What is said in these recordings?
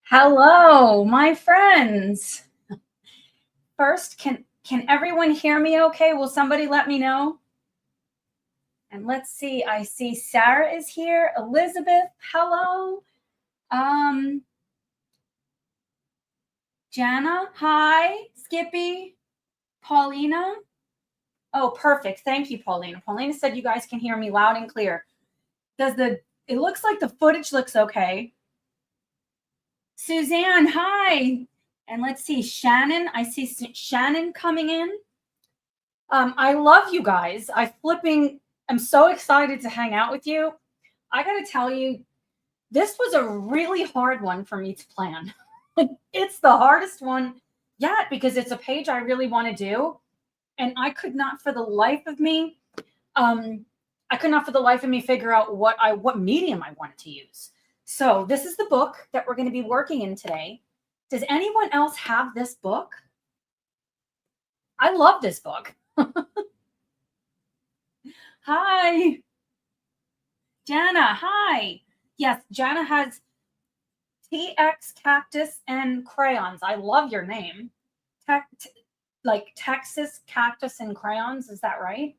Hello, my friends. First, can everyone hear me okay? Will somebody let me know? And let's see. I see Sarah is here. Elizabeth, hello. Um Jana, hi. Skippy, Paulina. Oh, perfect. Thank you, Paulina. Paulina said you guys can hear me loud and clear. It looks like the footage looks okay. Suzanne, hi. And let's see, Shannon. I see Shannon coming in. I love you guys. I'm so excited to hang out with you. I got to tell you, this was a really hard one for me to plan. It's the hardest one yet because it's a page I really want to do. And I could not for the life of me, figure out what medium I wanted to use. So this is the book that we're going to be working in today. Does anyone else have this book? I love this book. Hi. Jana, hi. Yes, Jana has TX Cactus and Crayons. I love your name. Like Texas Cactus and Crayons. Is that right?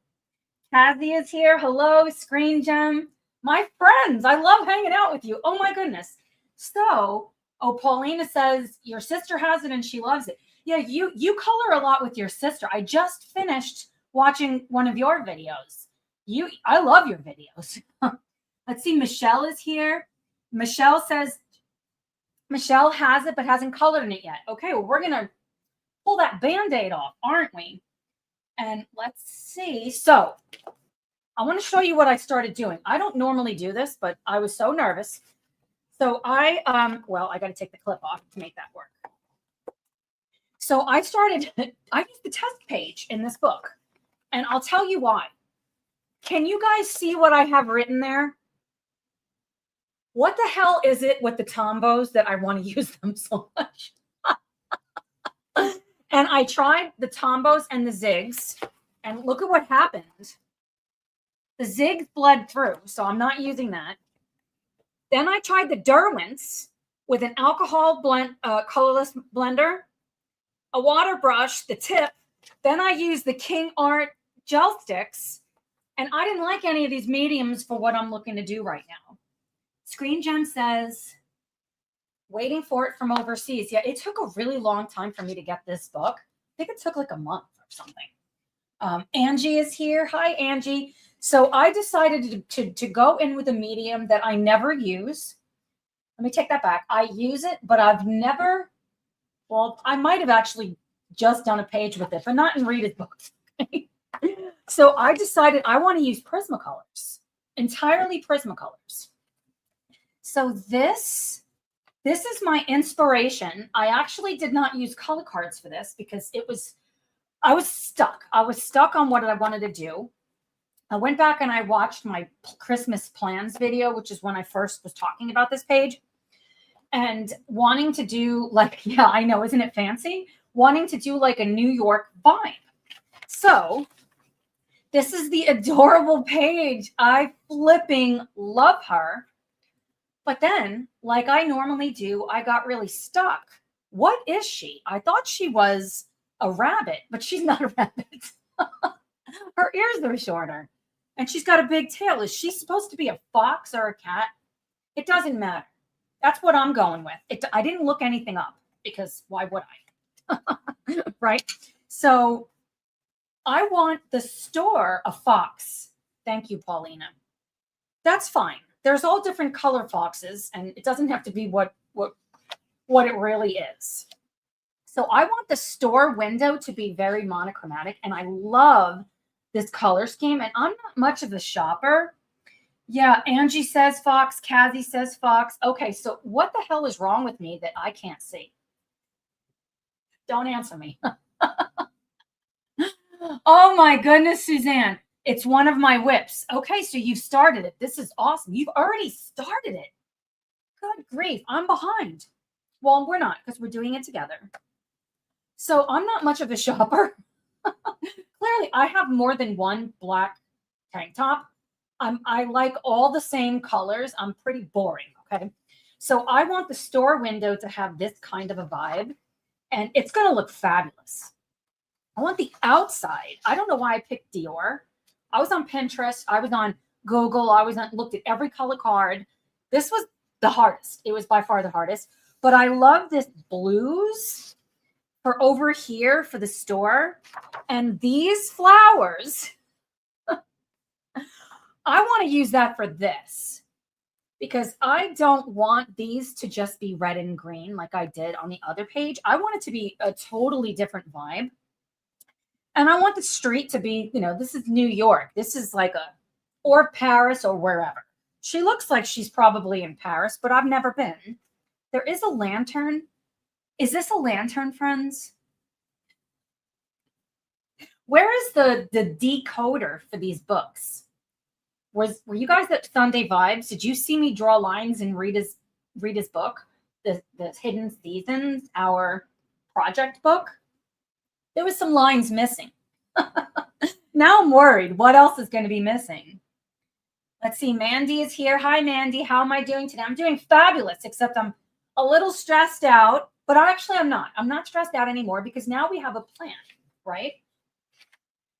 Kathy is here. Hello, Screen Gem. My friends, I love hanging out with you. Oh my goodness. So, Paulina says your sister has it and she loves it. Yeah, you color a lot with your sister. I just finished watching one of your videos. I love your videos. Let's see, Michelle is here. Michelle says Michelle has it but hasn't colored in it yet. Okay, well, we're gonna pull that Band-Aid off, aren't we? And let's see. So I want to show you what I started doing. I don't normally do this, but I was so nervous. So I got to take the clip off to make that work. So I used the test page in this book, and I'll tell you why. Can you guys see what I have written there? What the hell is it with the tombos that I want to use them so much? And I tried the tombos and the zigs, and look at what happened. The zigs bled through, so I'm not using that. Then I tried the Derwents with an alcohol colorless blender, a water brush, the tip. Then I used the King Art gel sticks, and I didn't like any of these mediums for what I'm looking to do right now. Screen Gem says, waiting for it from overseas. Yeah, it took a really long time for me to get this book. I think it took like a month or something. Angie is here. Hi, Angie. So I decided to go in with a medium that I never use. Let me take that back. I use it, but I've never, well, I might have actually just done a page with it, but not in Rita's books. So I decided I want to use Prismacolors, entirely Prismacolors. So this is my inspiration. I actually did not use color cards for this because I was stuck. I was stuck on what I wanted to do. I went back and I watched my Christmas plans video, which is when I first was talking about this page, and wanting to do like, yeah, I know, isn't it fancy? Wanting to do like a New York vibe. So this is the adorable page. I flipping love her. But then, like I normally do, I got really stuck. What is she? I thought she was a rabbit, but she's not a rabbit. Her ears are shorter. And she's got a big tail. Is she supposed to be a fox or a cat? It doesn't matter. That's what I'm going with. I didn't look anything up because why would I? Right? So I want the store a fox. Thank you, Paulina. That's fine. There's all different color foxes, and it doesn't have to be what it really is. So I want the store window to be very monochromatic, and I love this color scheme, and I'm not much of a shopper. Yeah, Angie says fox, Kathy says fox. Okay, so what the hell is wrong with me that I can't see? Don't answer me. Oh my goodness, Suzanne. It's one of my whips. Okay, so you've started it. This is awesome. You've already started it. Good grief, I'm behind. Well, we're not because we're doing it together. So I'm not much of a shopper. Clearly, I have more than one black tank top. I like all the same colors. I'm pretty boring, okay? So I want the store window to have this kind of a vibe, and it's going to look fabulous. I want the outside. I don't know why I picked Dior. I was on Pinterest. I was on Google. Looked at every color card. This was the hardest. It was by far the hardest. But I love this blues for over here for the store. And these flowers, I want to use that for this, because I don't want these to just be red and green like I did on the other page. I want it to be a totally different vibe. And I want the street to be, this is New York. This is or Paris or wherever. She looks like she's probably in Paris, but I've never been. There is a lantern. Is this a lantern, friends? Where is the decoder for these books? Were you guys at Sunday Vibes? Did you see me draw lines in Rita's book, the Hidden Seasons, our project book? There was some lines missing. Now I'm worried. What else is going to be missing? Let's see. Mandy is here. Hi, Mandy. How am I doing today? I'm doing fabulous, except I'm a little stressed out. But I'm not. I'm not stressed out anymore because now we have a plan, right?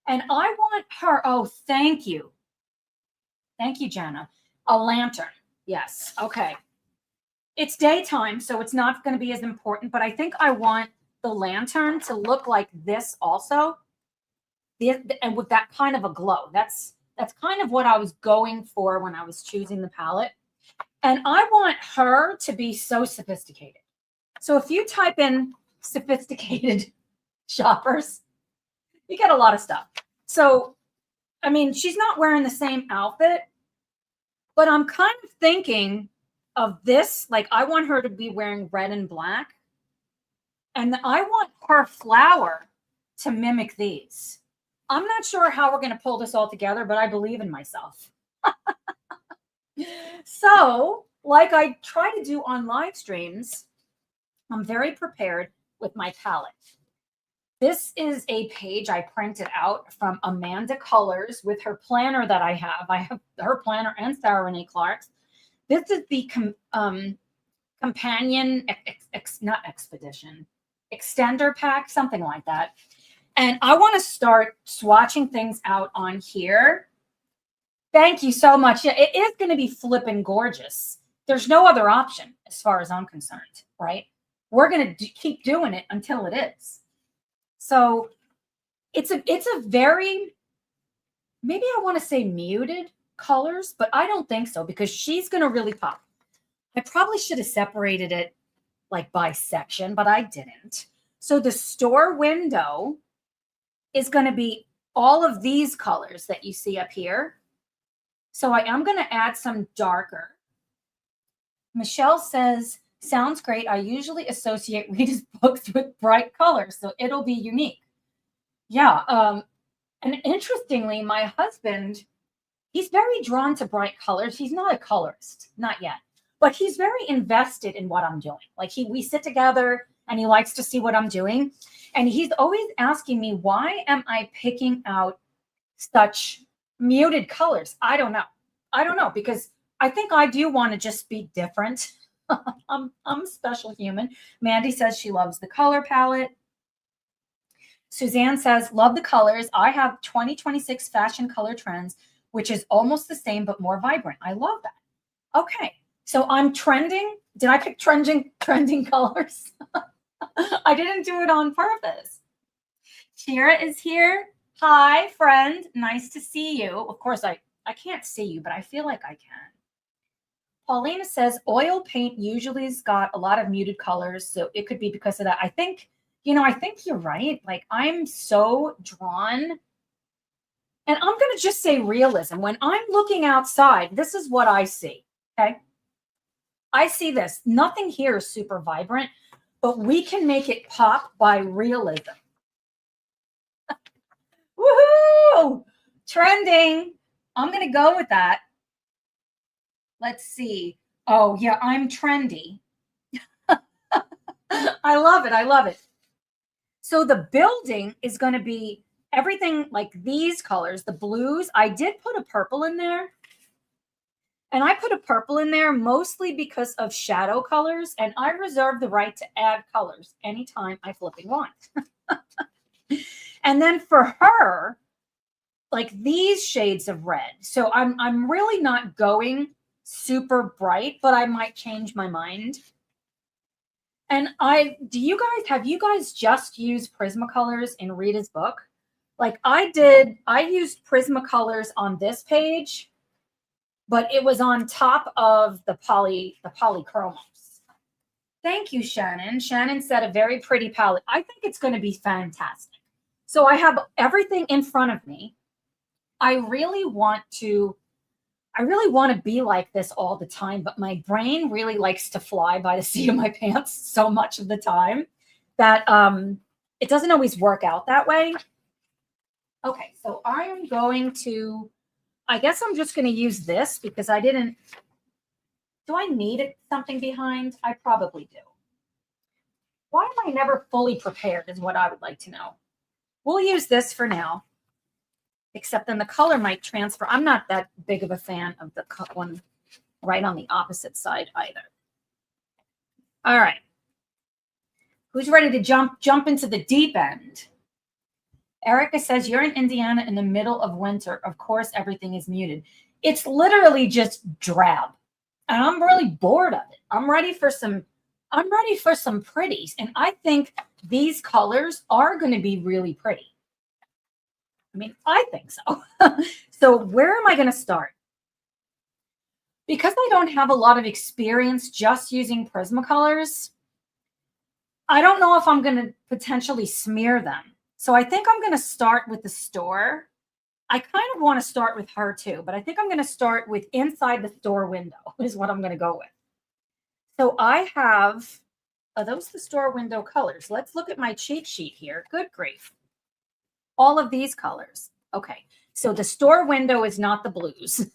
And I want her. Oh, thank you. Thank you, Jenna. A lantern. Yes. Okay. It's daytime, so it's not going to be as important. But I think I want the lantern to look like this also. And with that kind of a glow. That's kind of what I was going for when I was choosing the palette. And I want her to be so sophisticated. So if you type in sophisticated shoppers, you get a lot of stuff. So, I mean, she's not wearing the same outfit, but I'm kind of thinking of this. Like, I want her to be wearing red and black. And I want her flower to mimic these. I'm not sure how we're going to pull this all together, but I believe in myself. So, like I try to do on live streams, I'm very prepared with my palette. This is a page I printed out from Amanda Colors with her planner that I have. I have her planner and Sarah Renee Clark's. This is the companion, not expedition, extender pack, something like that. And I want to start swatching things out on here. Thank you so much. Yeah, it is going to be flipping gorgeous. There's no other option as far as I'm concerned, right? We're going to keep doing it until it is. So it's a very, maybe I want to say muted colors, but I don't think so because she's going to really pop. I probably should have separated it like by section, but I didn't. So the store window is going to be all of these colors that you see up here. So I am going to add some darker. Michelle says, sounds great. I usually associate Rita's books with bright colors, so it'll be unique. Yeah. And interestingly, my husband, he's very drawn to bright colors. He's not a colorist, not yet, but he's very invested in what I'm doing. Like we sit together and he likes to see what I'm doing. And he's always asking me, why am I picking out such muted colors? I don't know, because I think I do want to just be different. I'm a special human. Mandy says she loves the color palette. Suzanne says, love the colors. I have 2026 fashion color trends, which is almost the same, but more vibrant. I love that. Okay. So I'm trending. Did I pick trending colors? I didn't do it on purpose. Shira is here. Hi, friend. Nice to see you. Of course, I can't see you, but I feel like I can. Paulina says oil paint usually has got a lot of muted colors, so it could be because of that. I think you're right. Like, I'm so drawn, and I'm going to just say realism. When I'm looking outside, this is what I see, okay? I see this. Nothing here is super vibrant, but we can make it pop by realism. Woohoo! Trending. I'm going to go with that. Let's see. Oh, yeah, I'm trendy. I love it. I love it. So the building is going to be everything like these colors, the blues. I did put a purple in there. And I put a purple in there mostly because of shadow colors, and I reserve the right to add colors anytime I flipping want. And then for her, like these shades of red. So I'm really not going super bright, but I might change my mind. And have you guys just used Prismacolors in Rita's book? Like I used Prismacolors on this page, but it was on top of the polychromos. Thank you, Shannon. Shannon said a very pretty palette. I think it's going to be fantastic. So I have everything in front of me. I really want to be like this all the time, but my brain really likes to fly by the seat of my pants so much of the time that it doesn't always work out that way. Okay, so I am going to, I guess I'm just going to use this because do I need something behind? I probably do. Why am I never fully prepared is what I would like to know. We'll use this for now, except then the color might transfer. I'm not that big of a fan of the one right on the opposite side either. All right. Who's ready to jump into the deep end? Erica says, you're in Indiana in the middle of winter. Of course, everything is muted. It's literally just drab. And I'm really bored of it. I'm ready for some pretties. And I think these colors are going to be really pretty. I mean, I think so. So where am I going to start? Because I don't have a lot of experience just using Prismacolors, I don't know if I'm going to potentially smear them. So I think I'm going to start with the store. I kind of want to start with her too, but I think I'm going to start with inside the store window is what I'm going to go with. So I have, are those the store window colors? Let's look at my cheat sheet here. Good grief. All of these colors. Okay. So the store window is not the blues.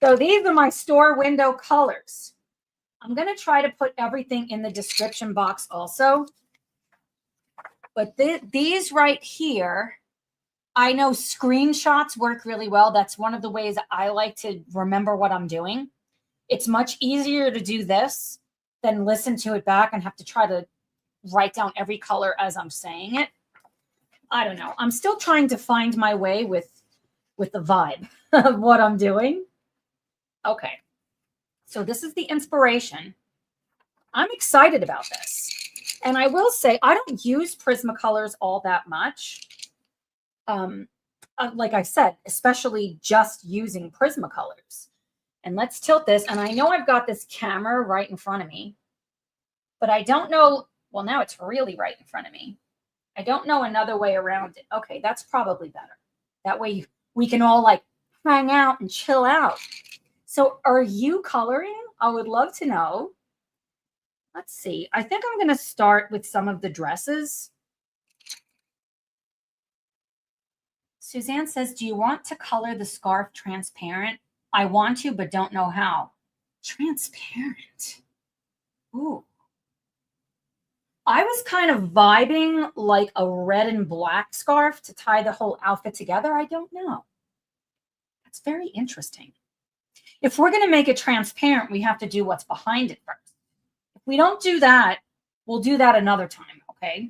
So these are my store window colors. I'm going to try to put everything in the description box also. But these right here, I know screenshots work really well. That's one of the ways I like to remember what I'm doing. It's much easier to do this than listen to it back and have to try to write down every color as I'm saying it. I don't know. I'm still trying to find my way with the vibe of what I'm doing. Okay. So this is the inspiration. I'm excited about this. And I will say, I don't use Prismacolors all that much. Like I said, especially just using Prismacolors. And let's tilt this. And I know I've got this camera right in front of me, but I don't know. Well, now it's really right in front of me. I don't know another way around it. Okay, that's probably better. That way we can all like hang out and chill out. So are you coloring? I would love to know. Let's see. I think I'm going to start with some of the dresses. Suzanne says, do you want to color the scarf transparent? I want to, but don't know how. Transparent. Ooh. I was kind of vibing like a red and black scarf to tie the whole outfit together. I don't know. That's very interesting. If we're going to make it transparent, we have to do what's behind it first. If we don't do that, we'll do that another time, okay?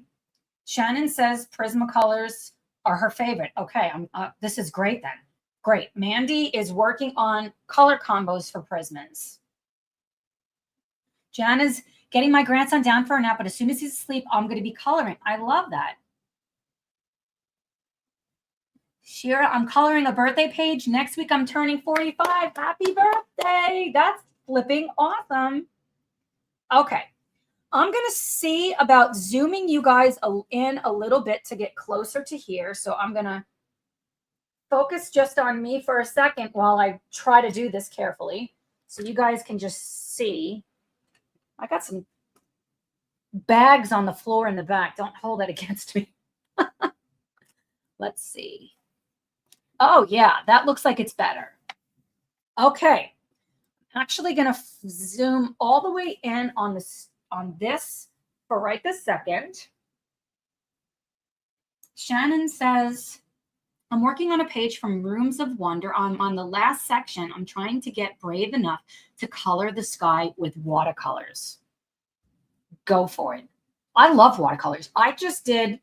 Shannon says Prismacolors are her favorite. Okay, this is great then. Great. Mandy is working on color combos for Prismas. Jan is getting my grandson down for a nap, but as soon as he's asleep, I'm going to be coloring. I love that. Shira, I'm coloring a birthday page. Next week, I'm turning 45. Happy birthday. That's flipping awesome. Okay. I'm going to see about zooming you guys in a little bit to get closer to here. So I'm going to focus just on me for a second while I try to do this carefully so you guys can just see. I got some bags on the floor in the back. Don't hold that against me. Let's see. Oh, yeah, that looks like it's better. Okay. I'm actually going to zoom all the way in on this for right this second. Shannon says, I'm working on a page from Rooms of Wonder. I'm on the last section. I'm trying to get brave enough to color the sky with watercolors. Go for it. I love watercolors. I just did,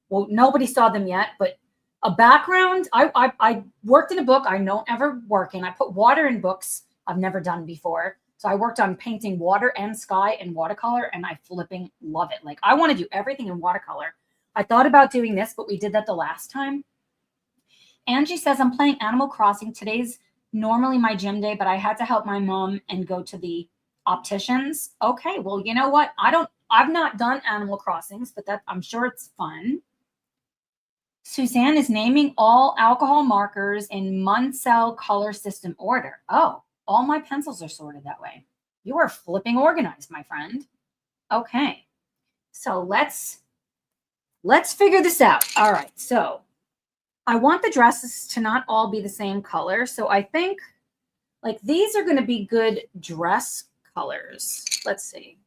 well, nobody saw them yet, but a background. I worked in a book I don't ever work in. I put water in books I've never done before. So I worked on painting water and sky in watercolor, and I flipping love it. Like, I want to do everything in watercolor. I thought about doing this, but we did that the last time. Angie says, I'm playing Animal Crossing. Today's normally my gym day, but I had to help my mom and go to the opticians. Okay, well, you know what? I've not done Animal Crossings, but I'm sure it's fun. Suzanne is naming all alcohol markers in Munsell color system order. Oh, all my pencils are sorted that way. You are flipping organized, my friend. Okay, so let's figure this out. All right, so I want the dresses to not all be the same color. So I think like these are going to be good dress colors. Let's see.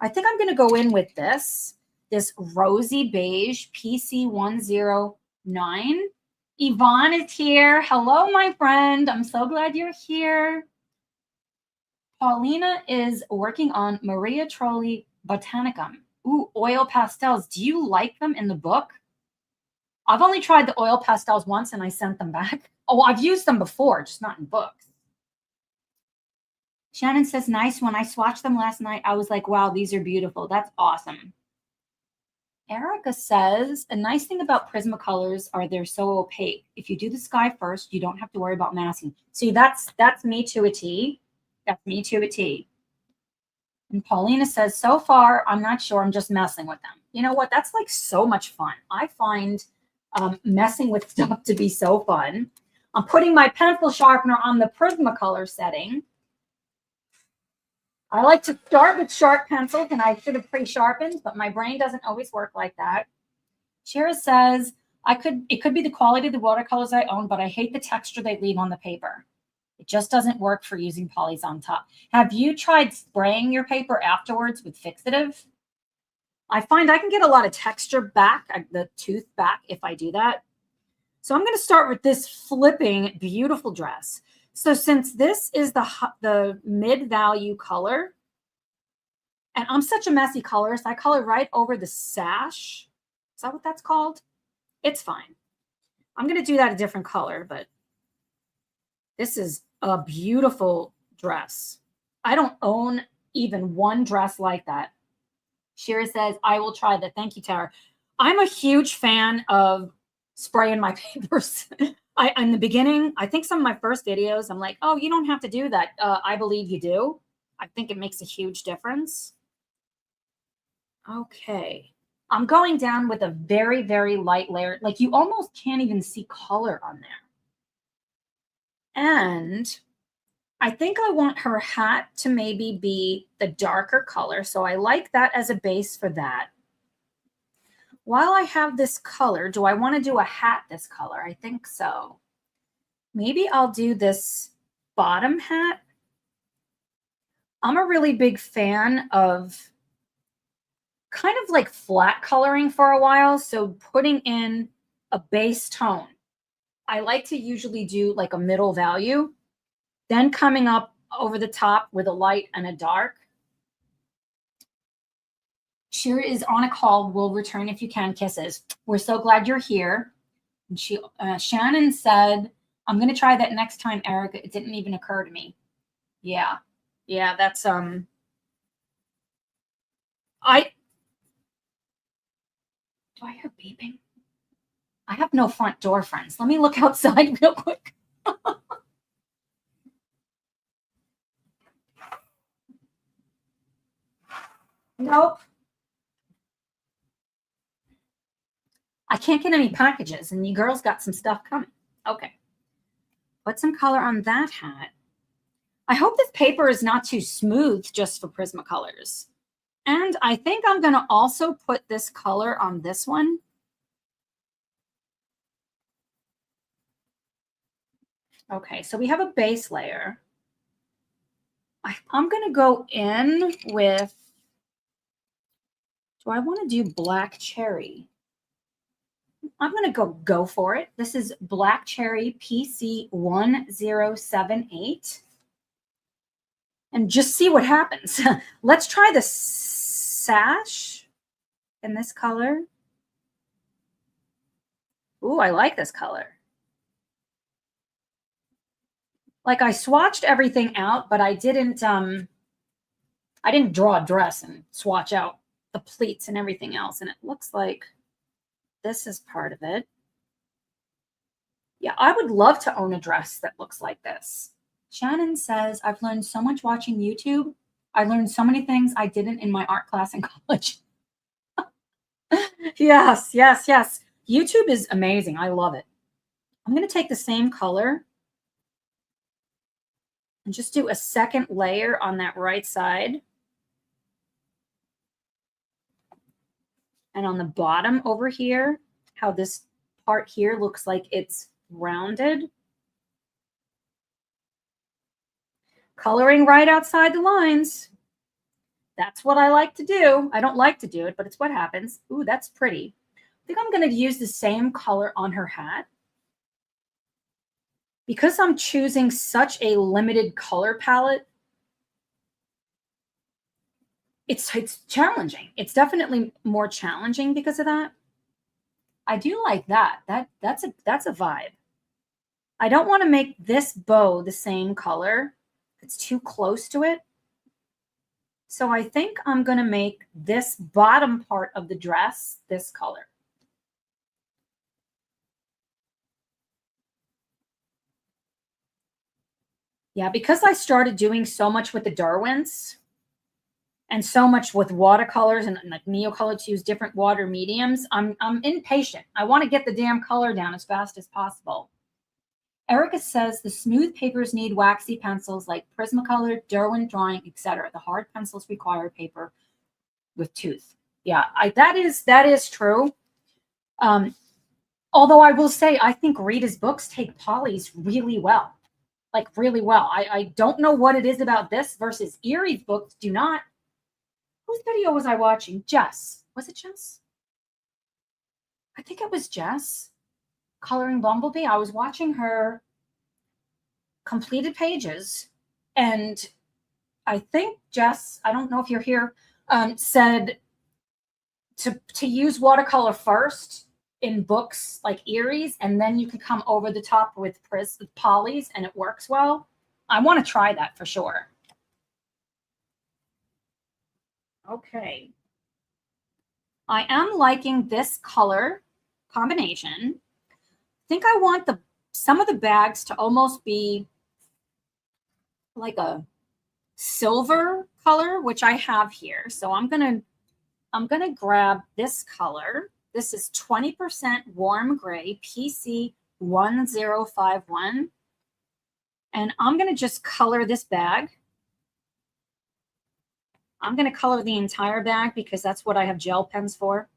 I think I'm going to go in with this rosy beige PC109. Yvonne is here. Hello, my friend. I'm so glad you're here. Paulina is working on Maria Trolli Botanicum. Ooh, oil pastels. Do you like them in the book? I've only tried the oil pastels once and I sent them back. Oh, I've used them before, just not in books. Shannon says, nice. When I swatched them last night, I was like, wow, these are beautiful. That's awesome. Erica says, a nice thing about Prismacolors are they're so opaque. If you do the sky first, you don't have to worry about masking. See, that's me to a T. That's me to a T. And Paulina says, so far, I'm not sure. I'm just messing with them. You know what? That's like so much fun. I find messing with stuff to be so fun. I'm putting my pencil sharpener on the Prismacolor setting. I like to start with sharp pencils, and I should have pre-sharpened, but my brain doesn't always work like that. Shira says, it could be the quality of the watercolors I own, but I hate the texture they leave on the paper. It just doesn't work for using polys on top. Have you tried spraying your paper afterwards with fixative? I find I can get a lot of texture back, the tooth back, if I do that. So I'm going to start with this flipping beautiful dress. So since this is the mid-value color, and I'm such a messy colorist, I color right over the sash. Is that what that's called? It's fine. I'm going to do that a different color, but this is a beautiful dress. I don't own even one dress like that. Shira says, I will try that. Thank you, Tara. I'm a huge fan of spraying my papers. In the beginning, I think some of my first videos, I'm like, oh, you don't have to do that. I believe you do. I think it makes a huge difference. Okay. I'm going down with a very, very light layer. Like you almost can't even see color on there. And I think I want her hat to maybe be the darker color. So I like that as a base for that. While I have this color, do I want to do a hat this color? I think so. Maybe I'll do this bottom hat. I'm a really big fan of kind of like flat coloring for a while. So putting in a base tone. I like to usually do like a middle value, then coming up over the top with a light and a dark. Shira is on a call. Will return if you can. Kisses. We're so glad you're here. And Shannon said, I'm going to try that next time, Erica. It didn't even occur to me. Yeah. Yeah, that's, do I hear beeping? I have no front door, friends. Let me look outside real quick. Nope. I can't get any packages, and you girls got some stuff coming. Okay. Put some color on that hat. I hope this paper is not too smooth just for Prismacolors. And I think I'm going to also put this color on this one. Okay, so we have a base layer. I'm going to go in with, do I want to do black cherry? I'm going to go for it. This is Black Cherry PC 1078. And just see what happens. Let's try the sash in this color. Ooh, I like this color. Like I swatched everything out, but I didn't draw a dress and swatch out the pleats and everything else. And it looks like this is part of it. Yeah, I would love to own a dress that looks like this. Shannon says, I've learned so much watching YouTube. I learned so many things I didn't in my art class in college. Yes, yes, yes. YouTube is amazing. I love it. I'm going to take the same color and just do a second layer on that right side. And on the bottom over here, how this part here looks like it's rounded. Coloring right outside the lines. That's what I like to do. I don't like to do it, but it's what happens. Ooh, that's pretty. I think I'm going to use the same color on her hat. Because I'm choosing such a limited color palette, it's challenging. It's definitely more challenging because of that. I do like that. That's a vibe. I don't want to make this bow the same color. It's too close to it. So I think I'm going to make this bottom part of the dress this color. Yeah, because I started doing so much with the Derwents and so much with watercolors and like Neocolor to use different water mediums, I'm impatient. I want to get the damn color down as fast as possible. Erica says the smooth papers need waxy pencils like Prismacolor, Derwent drawing, etc. The hard pencils require paper with tooth. Yeah, that is true. Although I will say, I think Rita's books take polys really well. Like really well. I don't know what it is about this versus Erie's books do not. Whose video was I watching? Jess. Was it Jess? I think it was Jess. Coloring Bumblebee. I was watching her completed pages. And I think Jess, I don't know if you're here, said to use watercolor first in books like Erie's, and then you can come over the top with polys and it works well. I want to try that for sure. Okay. I am liking this color combination. I think I want some of the bags to almost be like a silver color, which I have here. So I'm gonna grab this color. This is 20% warm gray, PC 1051. And I'm going to just color this bag. I'm going to color the entire bag because that's what I have gel pens for.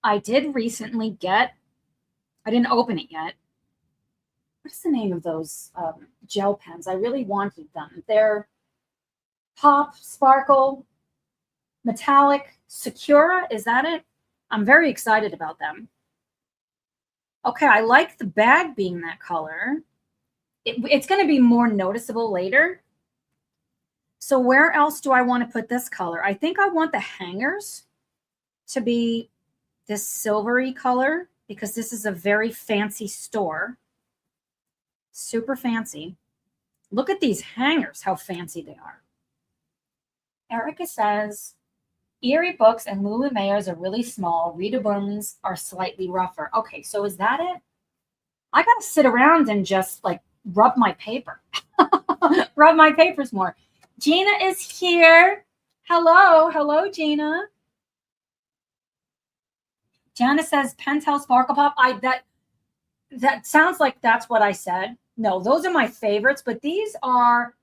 I did recently get, I didn't open it yet. What's the name of those gel pens? I really wanted them. They're Pop, Sparkle, Metallic, Secura. Is that it? I'm very excited about them. Okay, I like the bag being that color. It's going to be more noticeable later. So where else do I want to put this color? I think I want the hangers to be this silvery color because this is a very fancy store. Super fancy. Look at these hangers, how fancy they are. Erica says, Erie books and Lulu Mayers are really small. Rita Bun's are slightly rougher. Okay, so is that it? I got to sit around and just like rub my paper. Rub my papers more. Gina is here. Hello. Hello, Gina. Jana says Pentel Sparkle Pop. That sounds like that's what I said. No, those are my favorites, but they're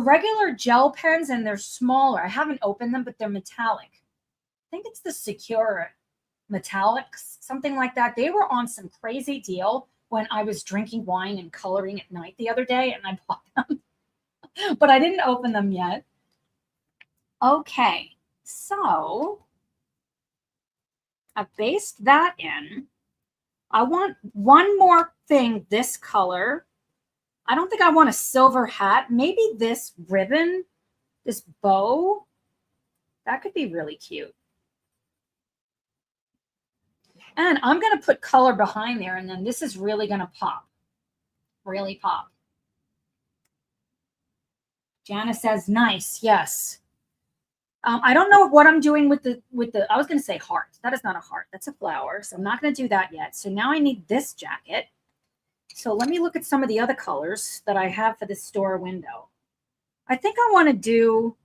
regular gel pens and they're smaller. I haven't opened them, but they're metallic. I think it's the Secura Metallics, something like that. They were on some crazy deal when I was drinking wine and coloring at night the other day, and I bought them. But I didn't open them yet. Okay, so I've based that in. I want one more thing this color. I don't think I want a silver hat. Maybe this ribbon, this bow, that could be really cute. And I'm going to put color behind there, and then this is really going to pop. Really pop. Jana says, nice. Yes. I don't know what I'm doing with the, I was going to say heart. That is not a heart. That's a flower. So I'm not going to do that yet. So now I need this jacket. So let me look at some of the other colors that I have for this store window. I think I want to do,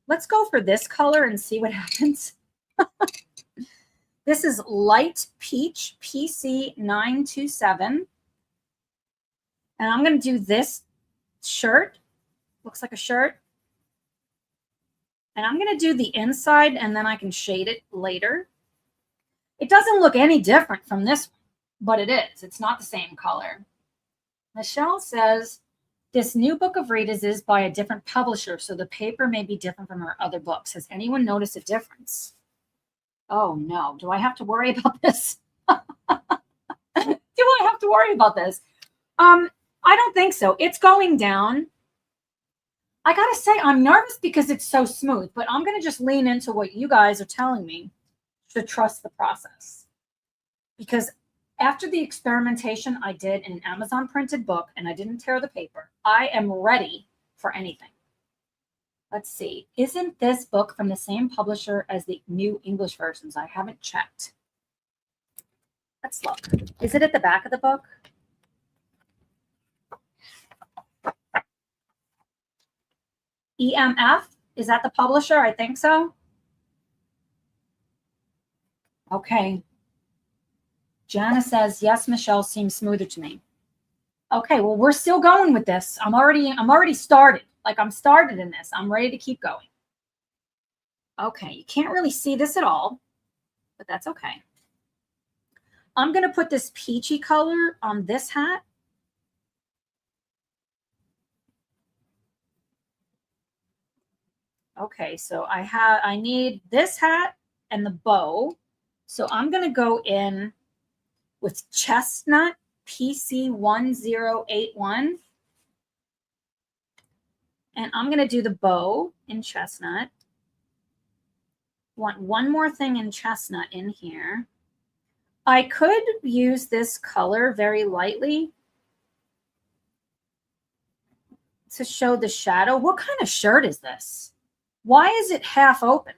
let's go for this color and see what happens. This is light peach PC 927. And I'm going to do this shirt. Looks like a shirt. And I'm going to do the inside, and then I can shade it later. It doesn't look any different from this one, but it is. It's not the same color. Michelle says, this new book of Rita's is by a different publisher, so the paper may be different from her other books. Has anyone noticed a difference? Oh, no. Do I have to worry about this? Do I have to worry about this? I don't think so. It's going down. I got to say, I'm nervous because it's so smooth, but I'm going to just lean into what you guys are telling me to trust the process. Because after the experimentation I did in an Amazon printed book and I didn't tear the paper, I am ready for anything. Let's see. Isn't this book from the same publisher as the new English versions? I haven't checked. Let's look. Is it at the back of the book? EMF, is that the publisher? I think so. Okay. Jana says, yes, Michelle seems smoother to me. Okay, well, we're still going with this. I'm already started. Like I'm started in this. I'm ready to keep going. Okay, you can't really see this at all, but that's okay. I'm going to put this peachy color on this hat. Okay, so I need this hat and the bow. So I'm going to go in with chestnut PC 1081. And I'm going to do the bow in chestnut. Want one more thing in chestnut in here. I could use this color very lightly to show the shadow. What kind of shirt is this? Why is it half open?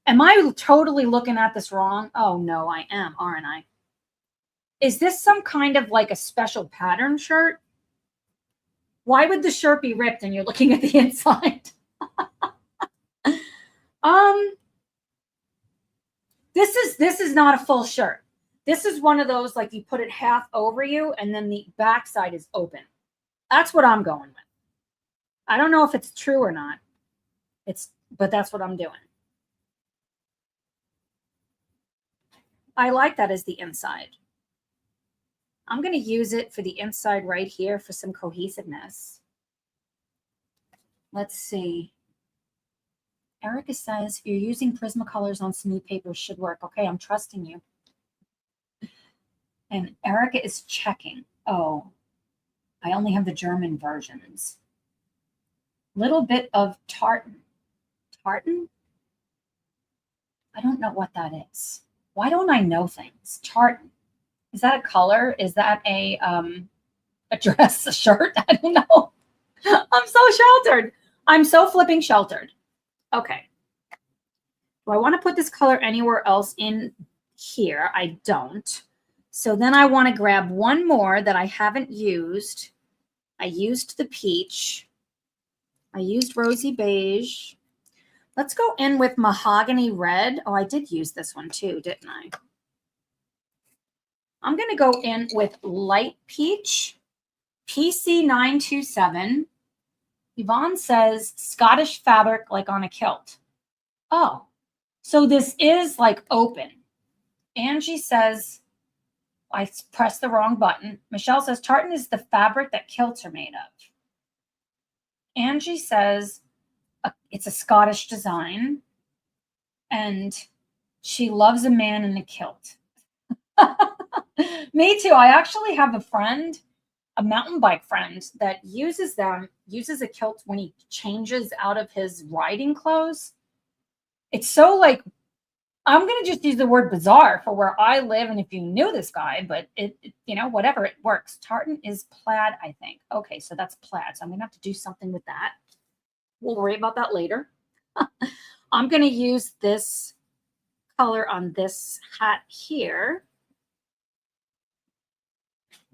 Am I totally looking at this wrong? Oh, no, I am, aren't I? Is this some kind of like a special pattern shirt? Why would the shirt be ripped and you're looking at the inside? This is not a full shirt. This is one of those like you put it half over you and then the backside is open. That's what I'm going with. I don't know if it's true or not. But that's what I'm doing. I like that as the inside. I'm going to use it for the inside right here for some cohesiveness. Let's see. Erica says, you're using Prismacolors on smooth paper should work. Okay, I'm trusting you. And Erica is checking. Oh, I only have the German versions. Little bit of tartan. Tartan? I don't know what that is. Why don't I know things? Tartan. Is that a color? Is that a dress, a shirt? I don't know. I'm so sheltered. I'm so flipping sheltered. Okay. Do I want to put this color anywhere else in here? I don't. So then I want to grab one more that I haven't used. I used the peach. I used rosy beige. Let's go in with mahogany red. Oh, I did use this one too, didn't I? I'm going to go in with light peach, PC 927. Yvonne says Scottish fabric like on a kilt. Oh, so this is like open. Angie says, I pressed the wrong button. Michelle says tartan is the fabric that kilts are made of. Angie says it's a Scottish design and she loves a man in a kilt. Me too. I actually have a friend, a mountain bike friend that uses a kilt when he changes out of his riding clothes. It's so like, I'm going to just use the word bizarre for where I live. And if you knew this guy, but whatever, it works. Tartan is plaid, I think. Okay, so that's plaid. So I'm going to have to do something with that. We'll worry about that later. I'm going to use this color on this hat here.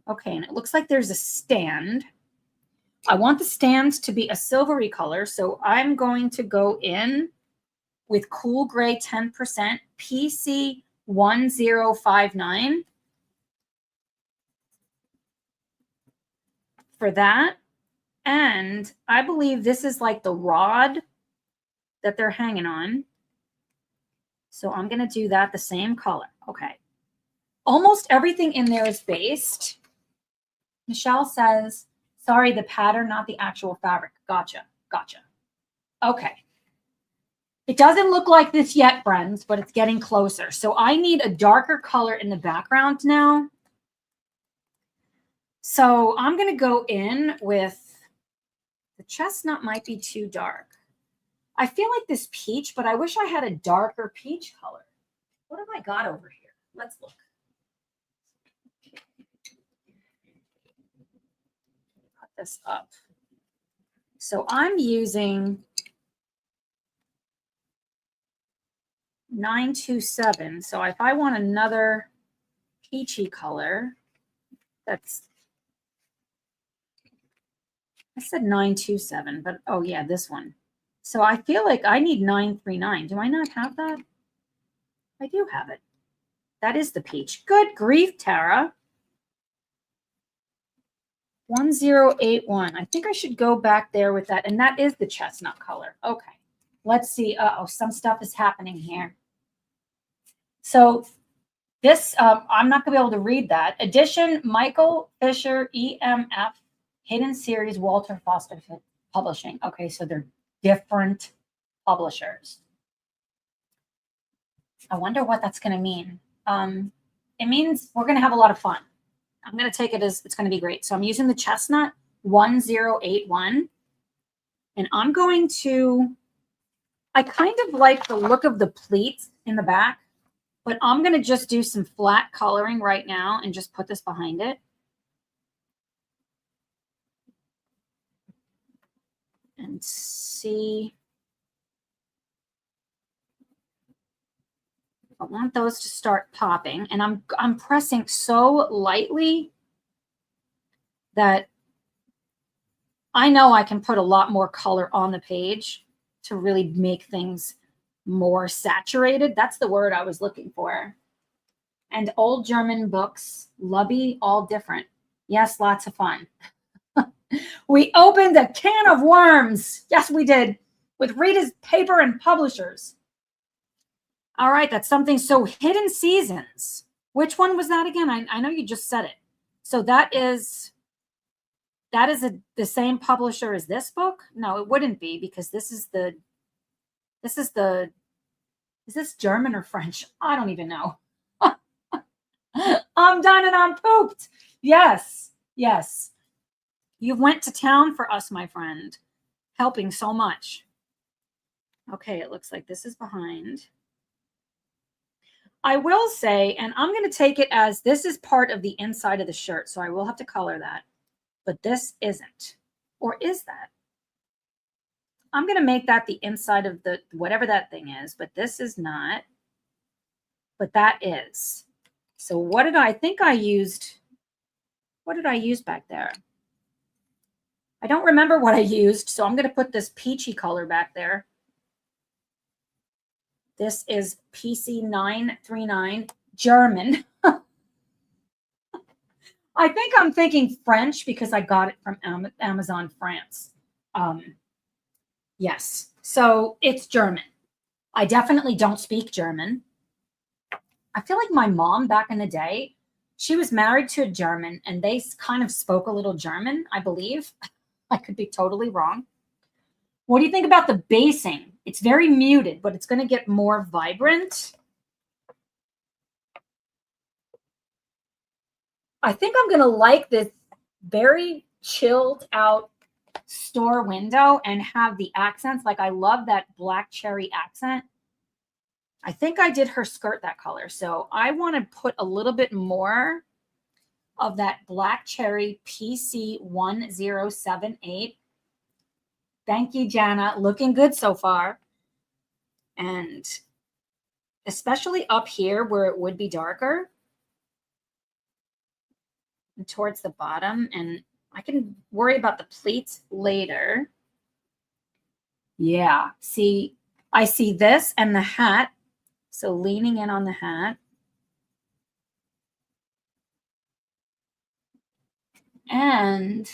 Okay, and it looks like there's a stand. I want the stand to be a silvery color, so I'm going to go in with Cool Gray 10% PC 1059 for that. And I believe this is like the rod that they're hanging on. So I'm going to do that the same color. Okay. Almost everything in there is based. Michelle says, sorry, the pattern, not the actual fabric. Gotcha. Okay. It doesn't look like this yet, friends, but it's getting closer. So I need a darker color in the background now. So I'm going to go in with the chestnut might be too dark. I feel like this peach, but I wish I had a darker peach color. What have I got over here? Let's look. Put this up. So I'm using 927. So if I want another peachy color, I said 927, but oh yeah, this one. So I feel like I need 939. Do I not have that? I do have it. That is the peach. Good grief, Tara. 1081. I think I should go back there with that. And that is the chestnut color. Okay. Let's see. Uh-oh, some stuff is happening here. So this, I'm not going to be able to read that. Edition, Michael Fisher, EMF, Hidden Series, Walter Foster Publishing. Okay, so they're different publishers. I wonder what that's going to mean. It means we're going to have a lot of fun. I'm going to take it as it's going to be great. So I'm using the chestnut 1081. And I'm going to, I kind of like the look of the pleats in the back, but I'm going to just do some flat coloring right now and just put this behind it. And see. I want those to start popping, and I'm pressing so lightly that I know I can put a lot more color on the page to really make things more saturated. That's the word I was looking for. And old German books, Lubby, all different. Yes, lots of fun. We opened a can of worms. Yes, we did. With Rita's Paper and Publishers. All right, that's something. So Hidden Seasons. Which one was that again? I know you just said it. So that is the same publisher as this book? No, it wouldn't be, because is this German or French? I don't even know. I'm done and I'm pooped. Yes. You went to town for us, my friend, helping so much. Okay, it looks like this is behind. I will say, and I'm going to take it as this is part of the inside of the shirt, so I will have to color that. But this isn't. Or is that? I'm going to make that the inside of the whatever that thing is, but this is not. But that is. So what did I think I used? What did I use back there? I don't remember what I used, so I'm going to put this peachy color back there. This is PC 939 German. I think I'm thinking French because I got it from Amazon France. Yes, so it's German. I definitely don't speak German. I feel like my mom back in the day, she was married to a German and they kind of spoke a little German, I believe. I could be totally wrong. What do you think about the basing? It's very muted, but it's going to get more vibrant. I think I'm going to like this very chilled out store window and have the accents. Like, I love that black cherry accent. I think I did her skirt that color. So I want to put a little bit more of that black cherry PC1078. Thank you, Jana. Looking good so far. And especially up here where it would be darker and towards the bottom. And I can worry about the pleats later. Yeah. See, I see this and the hat. So leaning in on the hat. And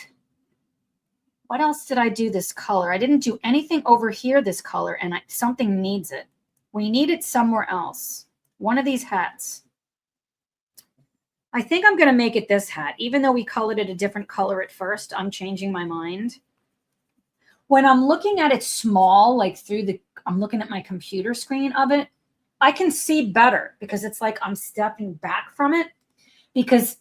what else did I do this color? I didn't do anything over here this color, and something needs it. We need it somewhere else. One of these hats. I think I'm going to make it this hat. Even though we colored it a different color at first, I'm changing my mind. When I'm looking at it small, like I'm looking at my computer screen of it, I can see better because it's like I'm stepping back from it because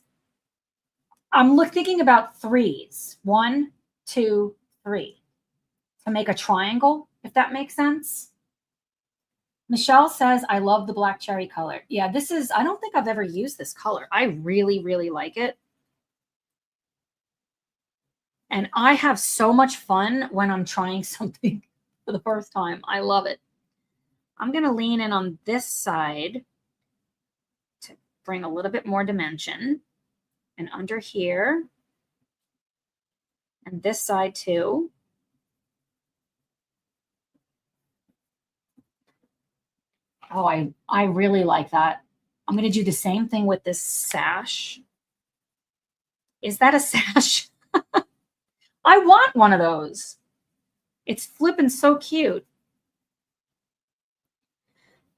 I'm thinking about threes. 1, 2, 3 to make a triangle, if that makes sense. Michelle says, I love the black cherry color. Yeah, I don't think I've ever used this color. I really, really like it. And I have so much fun when I'm trying something for the first time. I love it. I'm going to lean in on this side to bring a little bit more dimension. And under here, and this side too. Oh, I really like that. I'm going to do the same thing with this sash. Is that a sash? I want one of those. It's flipping so cute.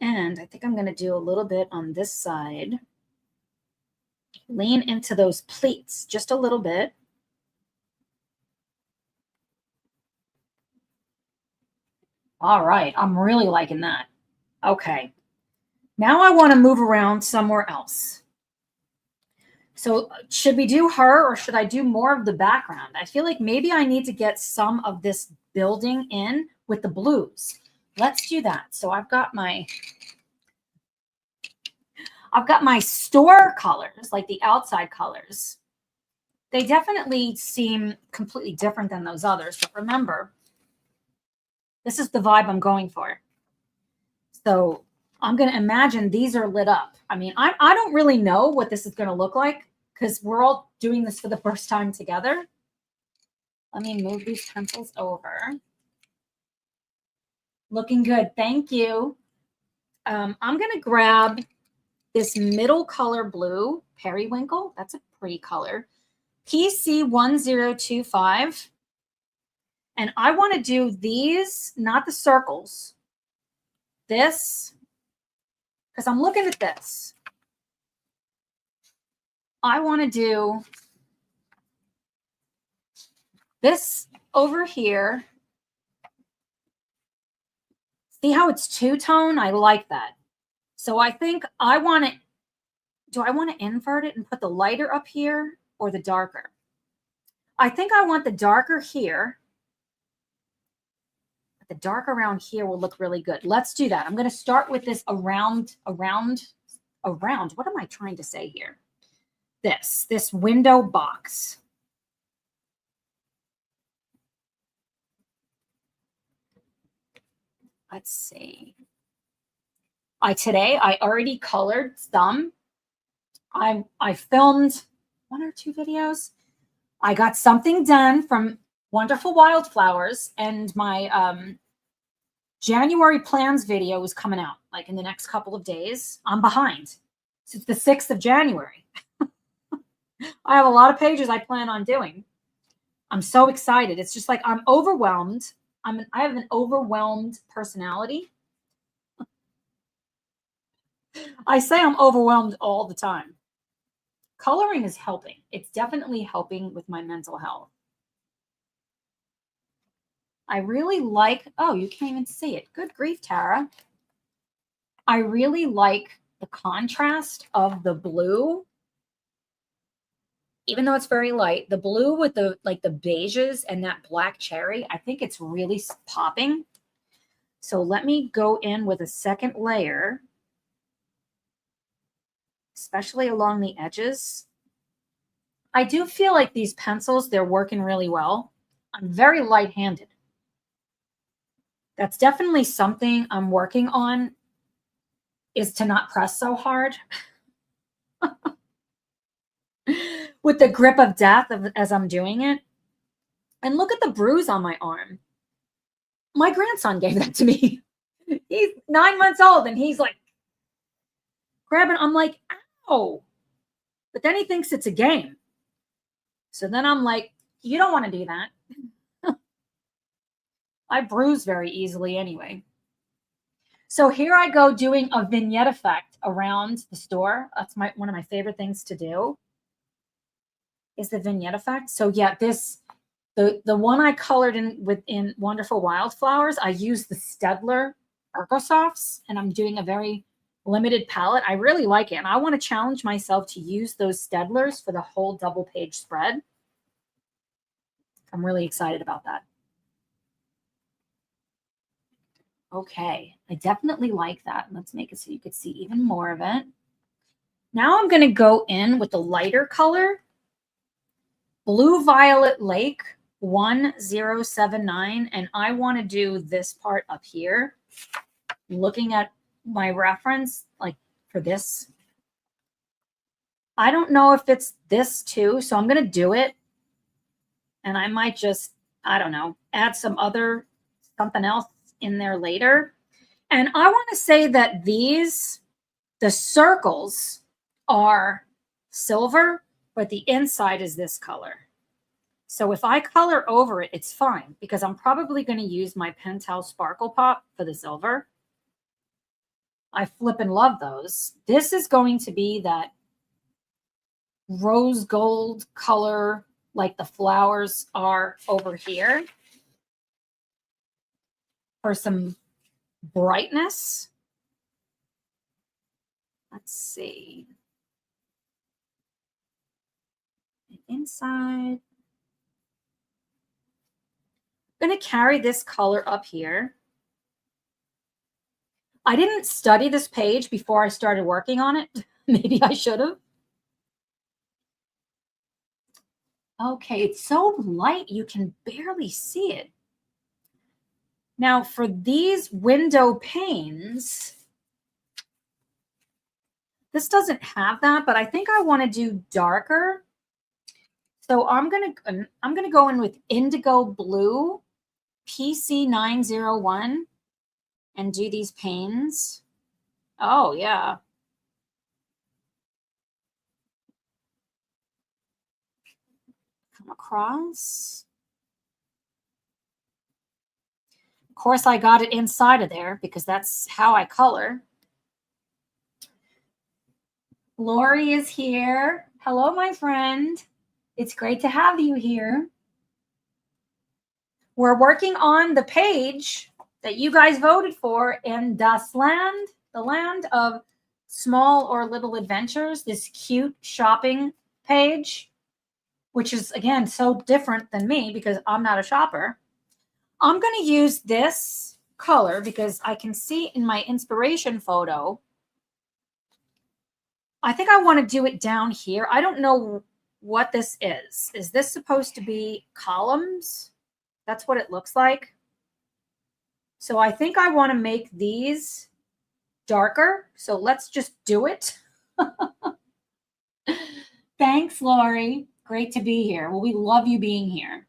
And I think I'm going to do a little bit on this side. Lean into those pleats just a little bit. All right, I'm really liking that. Okay, now I want to move around somewhere else. So should we do her or should I do more of the background? I feel like maybe I need to get some of this building in with the blues. Let's do that. So I've got my store colors, like the outside colors. They definitely seem completely different than those others. But remember, this is the vibe I'm going for. So I'm going to imagine these are lit up. I mean, I don't really know what this is going to look like because we're all doing this for the first time together. Let me move these pencils over. Looking good. Thank you. I'm going to grab this middle color blue, periwinkle. That's a pretty color. PC1025. And I want to do these, not the circles. This, because I'm looking at this. I want to do this over here. See how it's two-tone? I like that. So I think I want to, do I want to invert it and put the lighter up here or the darker? I think I want the darker here. The dark around here will look really good. Let's do that. I'm going to start with this around. What am I trying to say here? This window box. Let's see. Today I already colored some. I filmed 1 or 2 videos. I got something done from Wonderful Wildflowers, and my January plans video is coming out like in the next couple of days. I'm behind. So it's the 6th of January. I have a lot of pages I plan on doing. I'm so excited. It's just like I'm overwhelmed. I have an overwhelmed personality. I say I'm overwhelmed all the time. Coloring is helping. It's definitely helping with my mental health. I really like, oh, you can't even see it. Good grief, Tara. I really like the contrast of the blue even though it's very light, the blue with the like the beiges and that black cherry, I think it's really popping. So let me go in with a second layer, especially along the edges. I do feel like these pencils, they're working really well. I'm very light-handed. That's definitely something I'm working on, is to not press so hard. With the grip of death as I'm doing it. And look at the bruise on my arm. My grandson gave that to me. He's 9 months old and he's like grabbing. I'm like, ow. But then he thinks it's a game. So then I'm like, you don't want to do that. I bruise very easily anyway. So here I go doing a vignette effect around the store. That's one of my favorite things to do, is the vignette effect. So yeah, the one I colored in Wonderful Wildflowers, I used the Staedtler Ergosofts, and I'm doing a very limited palette. I really like it, and I want to challenge myself to use those Staedtlers for the whole double page spread. I'm really excited about that. Okay, I definitely like that. Let's make it so you could see even more of it. Now I'm going to go in with the lighter color, Blue Violet Lake 1079, and I want to do this part up here. Looking at my reference, like for this, I don't know if it's this too, so I'm going to do it. And I might just, I don't know, add something else in there later. And I want to say that the circles are silver, but the inside is this color. So if I color over it, it's fine, because I'm probably going to use my Pentel Sparkle Pop for the silver. I flip and love those. This is going to be that rose gold color, like the flowers are over here, for some brightness. Let's see. Inside. I'm going to carry this color up here. I didn't study this page before I started working on it. Maybe I should have. Okay, it's so light you can barely see it. Now for these window panes, this doesn't have that, but I think I want to do darker. So I'm gonna go in with Indigo Blue PC901 and do these panes. Oh yeah. Come across. Of course, I got it inside of there because that's how I color. Lori is here. Hello, my friend. It's great to have you here. We're working on the page that you guys voted for in Das Land, the land of small or little adventures, this cute shopping page, which is, again, so different than me because I'm not a shopper. I'm going to use this color because I can see in my inspiration photo, I think I want to do it down here. I don't know what this is. Is this supposed to be columns? That's what it looks like. So I think I want to make these darker. So let's just do it. Thanks, Lori. Great to be here. Well, we love you being here.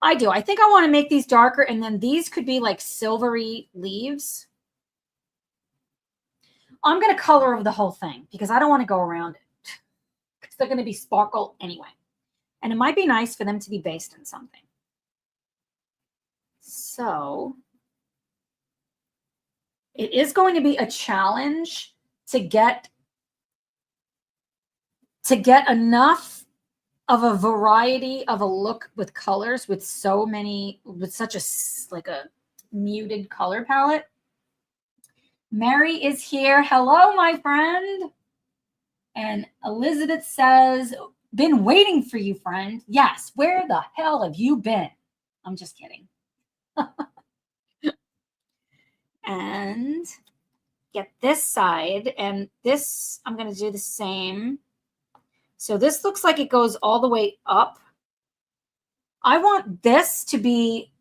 I do. I think I want to make these darker, and then these could be like silvery leaves. I'm going to color over the whole thing because I don't want to go around it because they're going to be sparkle anyway. And it might be nice for them to be based in something. So it is going to be a challenge to get enough of a variety of a look with colors with such a muted color palette. Mary is here. Hello, my friend. And Elizabeth says, been waiting for you, friend. Yes, where the hell have you been? I'm just kidding. And get this side, and this, I'm going to do the same. So this looks like it goes all the way up. I want this to be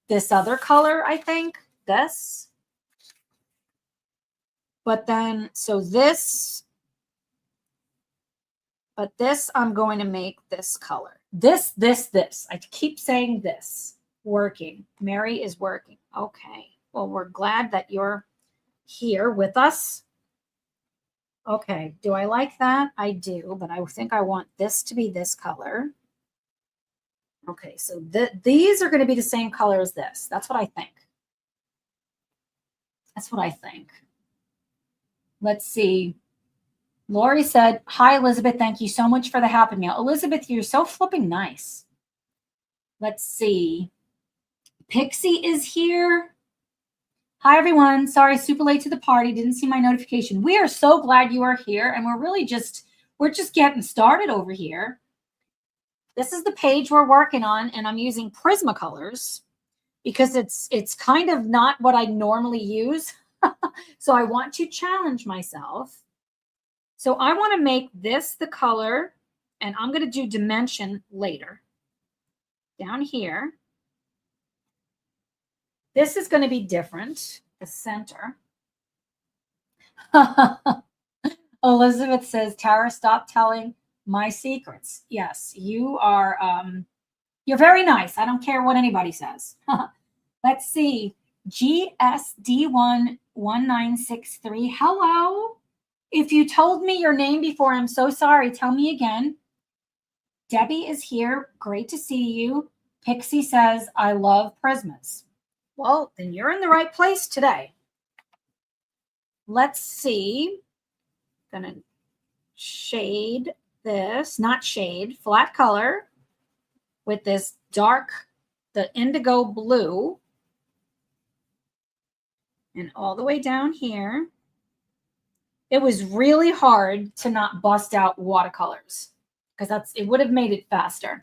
this other color, I think. This. But then, so this, but this, I'm going to make this color. This. I keep saying this. Working. Mary is working. Okay. Well, we're glad that you're here with us. Okay. Do I like that? I do, but I think I want this to be this color. Okay. So these are going to be the same color as this. That's what I think. That's what I think. Let's see. Lori said, hi, Elizabeth. Thank you so much for the Happy Meal. Elizabeth, you're so flipping nice. Let's see. Pixie is here. Hi, everyone. Sorry, super late to the party. Didn't see my notification. We are so glad you are here, and we're just getting started over here. This is the page we're working on, and I'm using Prismacolors because it's kind of not what I normally use. So I want to challenge myself. So I want to make this the color, and I'm going to do dimension later. Down here. This is going to be different, the center. Elizabeth says, Tara, stop telling my secrets. Yes, you are, you're very nice. I don't care what anybody says. Let's see. GSD11963. Hello. If you told me your name before, I'm so sorry. Tell me again. Debbie is here. Great to see you. Pixie says, I love Prismas. Well, then you're in the right place today. Let's see. Gonna shade this, not shade, flat color with this dark, the indigo blue. And all the way down here. It was really hard to not bust out watercolors because it would have made it faster.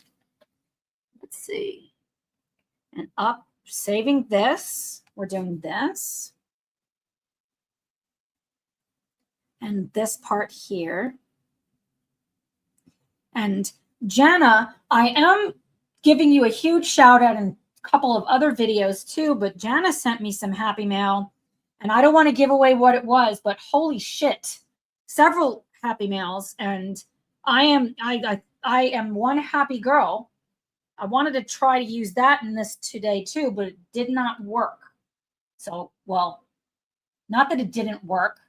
Let's see. And up, saving this. We're doing this. And this part here. And Jana, I am giving you a huge shout out in a couple of other videos too, but Jana sent me some Happy Mail. And I don't want to give away what it was, but holy shit, several Happy Mails. And I am one happy girl. I wanted to try to use that in this today too, but it did not work. So, well, not that it didn't work.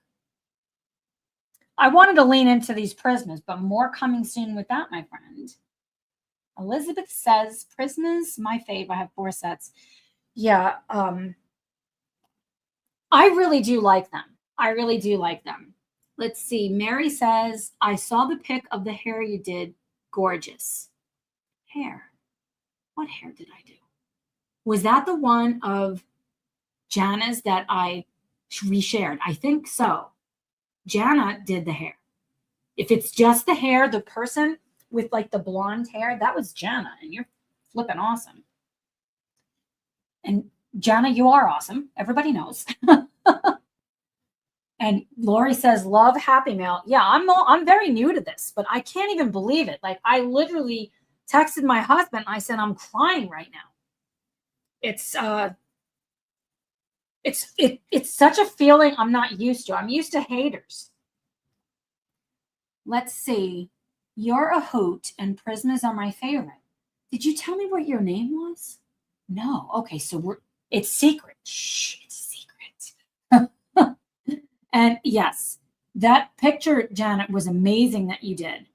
I wanted to lean into these Prismas, but more coming soon with that, my friend. Elizabeth says, Prismas, my fave. I have 4 sets. Yeah, I really do like them. I really do like them. Let's see. Mary says, I saw the pic of the hair you did. Gorgeous. Hair. What hair did I do? Was that the one of Jana's that I reshared? I think so. Jana did the hair. If it's just the hair, the person with like the blonde hair, that was Jana, and you're flipping awesome. And Jana, you are awesome. Everybody knows. And Lori says, love Happy Mail. Yeah, I'm very new to this, but I can't even believe it. Like I literally texted my husband. I said, I'm crying right now. It's such a feeling I'm not used to. I'm used to haters. Let's see. You're a hoot and Prismas are my favorite. Did you tell me what your name was? No. Okay, so it's secret. Shh, it's secret. And yes, that picture, Janet, was amazing that you did.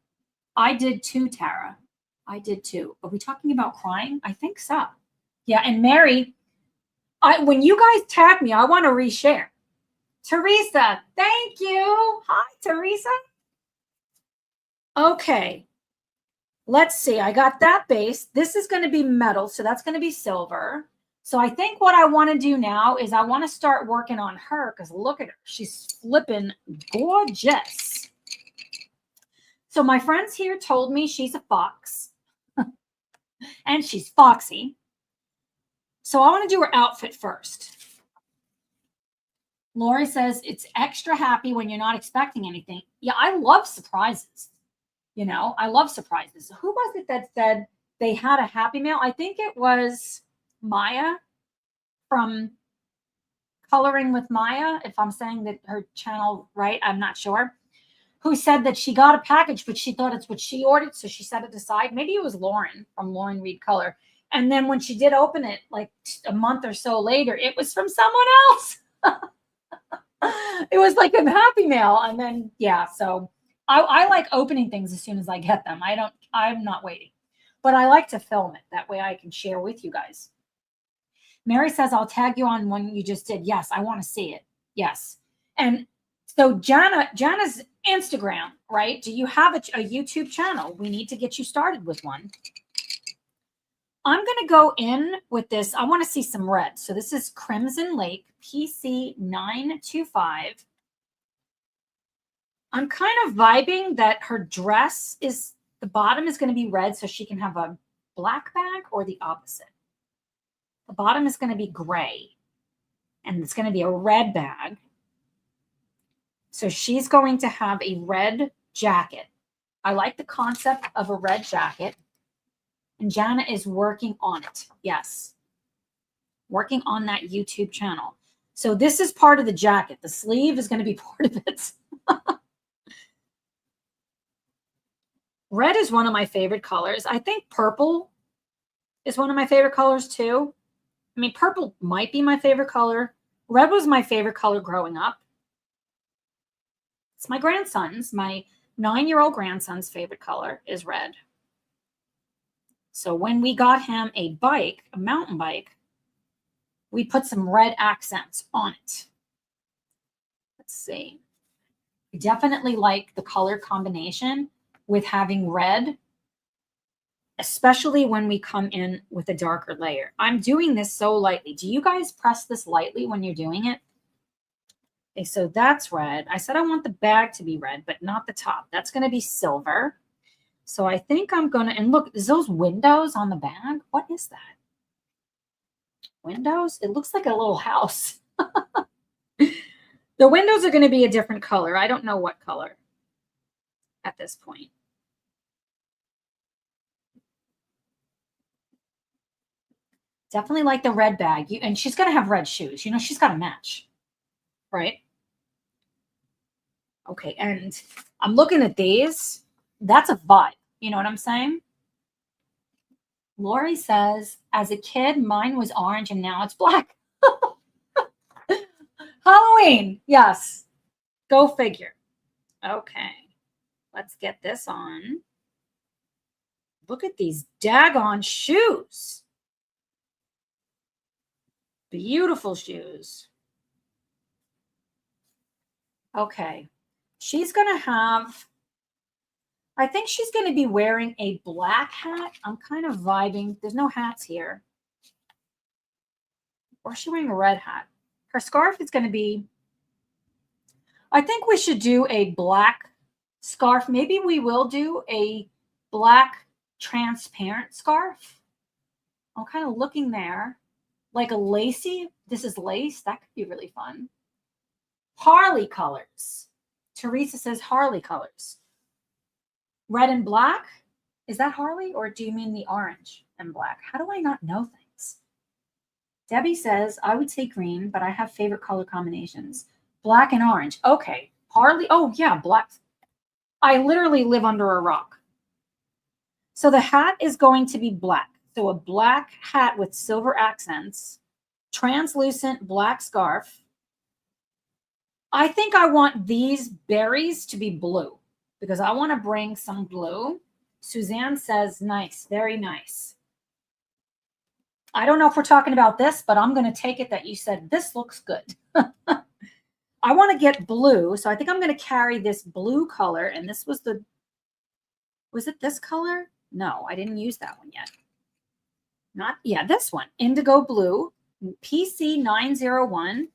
I did too, Tara. I did too. Are we talking about crying? I think so. Yeah, and Mary, when you guys tag me, I want to reshare. Teresa, thank you. Hi, Teresa. Okay. Let's see. I got that base. This is going to be metal, so that's going to be silver. So I think what I want to do now is I want to start working on her because look at her. She's flipping gorgeous. So my friends here told me she's a fox and she's foxy. So I want to do her outfit first. Lori says it's extra happy when you're not expecting anything. Yeah, I love surprises. You know, I love surprises. Who was it that said they had a happy mail? I think it was Maya from Coloring with Maya, if I'm saying that her channel right, I'm not sure. Who said that she got a package, but she thought it's what she ordered, so she set it aside. Maybe it was Lauren from Lauren Reed Color. And then when she did open it, like a month or so later, it was from someone else. It was like a happy mail. And then, yeah, so I like opening things as soon as I get them. I'm not waiting. But I like to film it. That way I can share with you guys. Mary says, I'll tag you on one you just did. Yes, I want to see it. Yes. And so Jana's Instagram, right? Do you have a YouTube channel? We need to get you started with one. I'm going to go in with this. I want to see some red. So this is Crimson Lake PC925. I'm kind of vibing that her dress is, the bottom is going to be red so she can have a black bag, or the opposite. The bottom is going to be gray and it's going to be a red bag. So she's going to have a red jacket. I like the concept of a red jacket. And Jana is working on it. Yes. Working on that YouTube channel. So this is part of the jacket. The sleeve is going to be part of it. Red is one of my favorite colors. I think purple is one of my favorite colors too. I mean, purple might be my favorite color. Red was my favorite color growing up. It's my grandson's, my 9-year-old grandson's favorite color is red. So when we got him a bike, a mountain bike, we put some red accents on it. Let's see. I definitely like the color combination with having red, especially when we come in with a darker layer. I'm doing this so lightly. Do you guys press this lightly when you're doing it? Okay, so that's red. I said I want the bag to be red, but not the top. That's going to be silver. So I think I'm going to, and look, is those windows on the bag? What is that? Windows? It looks like a little house. The windows are going to be a different color. I don't know what color at this point. Definitely like the red bag. And she's going to have red shoes. You know, she's got to match, right? Okay, and I'm looking at these. That's a vibe. You know what I'm saying? Lori says, as a kid, mine was orange and now it's black. Halloween. Yes. Go figure. Okay. Let's get this on. Look at these daggone shoes. Beautiful shoes. Okay. She's going to have, I think she's going to be wearing a black hat. I'm kind of vibing. There's no hats here. Or is she wearing a red hat? Her scarf is going to be, I think we should do a black scarf. Maybe we will do a black transparent scarf. I'm kind of looking there. Like a lacy. This is lace. That could be really fun. Harley colors. Teresa says Harley colors. Red and black. Is that Harley, or do you mean the orange and black? How do I not know things? Debbie says, I would say green, but I have favorite color combinations. Black and orange. Okay. Harley. Oh, yeah, black. I literally live under a rock. So the hat is going to be black. So a black hat with silver accents, translucent black scarf. I think I want these berries to be blue because I want to bring some blue. Suzanne says, nice, very nice. I don't know if we're talking about this, but I'm going to take it that you said this looks good. I want to get blue. So I think I'm going to carry this blue color. And this was was it this color? No, I didn't use that one yet. This one, indigo blue, PC901.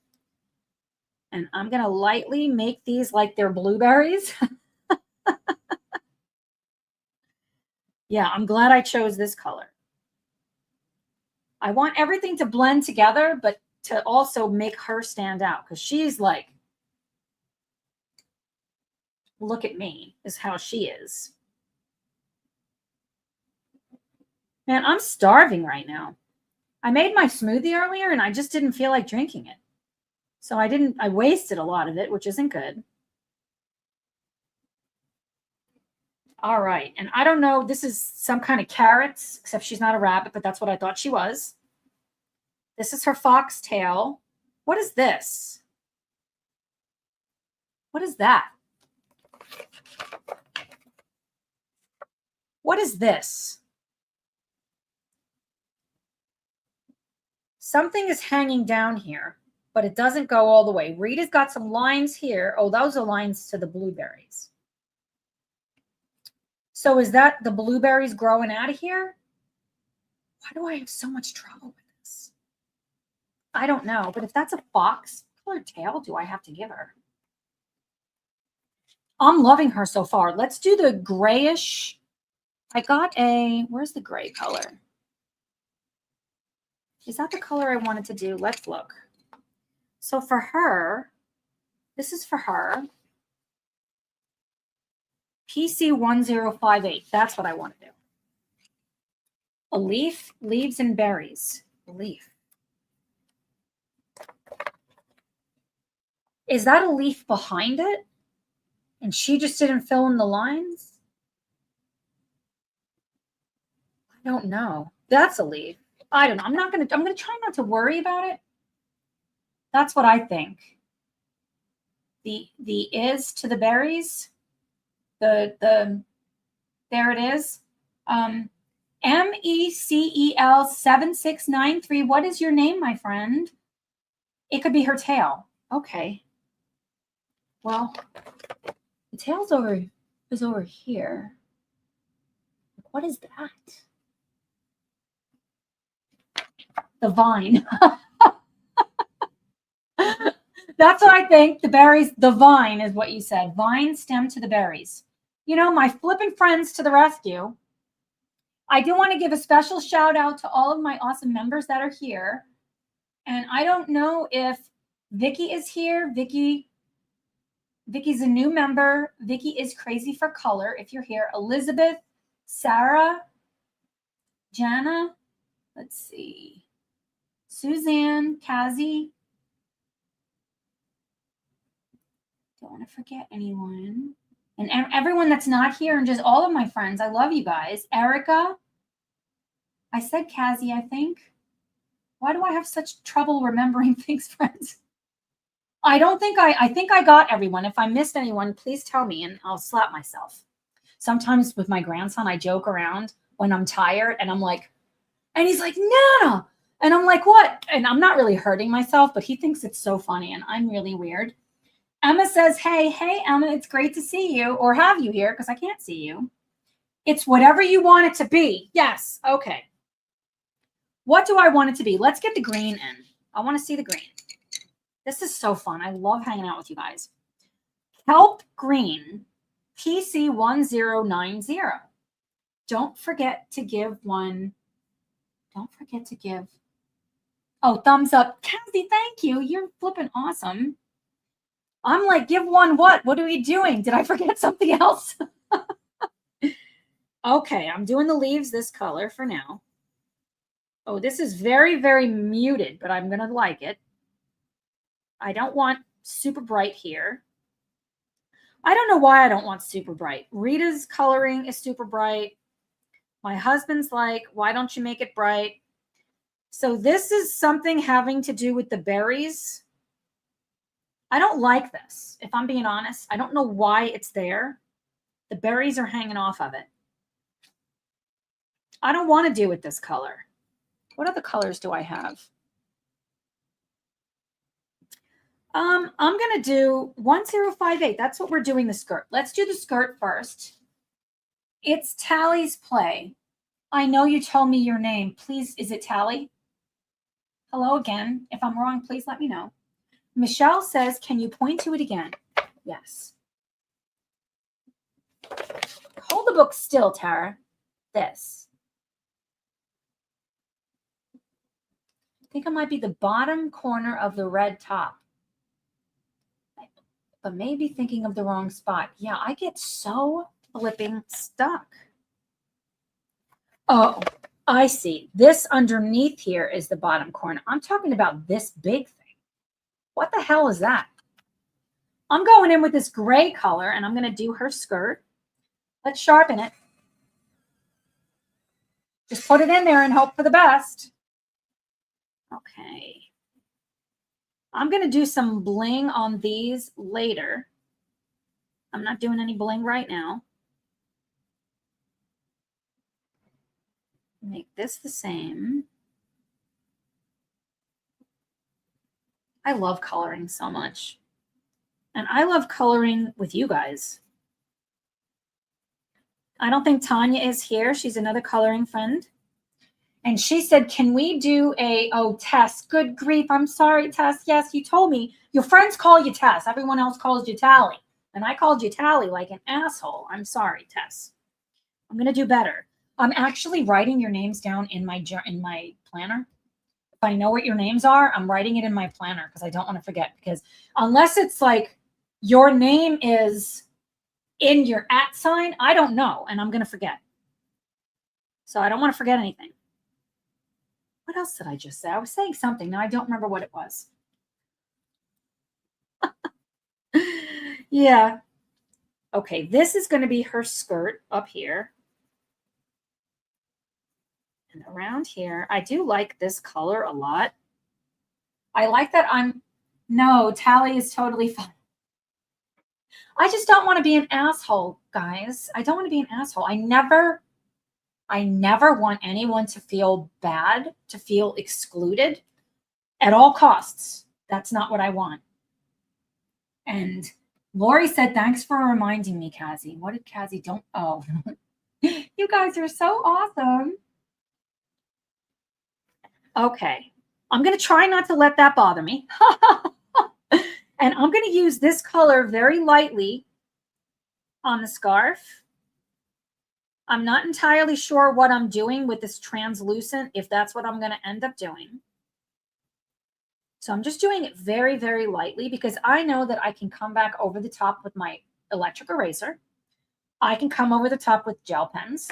And I'm going to lightly make these like they're blueberries. Yeah, I'm glad I chose this color. I want everything to blend together, but to also make her stand out because she's like, look at me, is how she is. Man, I'm starving right now. I made my smoothie earlier and I just didn't feel like drinking it. So I wasted a lot of it, which isn't good. All right. And I don't know, this is some kind of carrots, except she's not a rabbit, but that's what I thought she was. This is her foxtail. What is this? What is that? What is this? Something is hanging down here, but it doesn't go all the way. Rita's got some lines here. Oh, those are lines to the blueberries. So is that the blueberries growing out of here? Why do I have so much trouble with this? I don't know, but if that's a fox, what color tail do I have to give her? I'm loving her so far. Let's do the grayish. I got where's the gray color? Is that the color I wanted to do? Let's look. So for her, this is for her. PC1058. That's what I want to do. A leaf, leaves, and berries. A leaf. Is that a leaf behind it? And she just didn't fill in the lines? I don't know. That's a leaf. I don't know. I'm going to try not to worry about it. That's what I think. The is to the berries. There it is. MECEL7693. What is your name, my friend? It could be her tail. Okay. Well, the tail's is over here. What is that? The vine. That's what I think. The berries, the vine is what you said. Vine stem to the berries. You know, my flippin' friends to the rescue. I do want to give a special shout out to all of my awesome members that are here. And I don't know if Vicky is here. Vicky's a new member. Vicky is crazy for color. If you're here, Elizabeth, Sarah, Jana, let's see, Suzanne, Kazi. Don't want to forget anyone. And everyone that's not here and just all of my friends. I love you guys. Erica. I said Kazi, I think. Why do I have such trouble remembering things, friends? I think I got everyone. If I missed anyone, please tell me and I'll slap myself. Sometimes with my grandson, I joke around when I'm tired and I'm like, and he's like, Nana. And I'm like, what? And I'm not really hurting myself, but he thinks it's so funny and I'm really weird. Emma says, hey, Emma, it's great to see you or have you here because I can't see you. It's whatever you want it to be. Yes. Okay. What do I want it to be? Let's get the green in. I want to see the green. This is so fun. I love hanging out with you guys. Kelp green, PC1090. Don't forget to give one. Don't forget to give. Oh, thumbs up. Kathy, thank you. You're flipping awesome. I'm like, give one what? What are we doing? Did I forget something else? Okay, I'm doing the leaves this color for now. Oh, this is very, very muted, but I'm going to like it. I don't want super bright here. I don't know why I don't want super bright. Rita's coloring is super bright. My husband's like, why don't you make it bright? So this is something having to do with the berries. I don't like this, if I'm being honest. I don't know why it's there. The berries are hanging off of it. I don't want to do with this color. What other colors do I have? I'm going to do 1058. That's what we're doing the skirt. Let's do the skirt first. It's Tally's Play. I know you told me your name. Please, is it Tally? Hello again. If I'm wrong, please let me know. Michelle says, can you point to it again? Yes. Hold the book still, Tara. this. I think it might be the bottom corner of the red top. But maybe thinking of the wrong spot. Yeah, I get so flipping stuck. Oh, I see. This underneath here is the bottom corner. I'm talking about this big thing. What the hell is that? I'm going in with this gray color and I'm going to do her skirt. Let's sharpen it. Just put it in there and hope for the best. Okay. I'm going to do some bling on these later. I'm not doing any bling right now. Make this the same. I love coloring so much. And I love coloring with you guys. I don't think Tanya is here. She's another coloring friend. And she said, can we do Tess, good grief. I'm sorry, Tess. Yes, you told me. Your friends call you Tess. Everyone else calls you Tally. And I called you Tally like an asshole. I'm sorry, Tess. I'm going to do better. I'm actually writing your names down in my planner. If I know what your names are, I'm writing it in my planner because I don't want to forget. Because unless it's like your name is in your @ sign, I don't know. And I'm going to forget. So I don't want to forget anything. What else did I just say? I was saying something. Now I don't remember what it was. Yeah. Okay, this is going to be her skirt up here. And around here, I do like this color a lot. I like that no, Tally is totally fine. I just don't want to be an asshole, guys. I don't want to be an asshole. I never want anyone to feel bad, to feel excluded at all costs. That's not what I want. And Lori said, thanks for reminding me, Kazi. What did Kazi don't? Oh, you guys are so awesome. Okay. I'm going to try not to let that bother me. And I'm going to use this color very lightly on the scarf. I'm not entirely sure what I'm doing with this translucent, if that's what I'm going to end up doing. So I'm just doing it very, very lightly because I know that I can come back over the top with my electric eraser. I can come over the top with gel pens.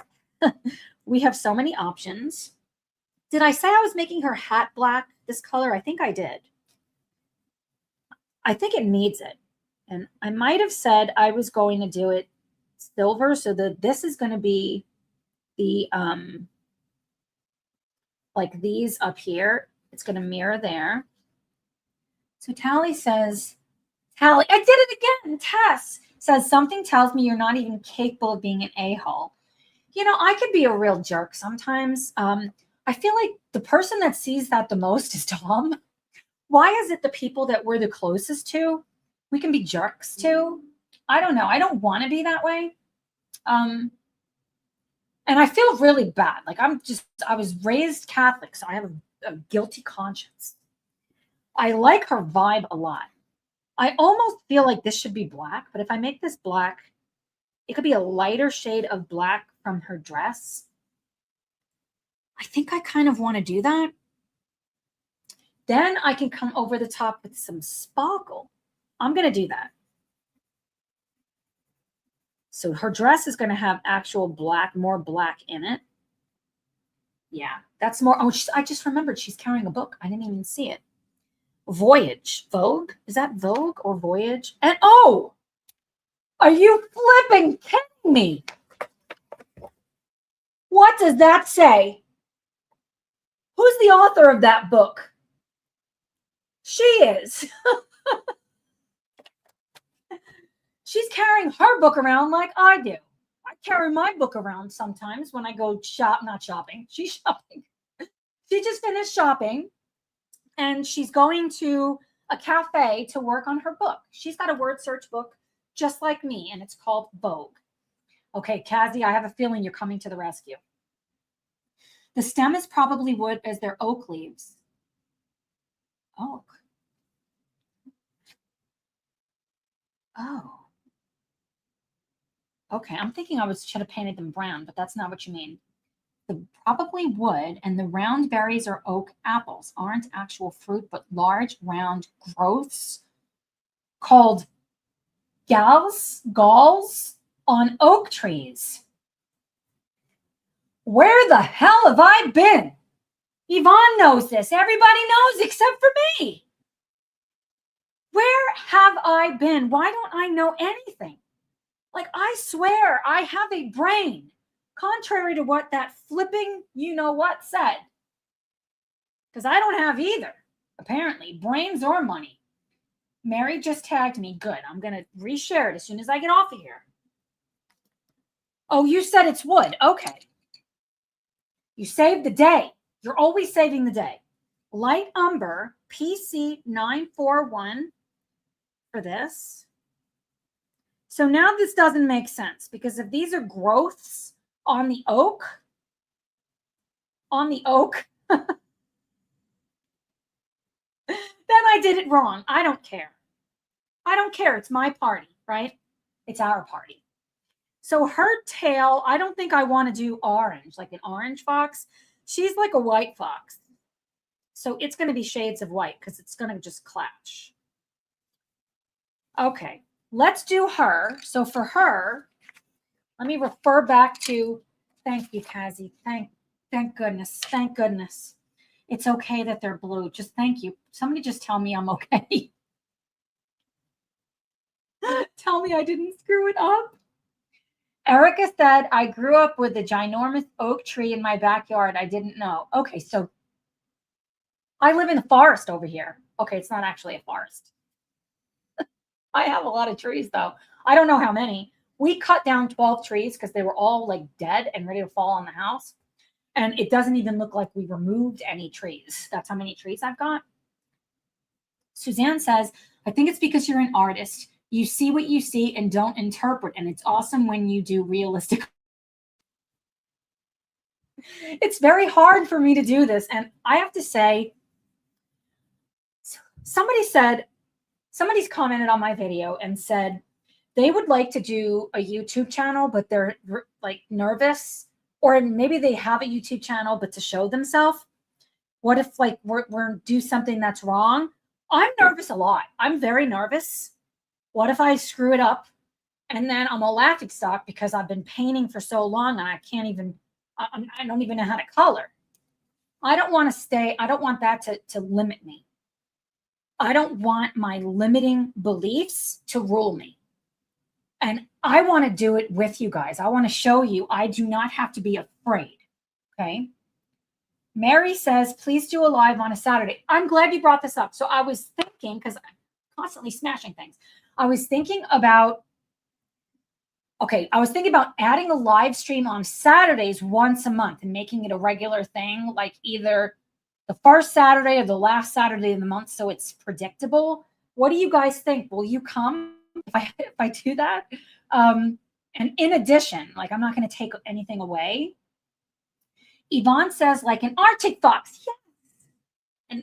We have so many options. Did I say I was making her hat black this color? I think I did. I think it needs it. And I might have said I was going to do it silver so that this is going to be the like these up here. It's going to mirror there. So Tally says, Tally, I did it again. Tess says, something tells me you're not even capable of being an a-hole. You know, I could be a real jerk sometimes. I feel like the person that sees that the most is Tom. Why is it the people that we're the closest to, we can be jerks to? I don't know. I don't want to be that way. And I feel really bad. Like I was raised Catholic, so I have a guilty conscience. I like her vibe a lot. I almost feel like this should be black, but if I make this black, it could be a lighter shade of black from her dress. I think I kind of want to do that. Then I can come over the top with some sparkle. I'm going to do that. So her dress is going to have actual black, more black in it. Yeah, that's more. Oh, I just remembered she's carrying a book. I didn't even see it. Voyage. Vogue? Is that Vogue or Voyage? And oh, are you flipping kidding me? What does that say? Who's the author of that book? She is. She's carrying her book around like I do. I carry my book around sometimes when I go not shopping. She's shopping. She just finished shopping and she's going to a cafe to work on her book. She's got a word search book just like me, and it's called Vogue. Okay, Kazi, I have a feeling you're coming to the rescue. The stem is probably wood as they're oak leaves. Oak. Oh. Okay, I'm thinking should have painted them brown, but that's not what you mean. probably wood, and the round berries are oak apples, aren't actual fruit, but large round growths called galls on oak trees. Where the hell have I been? Yvonne knows this. Everybody knows except for me. Where have I been? Why don't I know anything? Like, I swear I have a brain, contrary to what that flipping you-know-what said. Because I don't have either, apparently, brains or money. Mary just tagged me. Good. I'm going to reshare it as soon as I get off of here. Oh, you said it's wood. Okay. You saved the day. You're always saving the day. Light umber, PC941 for this. So now this doesn't make sense, because if these are growths on the oak, then I did it wrong. I don't care. I don't care. It's my party, right? It's our party. So her tail, I don't think I want to do orange, like an orange fox. She's like a white fox. So it's going to be shades of white because it's going to just clash. Okay, let's do her. So for her, let me refer back to, thank you, Kazi. Thank goodness. Thank goodness. It's okay that they're blue. Just thank you. Somebody just tell me I'm okay. Tell me I didn't screw it up. Erica said, I grew up with a ginormous oak tree in my backyard. I didn't know. Okay, so I live in the forest over here. Okay, it's not actually a forest. I have a lot of trees, though. I don't know how many. We cut down 12 trees because they were all like dead and ready to fall on the house. And it doesn't even look like we removed any trees. That's how many trees I've got. Suzanne says, I think it's because you're an artist. You see what you see and don't interpret. And it's awesome when you do realistic. It's very hard for me to do this. And I have to say, somebody's commented on my video and said they would like to do a YouTube channel, but they're like nervous, or maybe they have a YouTube channel, but to show themselves. What if like we're do something that's wrong? I'm nervous a lot. I'm very nervous. What if I screw it up and then I'm a laughingstock because I've been painting for so long and I can't even, I don't even know how to color. I don't want that to limit me. I don't want my limiting beliefs to rule me. And I want to do it with you guys. I want to show you I do not have to be afraid. Okay. Mary says, please do a live on a Saturday. I'm glad you brought this up. So I was thinking, because I'm constantly smashing things. I was thinking about adding a live stream on Saturdays once a month and making it a regular thing, like either the first Saturday or the last Saturday of the month, so it's predictable. What do you guys think? Will you come if I do that? And in addition, like, I'm not going to take anything away. Yvonne says, like an Arctic fox. Yes.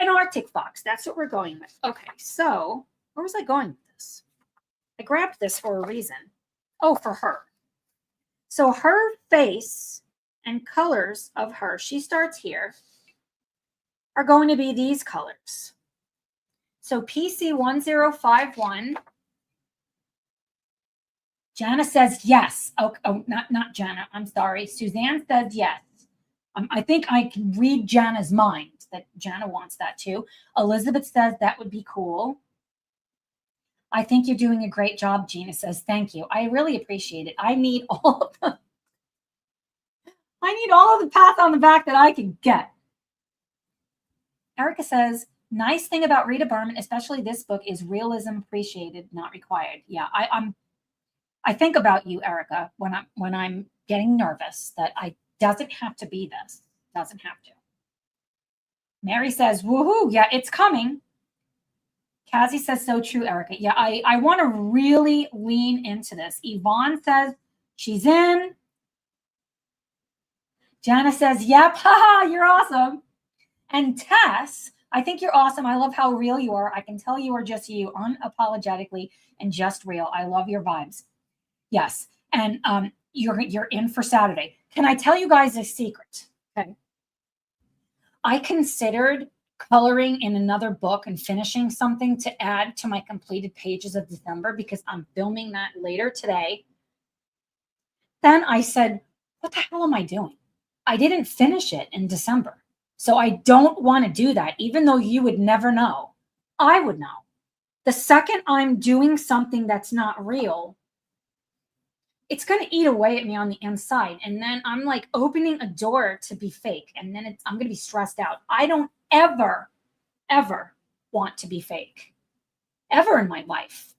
An Arctic fox. That's what we're going with. Okay, so where was I going with this? I grabbed this for a reason. Oh, for her. So her face and colors of her, she starts here, are going to be these colors. So PC1051. Jana says yes. Oh, not Jana. I'm sorry. Suzanne says yes. I think I can read Jana's mind that Jana wants that too. Elizabeth says that would be cool. I think you're doing a great job, Gina says. Thank you. I really appreciate it. I need all of the pat on the back that I can get. Erica says, nice thing about Rita Berman, especially this book, is realism appreciated, not required. Yeah, I think about you, Erica, when I'm getting nervous, that I doesn't have to be this. Doesn't have to. Mary says, woohoo, yeah, it's coming. Kazi says, so true, Erica. Yeah, I want to really lean into this. Yvonne says she's in. Jana says, yep, haha, you're awesome. And Tess, I think you're awesome. I love how real you are. I can tell you are just you, unapologetically and just real. I love your vibes. Yes. And you're in for Saturday. Can I tell you guys a secret? Okay. I considered coloring in another book and finishing something to add to my completed pages of December because I'm filming that later today. Then I said, what the hell am I doing? I didn't finish it in December. So I don't want to do that, even though you would never know. I would know. The second I'm doing something that's not real, it's going to eat away at me on the inside. And then I'm like opening a door to be fake. And then I'm going to be stressed out. I don't ever, ever want to be fake, ever in my life.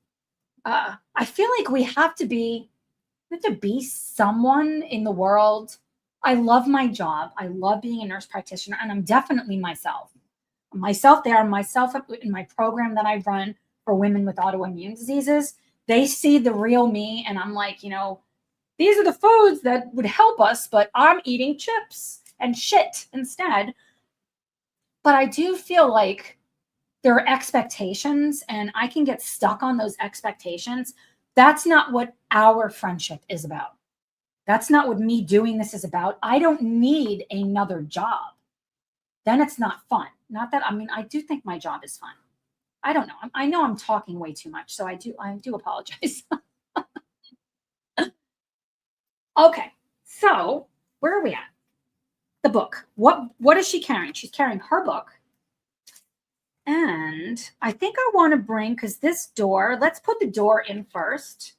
I feel like we have to be someone in the world. I love my job. I love being a nurse practitioner, and I'm definitely myself. Myself in my program that I run for women with autoimmune diseases. They see the real me, and I'm like, these are the foods that would help us, but I'm eating chips and shit instead. But I do feel like there are expectations, and I can get stuck on those expectations. That's not what our friendship is about. That's not what me doing this is about. I don't need another job. Then it's not fun. Not that, I do think my job is fun. I don't know. I know I'm talking way too much, so I do apologize. Okay, so where are we at? The book. What is she carrying? She's carrying her book. And I think I want to bring, because this door, let's put the door in first.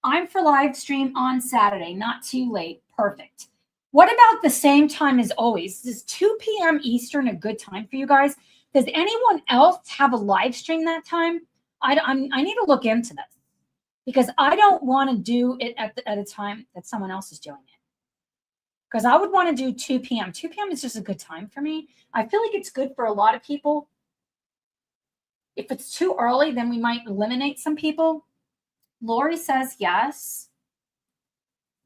I'm for live stream on Saturday, not too late. Perfect. What about the same time as always? Is 2 p.m. Eastern a good time for you guys? Does anyone else have a live stream that time? I need to look into this because I don't want to do it at a time that someone else is doing it. Because I would want to do 2 p.m. 2 p.m. is just a good time for me. I feel like it's good for a lot of people. If it's too early, then we might eliminate some people. Lori says yes.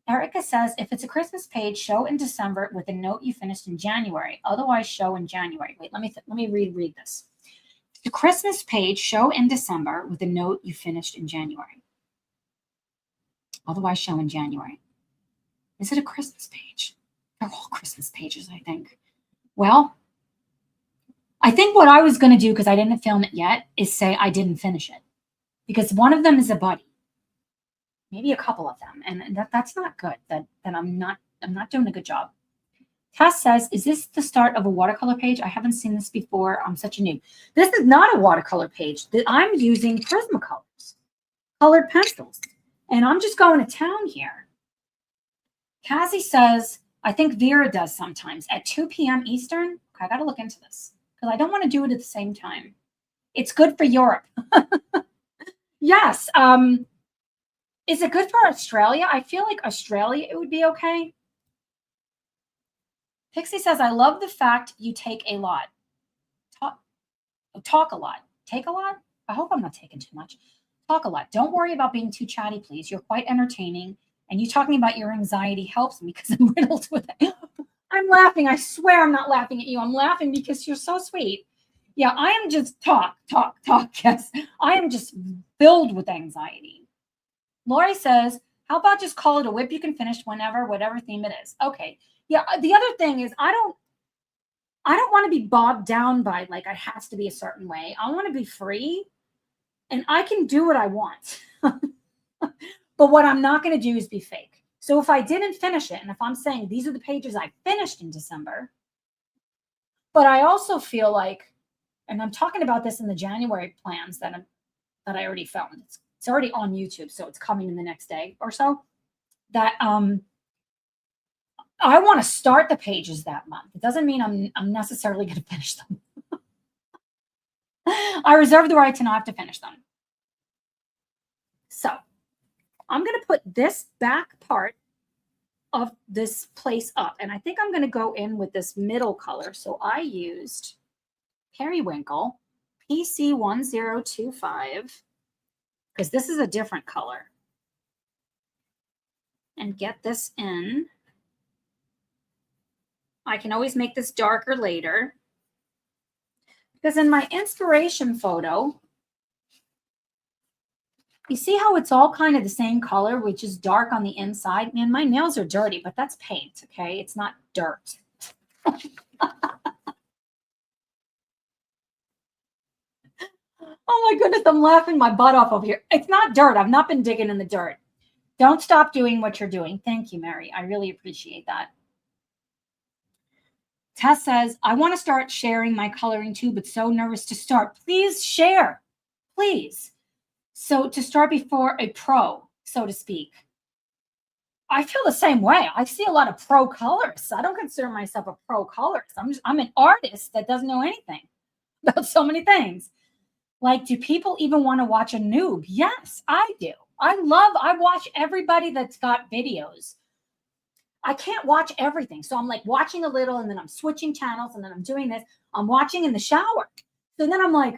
Erica says, if it's a Christmas page, show in December with a note you finished in January. Otherwise, show in January. Wait, let me read this. The Christmas page, show in December with a note you finished in January. Otherwise, show in January. Is it a Christmas page? They're all Christmas pages, I think. Well, I think what I was going to do, because I didn't film it yet, is say I didn't finish it. Because one of them is a buddy. Maybe a couple of them. And that's not good. That I'm not doing a good job. Tess says, is this the start of a watercolor page? I haven't seen this before. I'm such a noob. This is not a watercolor page. I'm using Prismacolors, colored pencils. And I'm just going to town here. Cassie says, I think Vera does sometimes at 2 p.m. Eastern. Okay, I got to look into this because I don't want to do it at the same time. It's good for Europe. Yes. Is it good for Australia? I feel like Australia, it would be okay. Pixie says, I love the fact you take a lot. Talk a lot. Take a lot? I hope I'm not taking too much. Talk a lot. Don't worry about being too chatty, please. You're quite entertaining. And you talking about your anxiety helps me because I'm riddled with it. I'm laughing. I swear I'm not laughing at you. I'm laughing because you're so sweet. Yeah, I am just talk. Yes, I am just filled with anxiety. Lori says, how about just call it a whip? You can finish whenever, whatever theme it is. Okay. Yeah. The other thing is I don't want to be bogged down by like, it has to be a certain way. I want to be free and I can do what I want. But what I'm not going to do is be fake. So if I didn't finish it, and if I'm saying these are the pages I finished in December, but I also feel like, and I'm talking about this in the January plans that I already filmed. It's already on YouTube, so it's coming in the next day or so. That I want to start the pages that month. It doesn't mean I'm necessarily going to finish them. I reserve the right to not have to finish them. So I'm going to put this back part of this place up, and I think I'm going to go in with this middle color. So I used Periwinkle PC1025 because this is a different color. And get this in. I can always make this darker later. Because in my inspiration photo, You see how it's all kind of the same color, which is dark on the inside? Man, my nails are dirty, but that's paint, okay? It's not dirt. Oh my goodness, I'm laughing my butt off over here. It's not dirt. I've not been digging in the dirt. Don't stop doing what you're doing. Thank you, Mary. I really appreciate that. Tess says, I want to start sharing my coloring too, but so nervous to start. Please share, please. So to start before a pro, so to speak. I feel the same way. I see a lot of pro colorists. I don't consider myself a pro colorist. I'm an artist that doesn't know anything about so many things. Like, do people even want to watch a noob? Yes, I do. I watch everybody that's got videos. I can't watch everything. So I'm like watching a little and then I'm switching channels and then I'm doing this. I'm watching in the shower. So then I'm like,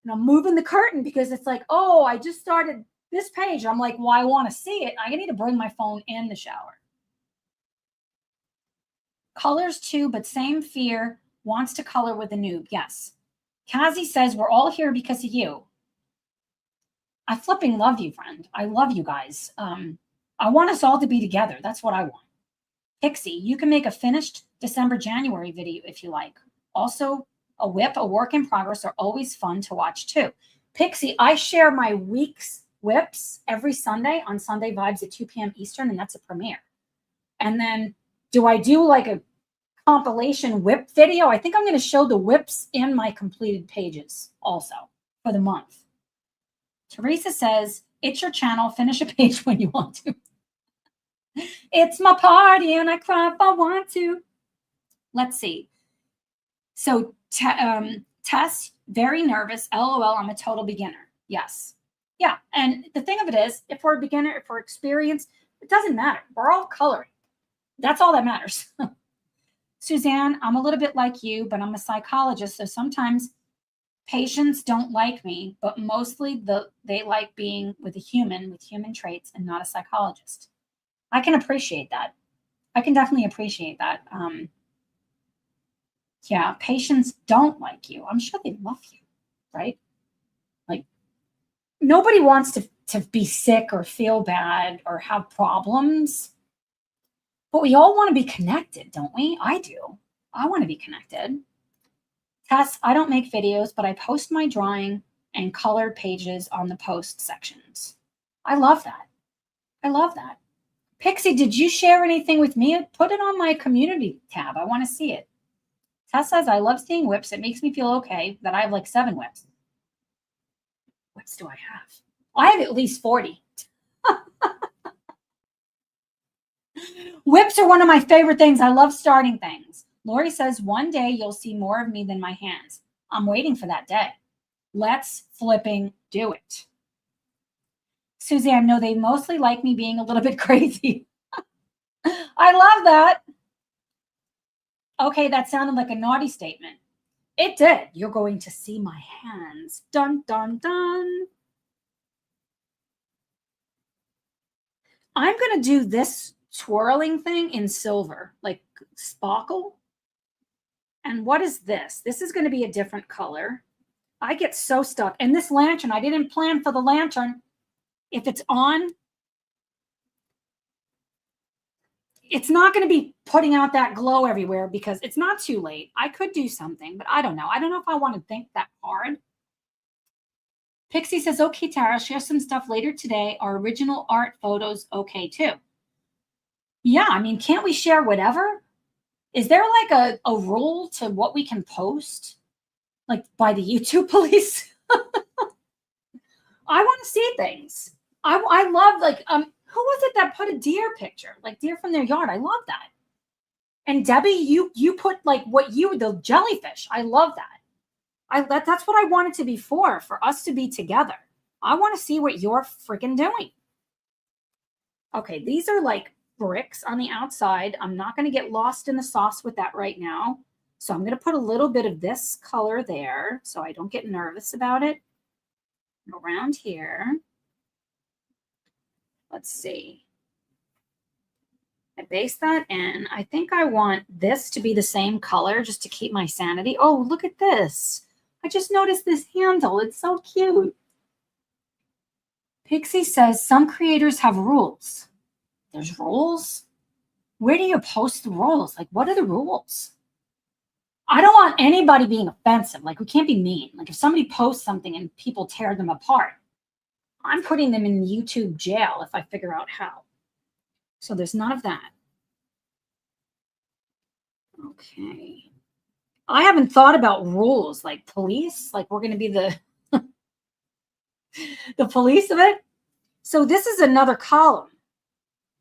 and I'm moving the curtain because it's like, oh, I just started this page. I'm like, well, I want to see it. I need to bring my phone in the shower. Colors too, but same fear. Wants to color with a noob. Yes. Kazi says, we're all here because of you. I flipping love you, friend. I love you guys. I want us all to be together. That's what I want. Pixie, you can make a finished December, January video if you like. Also, a whip, a work in progress are always fun to watch too. Pixie, I share my week's whips every Sunday on Sunday Vibes at 2 p.m. Eastern, and that's a premiere. And then do I do like a compilation whip video? I think I'm going to show the whips in my completed pages also for the month. Teresa says, it's your channel. Finish a page when you want to. It's my party and I cry if I want to. Let's see. So Tess, very nervous. LOL, I'm a total beginner. Yes. Yeah. And the thing of it is, if we're a beginner, if we're experienced, it doesn't matter. We're all coloring. That's all that matters. Suzanne, I'm a little bit like you, but I'm a psychologist. So sometimes patients don't like me, but mostly they like being with a human with human traits and not a psychologist. I can appreciate that. I can definitely appreciate that. Yeah, patients don't like you. I'm sure they love you, right? Like, nobody wants to be sick or feel bad or have problems. But we all want to be connected, don't we? I do. I want to be connected. Tess, I don't make videos, but I post my drawing and colored pages on the post sections. I love that. I love that. Pixie, did you share anything with me? Put it on my community tab. I want to see it. Tess says, I love seeing whips. It makes me feel okay that I have like 7 whips. Whips do I have? I have at least 40. Whips are one of my favorite things. I love starting things. Lori says, one day you'll see more of me than my hands. I'm waiting for that day. Let's flipping do it. Suzanne, no, they mostly like me being a little bit crazy. I love that. Okay, that sounded like a naughty statement. It did. You're going to see my hands. Dun, dun, dun. I'm going to do this twirling thing in silver, like sparkle. And what is this? This is going to be a different color. I get so stuck. And this lantern, I didn't plan for the lantern. If it's on, it's not going to be putting out that glow everywhere because it's not too late. I could do something, but I don't know. I don't know if I want to think that hard. Pixie says, okay, Tara, share some stuff later today. Our original art photos, okay, too. Yeah, I mean, can't we share whatever? Is there like a rule to what we can post? Like by the YouTube police? I want to see things. I love, like, who was it that put a deer picture? Like deer from their yard. I love that. And Debbie, you put like the jellyfish. I love that. That's what I want it to be for us to be together. I want to see what you're freaking doing. Okay, these are like bricks on the outside. I'm not going to get lost in the sauce with that right now. So I'm going to put a little bit of this color there so I don't get nervous about it. Around here. Let's see. I base that in. I think I want this to be the same color just to keep my sanity. Oh, look at this. I just noticed this handle. It's so cute. Pixie says some creators have rules. There's rules? Where do you post the rules? Like, what are the rules? I don't want anybody being offensive. Like, we can't be mean. Like, if somebody posts something and people tear them apart, I'm putting them in YouTube jail if I figure out how. So there's none of that. Okay. I haven't thought about rules like police. Like, we're going to be the the police of it. So this is another column.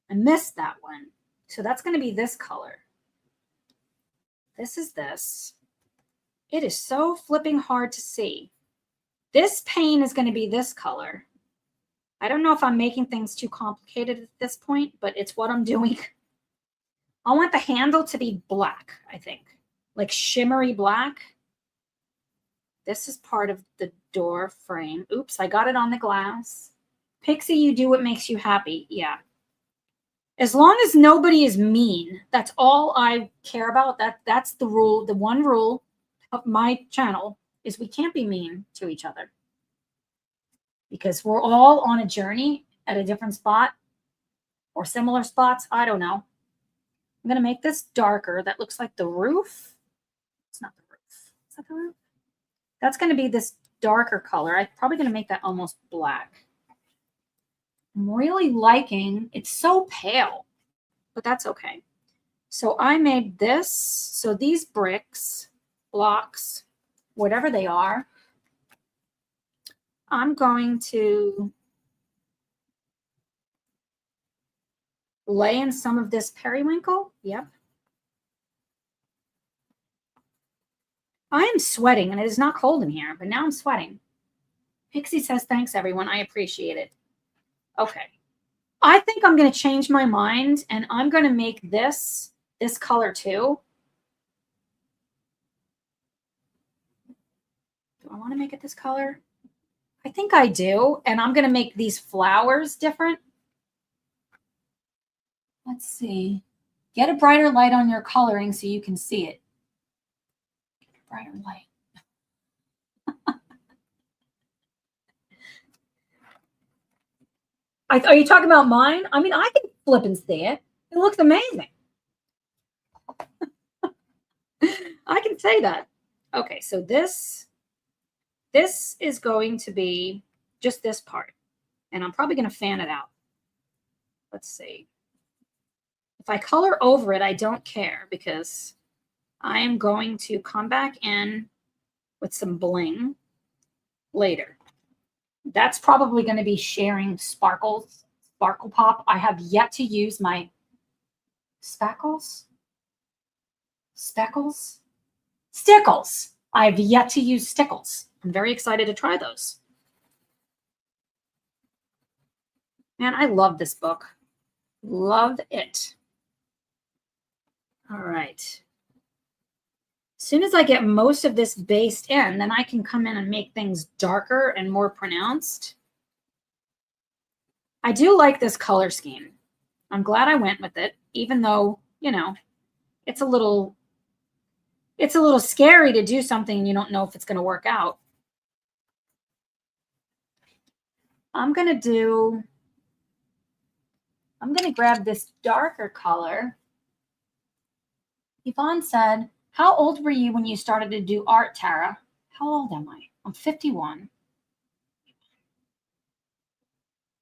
I missed that one. So that's going to be this color. This is this. It is so flipping hard to see. This pane is going to be this color. I don't know if I'm making things too complicated at this point, but it's what I'm doing. I want the handle to be black, I think. Like shimmery black. This is part of the door frame. Oops, I got it on the glass. Pixie, you do what makes you happy. Yeah. As long as nobody is mean, that's all I care about. That's the rule. The one rule of my channel is we can't be mean to each other. Because we're all on a journey at a different spot or similar spots. I don't know. I'm going to make this darker. That looks like the roof. It's not the roof. Is that the roof? That's going to be this darker color. I'm probably going to make that almost black. I'm really liking, it's so pale, but that's okay. So I made this. So these bricks, blocks, whatever they are, I'm going to lay in some of this periwinkle. Yep. I am sweating and it is not cold in here, but now I'm sweating. Pixie says, thanks everyone. I appreciate it. Okay. I think I'm going to change my mind and I'm going to make this color too. Do I want to make it this color? I think I do. And I'm going to make these flowers different. Let's see. Get a brighter light on your coloring so you can see it. Brighter light. Are you talking about mine? I mean, I can flip and see it. It looks amazing. I can say that. Okay, so this is going to be just this part. And I'm probably going to fan it out. Let's see. If I color over it, I don't care because I am going to come back in with some bling later. That's probably going to be sharing Sparkle Pop. I have yet to use my Stickles. I've yet to use Stickles. I'm very excited to try those. Man, I love this book. Love it. All right. As soon as I get most of this based in, then I can come in and make things darker and more pronounced. I do like this color scheme. I'm glad I went with it, even though, you know, it's a little scary to do something and you don't know if it's going to work out. I'm going to grab this darker color. Yvonne said, how old were you when you started to do art, Tara? How old am I? I'm 51.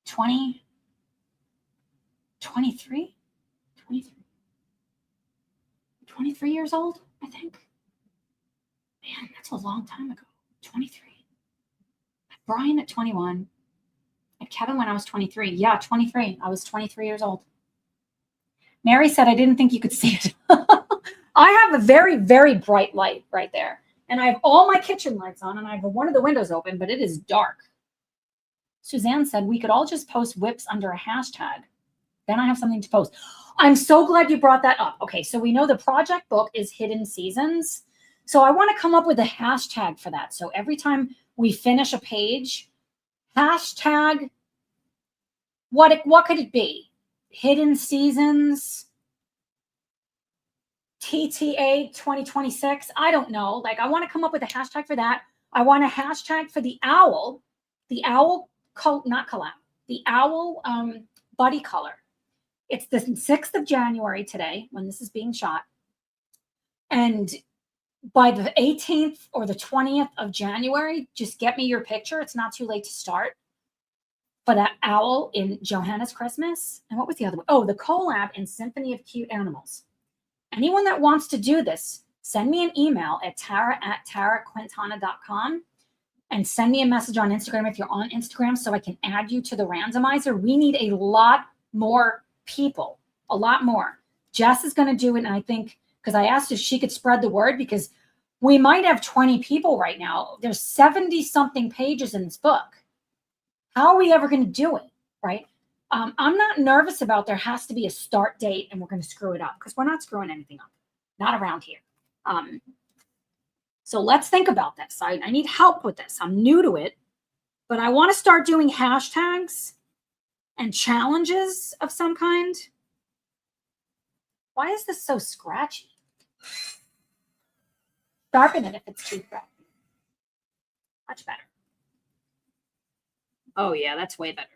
20? 23? 23 years old, I think. Man, that's a long time ago. 23. Brian at 21. And Kevin when I was 23. Yeah, 23. I was 23 years old. Mary said, I didn't think you could see it. I have a very, very bright light right there. And I have all my kitchen lights on and I have one of the windows open, but it is dark. Suzanne said, we could all just post whips under a hashtag. Then I have something to post. I'm so glad you brought that up. Okay, so we know the project book is Hidden Seasons. So I want to come up with a hashtag for that. So every time we finish a page, hashtag, what could it be? Hidden Seasons, TTA 2026. I don't know. Like, I want to come up with a hashtag for that. I want a hashtag for the owl. The owl, not collab. the owl buddy color. It's the 6th of January today when this is being shot. And by the 18th or the 20th of January, just get me your picture. It's not too late to start. For that owl in Johanna's Christmas. And what was the other one? Oh, the collab in Symphony of Cute Animals. Anyone that wants to do this, send me an email at tara@taraquintana.com and send me a message on Instagram if you're on Instagram so I can add you to the randomizer. We need a lot more people, a lot more. Jess is going to do it, and I think, because I asked if she could spread the word, because we might have 20 people right now. There's 70-something pages in this book. How are we ever going to do it, right? I'm not nervous about there has to be a start date and we're going to screw it up, because we're not screwing anything up, not around here. So let's think about this. I need help with this. I'm new to it, but I want to start doing hashtags and challenges of some kind. Why is this so scratchy? Sharpen it if it's too scratchy. Much better. Oh yeah, that's way better.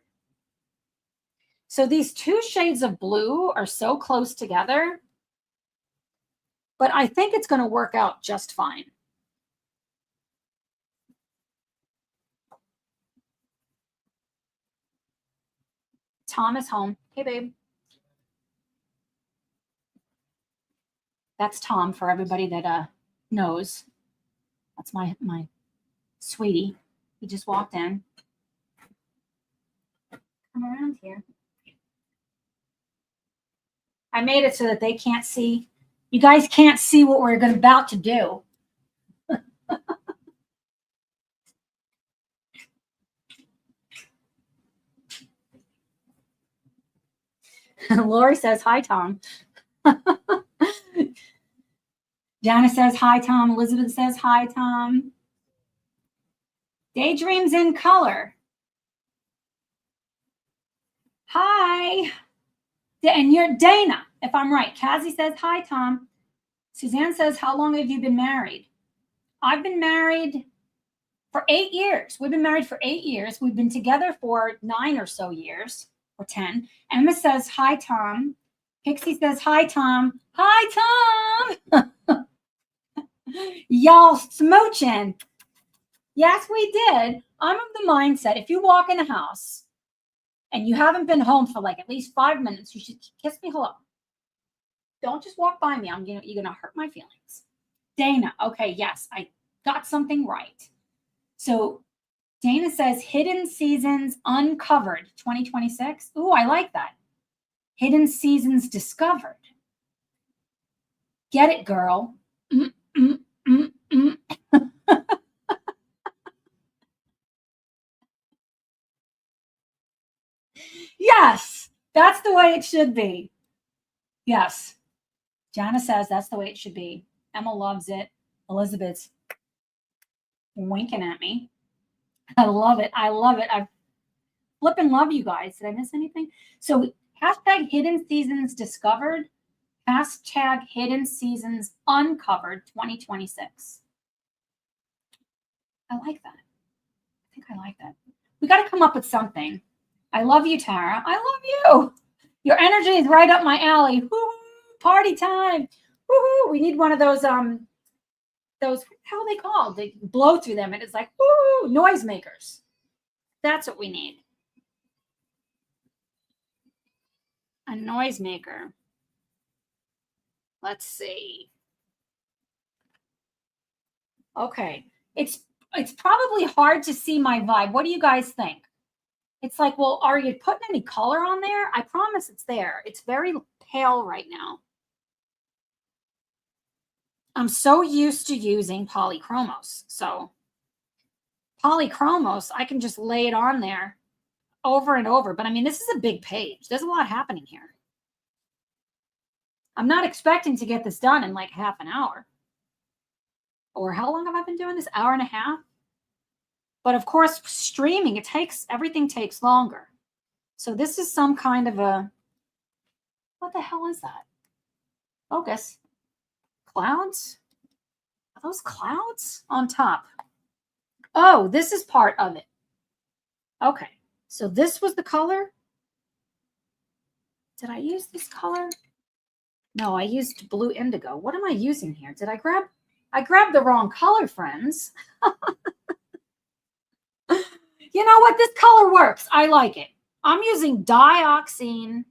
So these two shades of blue are so close together, but I think it's going to work out just fine. Tom is home. Hey, babe. That's Tom for everybody that knows. That's my sweetie. He just walked in. Come around here. I made it so that they can't see. You guys can't see what we're about to do. Lori says, hi, Tom. Jana says, hi, Tom. Elizabeth says, hi, Tom. Daydreams in color. Hi. And you're Dana, if I'm right. Kazi says, hi, Tom. Suzanne says, how long have you been married? I've been married for 8 years. We've been married for 8 years. We've been together for 9 or so years, or 10. Emma says, hi, Tom. Pixie says, hi, Tom. Hi, Tom. Y'all smooching. Yes, we did. I'm of the mindset, if you walk in the house and you haven't been home for like at least 5 minutes, you should kiss me hello. Don't just walk by me. You're gonna hurt my feelings. Dana, okay, yes, I got something right. So Dana says Hidden Seasons Uncovered 2026. Ooh, I like that. Hidden Seasons Discovered. Get it, girl. Yes, that's the way it should be. Yes. Jana says that's the way it should be. Emma loves it. Elizabeth's winking at me. I love it. I love it. I flip and love you guys. Did I miss anything? So hashtag Hidden Seasons Discovered. Hashtag Hidden Seasons Uncovered 2026. I like that. I think I like that. We got to come up with something. I love you, Tara. I love you. Your energy is right up my alley. Woo, party time. Woohoo. We need one of those, how are they called? They blow through them and it's like, woo, noise makers. That's what we need. A noise maker. Let's see. Okay. It's probably hard to see my vibe. What do you guys think? It's like, well, are you putting any color on there? I promise it's there. It's very pale right now. I'm so used to using polychromos. So polychromos, I can just lay it on there over and over. But I mean, this is a big page. There's a lot happening here. I'm not expecting to get this done in like half an hour. Or how long have I been doing this? Hour and a half? But of course, streaming, everything takes longer. So this is some kind of a, what the hell is that? Focus. Clouds? Are those clouds on top? Oh, this is part of it. Okay. So this was the color. Did I use this color? No, I used blue indigo. What am I using here? Did I grabbed the wrong color, friends. You know what? This color works. I like it. I'm using dioxazine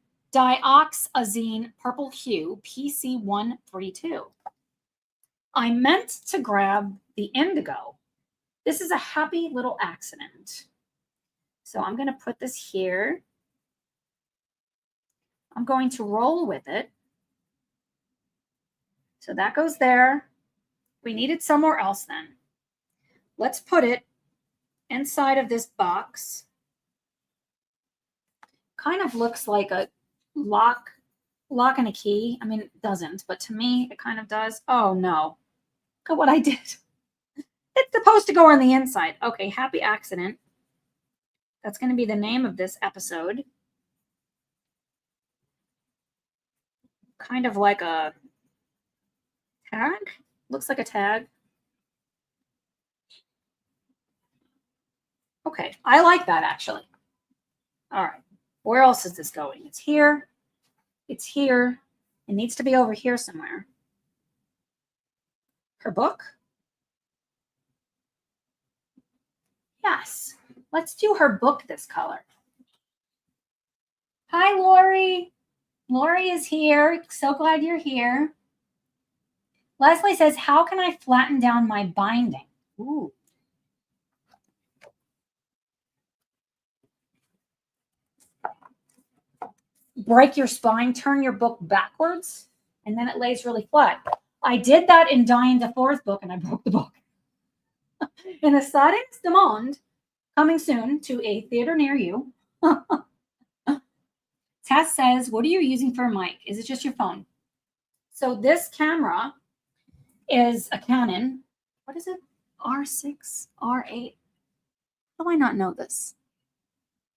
purple hue PC132. I meant to grab the indigo. This is a happy little accident. So I'm going to put this here. I'm going to roll with it. So that goes there. We need it somewhere else then. Let's put it inside of this box. Kind of looks like a lock and a key. I mean, it doesn't, but to me, it kind of does. Oh no, look at what I did. It's supposed to go on the inside. Okay, happy accident. That's going to be the name of this episode. Kind of like a tag. Looks like a tag. Okay, I like that actually. All right, where else is this going? It's here. It's here. It needs to be over here somewhere. Her book? Yes, let's do her book this color. Hi, Lori. Lori is here. So glad you're here. Leslie says, how can I flatten down my binding? Ooh. Break your spine, turn your book backwards, and then it lays really flat. I did that in Diane DeFore's book, and I broke the book. In a Sadens du Monde, coming soon to a theater near you. Tess says, what are you using for a mic? Is it just your phone? So this camera is a Canon. What is it? R6, R8. How do I not know this?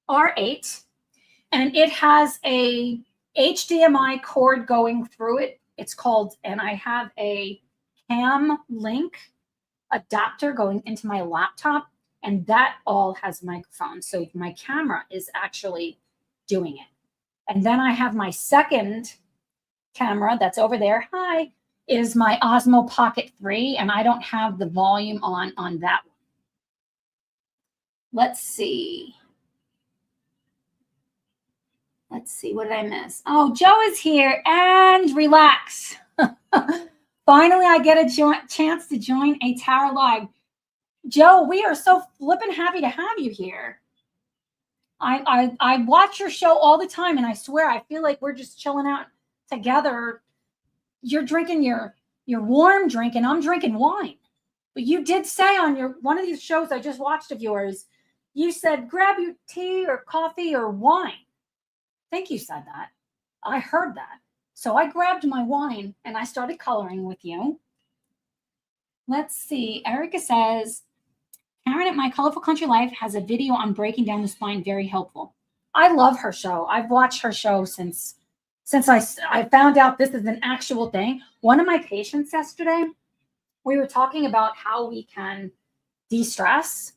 R8. And it has a HDMI cord going through it. It's called, and I have a Cam Link adapter going into my laptop, and that all has microphones. So my camera is actually doing it. And then I have my second camera that's over there. Hi, is my Osmo Pocket 3, and I don't have the volume on that one. Let's see. Let's see, what did I miss? Oh, Joe is here, and relax. Finally, I get a chance to join a Tarot Live. Joe, we are so flippin' happy to have you here. I watch your show all the time, and I swear I feel like we're just chilling out together. You're drinking your warm drink, and I'm drinking wine. But you did say on one of these shows I just watched of yours, you said grab your tea or coffee or wine. I think you said that. I heard that. So I grabbed my wine and I started coloring with you. Let's see. Erica says, Karen at My Colorful Country Life has a video on breaking down the spine. Very helpful. I love her show. I've watched her show since I found out this is an actual thing. One of my patients yesterday, we were talking about how we can de-stress.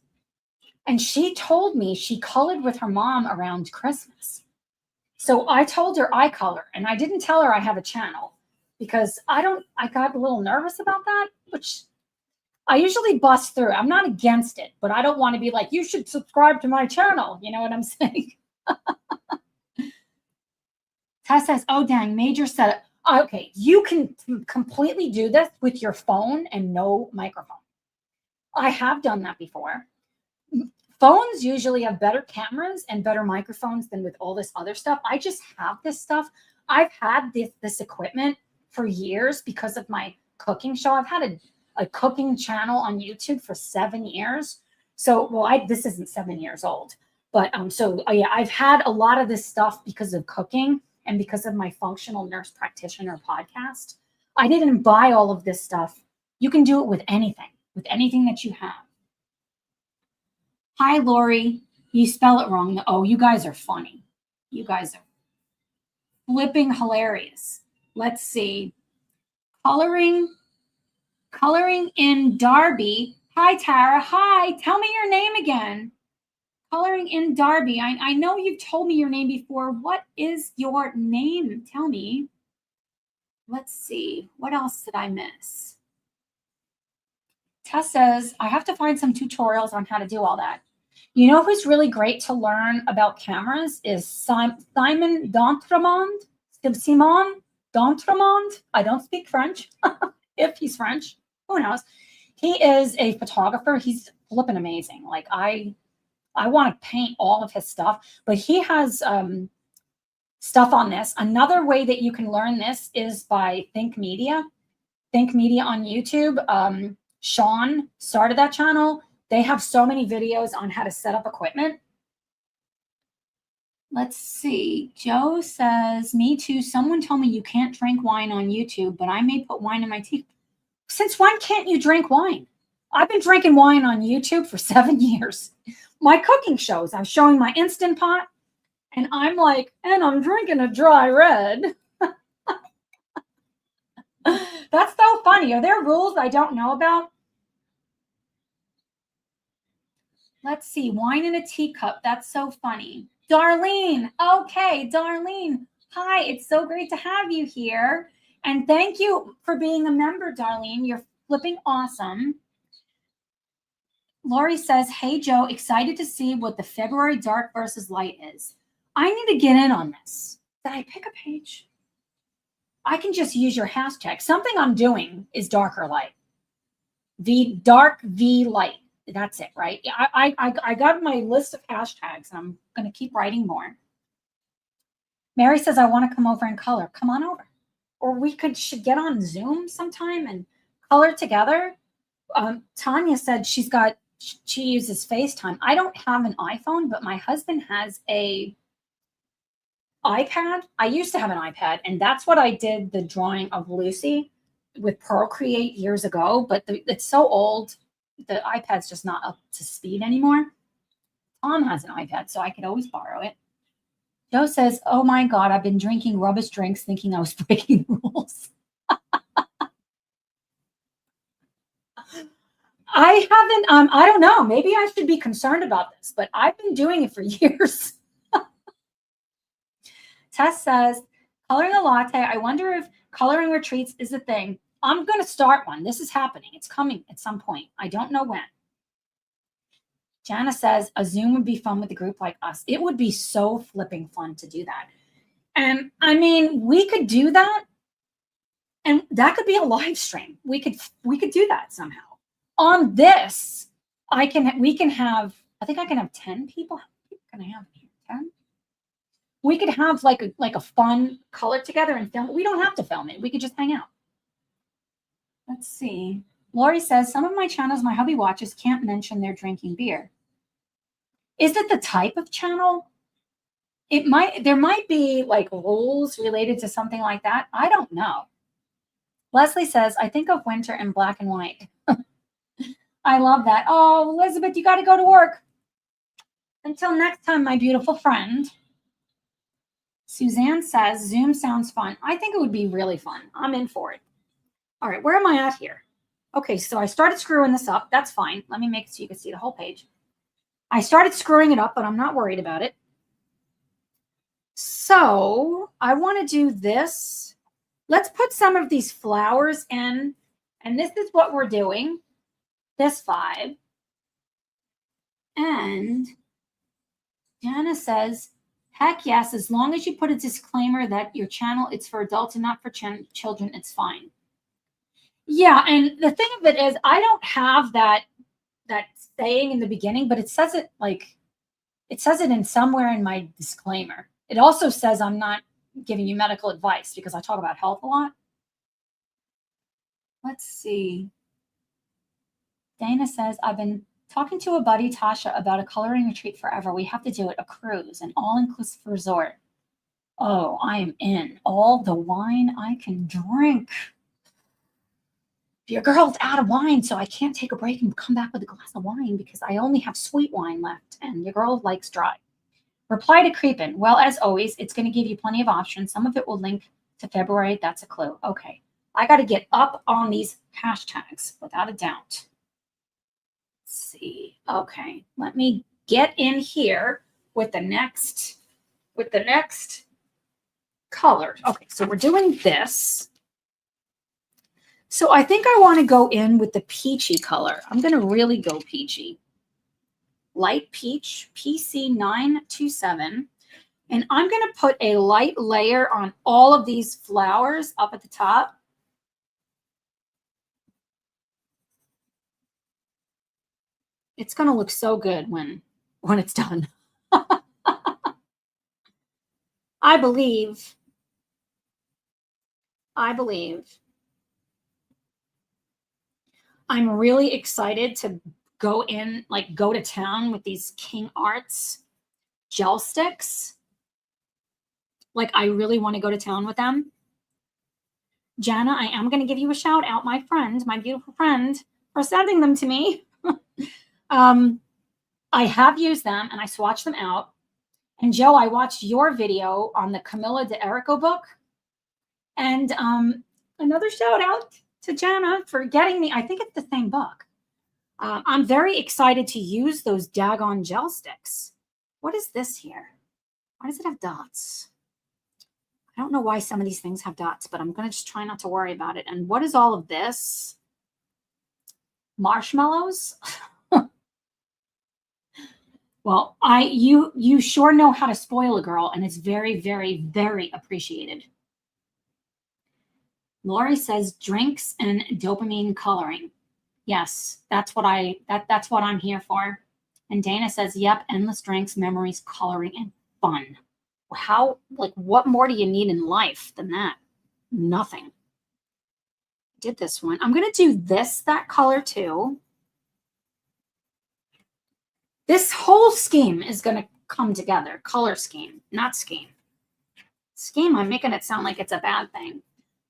And she told me she colored with her mom around Christmas. So I told her I color, and I didn't tell her I have a channel because I got a little nervous about that, which I usually bust through. I'm not against it, but I don't want to be like, you should subscribe to my channel. You know what I'm saying? Tess says, oh, dang, major setup. Okay, you can completely do this with your phone and no microphone. I have done that before. Phones usually have better cameras and better microphones than with all this other stuff. I just have this stuff. I've had this equipment for years because of my cooking show. I've had a cooking channel on YouTube for 7 years. So, well, this isn't 7 years old, but yeah, I've had a lot of this stuff because of cooking and because of my functional nurse practitioner podcast. I didn't buy all of this stuff. You can do it with anything that you have. Hi, Lori. You spell it wrong. Oh, you guys are funny. You guys are flipping hilarious. Let's see. Coloring in Darby. Hi, Tara. Hi. Tell me your name again. Coloring in Darby. I know you've told me your name before. What is your name? Tell me. Let's see. What else did I miss? Tess says, I have to find some tutorials on how to do all that. You know who's really great to learn about cameras is Simon D'Entremont. Simon D'Entremont. I don't speak French. If he's French, who knows? He is a photographer. He's flipping amazing. Like I want to paint all of his stuff, but he has stuff on this. Another way that you can learn this is by Think Media. Think Media on YouTube. Sean started that channel. They have so many videos on how to set up equipment. Let's see. Joe says, me too. Someone told me you can't drink wine on YouTube, but I may put wine in my tea. Since when can't you drink wine? I've been drinking wine on YouTube for 7 years. My cooking shows, I'm showing my Instant Pot, and I'm like, and I'm drinking a dry red. That's so funny. Are there rules I don't know about? Let's see. Wine in a teacup. That's so funny. Darlene. Okay, Darlene. Hi, it's so great to have you here. And thank you for being a member, Darlene. You're flipping awesome. Lori says, hey, Joe, excited to see what the February dark versus light is. I need to get in on this. Did I pick a page? I can just use your hashtag. Something I'm doing is dark or light. V dark, V light. That's it, right? I got my list of hashtags, and I'm going to keep writing more. Mary says, I want to come over and color. Come on over. Or we should get on Zoom sometime and color together. Tanya said she uses FaceTime. I don't have an iPhone, but my husband has a iPad. I used to have an iPad, and that's what I did the drawing of Lucy with Procreate years ago, but it's so old. The iPad's just not up to speed anymore. Tom has an iPad, so I could always borrow it. Joe says, oh my God, I've been drinking rubbish drinks thinking I was breaking rules. I haven't, I don't know. Maybe I should be concerned about this, but I've been doing it for years. Tess says, coloring a latte. I wonder if coloring retreats is a thing. I'm going to start one. This is happening. It's coming at some point. I don't know when. Jana says, a Zoom would be fun with a group like us. It would be so flipping fun to do that. And I mean, we could do that. And that could be a live stream. We could do that somehow. On this, we can have, I think I can have 10 people. How many people can I have here? 10? We could have like a fun color together and film. We don't have to film it. We could just hang out. Let's see. Lori says, some of my channels my hubby watches can't mention they're drinking beer. Is it the type of channel? There might be like rules related to something like that. I don't know. Leslie says, I think of winter in black and white. I love that. Oh, Elizabeth, you got to go to work. Until next time, my beautiful friend. Suzanne says, Zoom sounds fun. I think it would be really fun. I'm in for it. All right, where am I at here? Okay, so I started screwing this up. That's fine. Let me make it so you can see the whole page. I started screwing it up, but I'm not worried about it. So I want to do this. Let's put some of these flowers in. And this is what we're doing. This vibe. And Jana says, heck yes, as long as you put a disclaimer that your channel, it's for adults and not for children, it's fine. Yeah, and the thing of it is, I don't have that saying in the beginning, but it says it in somewhere in my disclaimer. It also says I'm not giving you medical advice because I talk about health a lot. Let's see. Dana says, I've been talking to a buddy, Tasha, about a coloring retreat forever. We have to do it, a cruise, an all-inclusive resort. Oh, I am in. All the wine I can drink. Your girl's out of wine, so I can't take a break and come back with a glass of wine because I only have sweet wine left, and your girl likes dry. Reply to Creepin. Well, as always, it's going to give you plenty of options. Some of it will link to February. That's a clue. Okay. I got to get up on these hashtags, without a doubt. Let's see. Okay. Let me get in here with the next color. Okay, so we're doing this. So I think I want to go in with the peachy color. I'm going to really go peachy. Light peach, PC927. And I'm going to put a light layer on all of these flowers up at the top. It's going to look so good when it's done. I believe. I'm really excited to go to town with these King Arts gel sticks. Like, I really want to go to town with them. Jana, I am going to give you a shout out, my friend, my beautiful friend, for sending them to me. I have used them and I swatched them out. And Joe, I watched your video on the Camilla de Errico book. And another shout out to Jana for getting me, I think it's the same book. I'm very excited to use those daggone gel sticks. What is this here? Why does it have dots? I don't know why some of these things have dots, but I'm going to just try not to worry about it. And what is all of this? Marshmallows? Well, you sure know how to spoil a girl, and it's very, very, very appreciated. Lori says drinks and dopamine coloring. Yes, that's what I'm here for. And Dana says, yep, endless drinks, memories, coloring, and fun. What more do you need in life than that? Nothing. Did this one. I'm going to do that color too. This whole scheme is going to come together. Color scheme, not scheme. Scheme, I'm making it sound like it's a bad thing.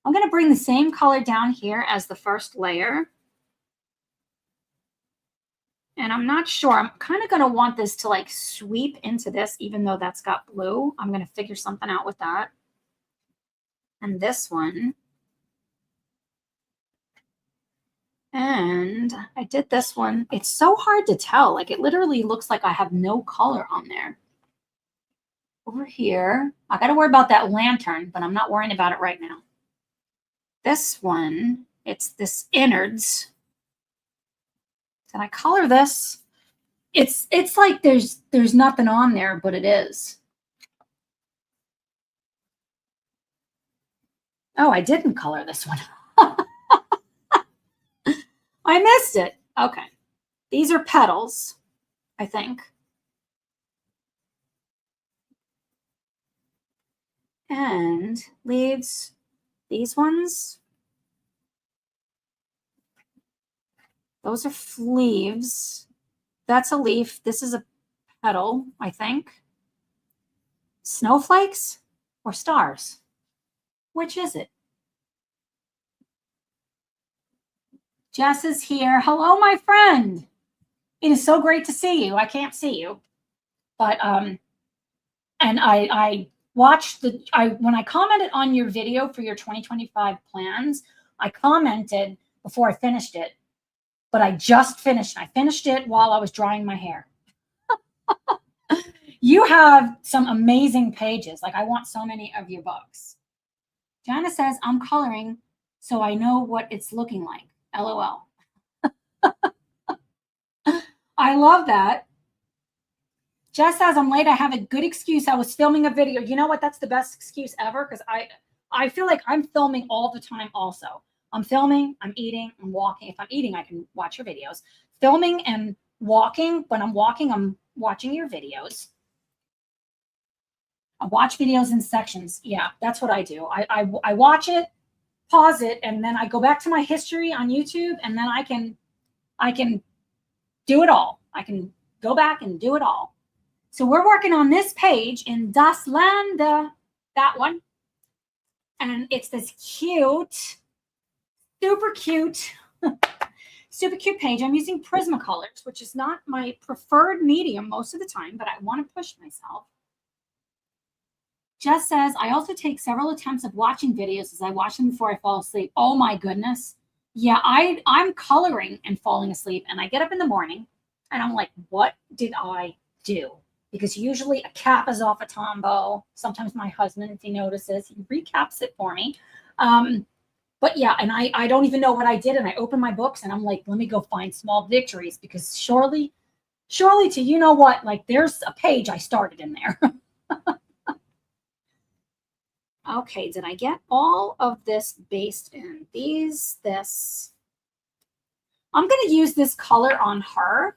I'm going to bring the same color down here as the first layer. And I'm not sure. I'm kind of going to want this to like sweep into this, even though that's got blue. I'm going to figure something out with that. And this one. And I did this one. It's so hard to tell. Like, it literally looks like I have no color on there. Over here, I got to worry about that lantern, but I'm not worrying about it right now. This one, it's this innards. Did I color this? It's like there's nothing on there, but it is. Oh, I didn't color this one. I missed it. Okay. These are petals, I think. And leaves, these ones. Those are leaves. That's a leaf. This is a petal, I think. Snowflakes or stars? Which is it? Jess is here. Hello, my friend. It is so great to see you. I can't see you. But and I watched when I commented on your video for your 2025 plans, I commented before I finished it. But I just finished. I finished it while I was drying my hair. You have some amazing pages. Like, I want so many of your books. Jana says, I'm coloring so I know what it's looking like. LOL. I love that. Jess says, I'm late. I have a good excuse. I was filming a video. You know what? That's the best excuse ever, because I feel like I'm filming all the time also. I'm filming, I'm eating, I'm walking. If I'm eating, I can watch your videos. Filming and walking. When I'm walking, I'm watching your videos. I watch videos in sections. Yeah, that's what I do. I watch it, pause it, and then I go back to my history on YouTube, and then I can do it all. I can go back and do it all. So we're working on this page in Das Land, that one. And it's this cute, super cute page. I'm using Prismacolors, which is not my preferred medium most of the time, but I want to push myself. Jess says, I also take several attempts of watching videos as I watch them before I fall asleep. Oh my goodness. Yeah, I'm coloring and falling asleep, and I get up in the morning and I'm like, what did I do, because usually a cap is off a Tombow. Sometimes my husband, if he notices, he recaps it for me. But yeah, and I don't even know what I did. And I opened my books and I'm like, let me go find small victories, because surely to, you know what, like there's a page I started in there. Okay, did I get all of this based in? This. I'm going to use this color on her.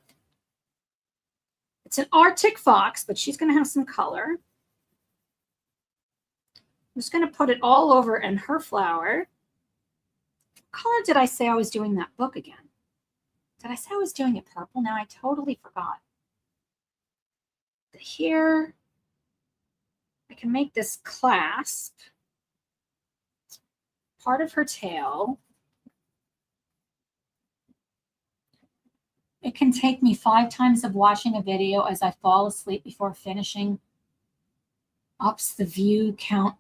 It's an Arctic Fox, but she's going to have some color. I'm just going to put it all over in her flower. What color did I say I was doing that book again? Did I say I was doing it purple? Now I totally forgot. Here, I can make this clasp part of her tail. It can take me 5 times of watching a video as I fall asleep before finishing. Ups the view count.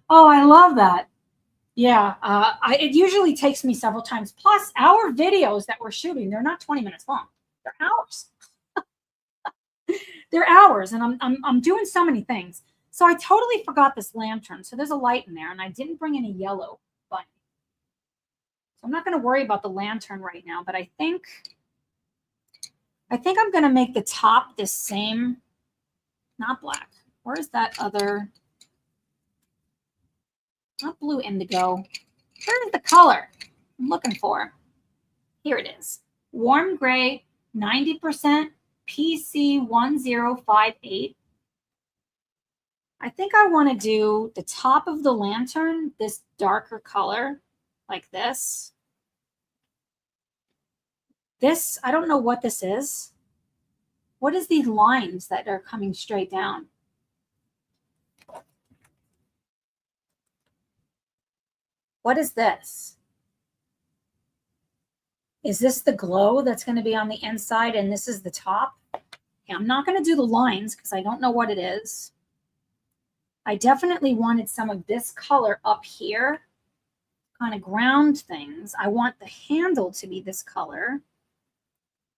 Oh, I love that. Yeah, it usually takes me several times. Plus, our videos that we're shooting, they're not 20 minutes long. They're hours. They're hours, and I'm doing so many things. So I totally forgot this lantern. So there's a light in there, and I didn't bring any yellow bunny. So I'm not going to worry about the lantern right now, but I think I'm going to make the top this same, not black. Where is that other? Not blue indigo. Where's the color I'm looking for? Here it is. Warm gray, 90%, PC1058. I think I want to do the top of the lantern, this darker color, like this. This, I don't know what this is. What is these lines that are coming straight down? What is this? Is this the glow that's going to be on the inside and this is the top? Yeah, I'm not going to do the lines because I don't know what it is. I definitely wanted some of this color up here, kind of ground things. I want the handle to be this color.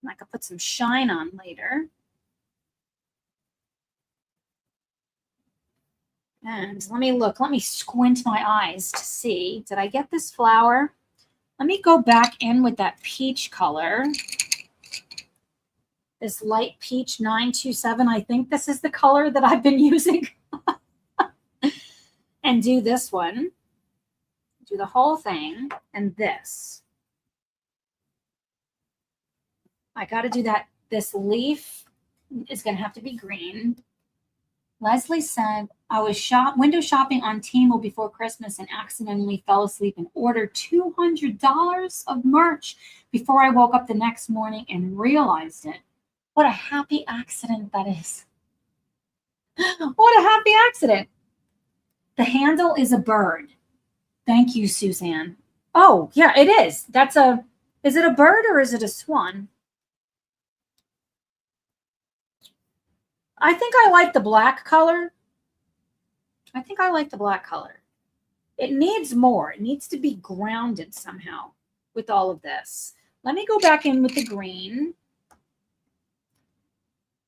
And I could put some shine on later. And let me look. Let me squint my eyes to see. Did I get this flower? Let me go back in with that peach color. This light peach 927. I think this is the color that I've been using. And do this one. Do the whole thing. And this. I got to do that. This leaf is going to have to be green. Leslie said, I was window shopping on Temu before Christmas and accidentally fell asleep and ordered $200 of merch before I woke up the next morning and realized it. What a happy accident that is. What a happy accident. The handle is a bird. Thank you, Suzanne. Oh, yeah, it is. Is it a bird or is it a swan? I think I like the black color. It needs more. It needs to be grounded somehow with all of this. Let me go back in with the green.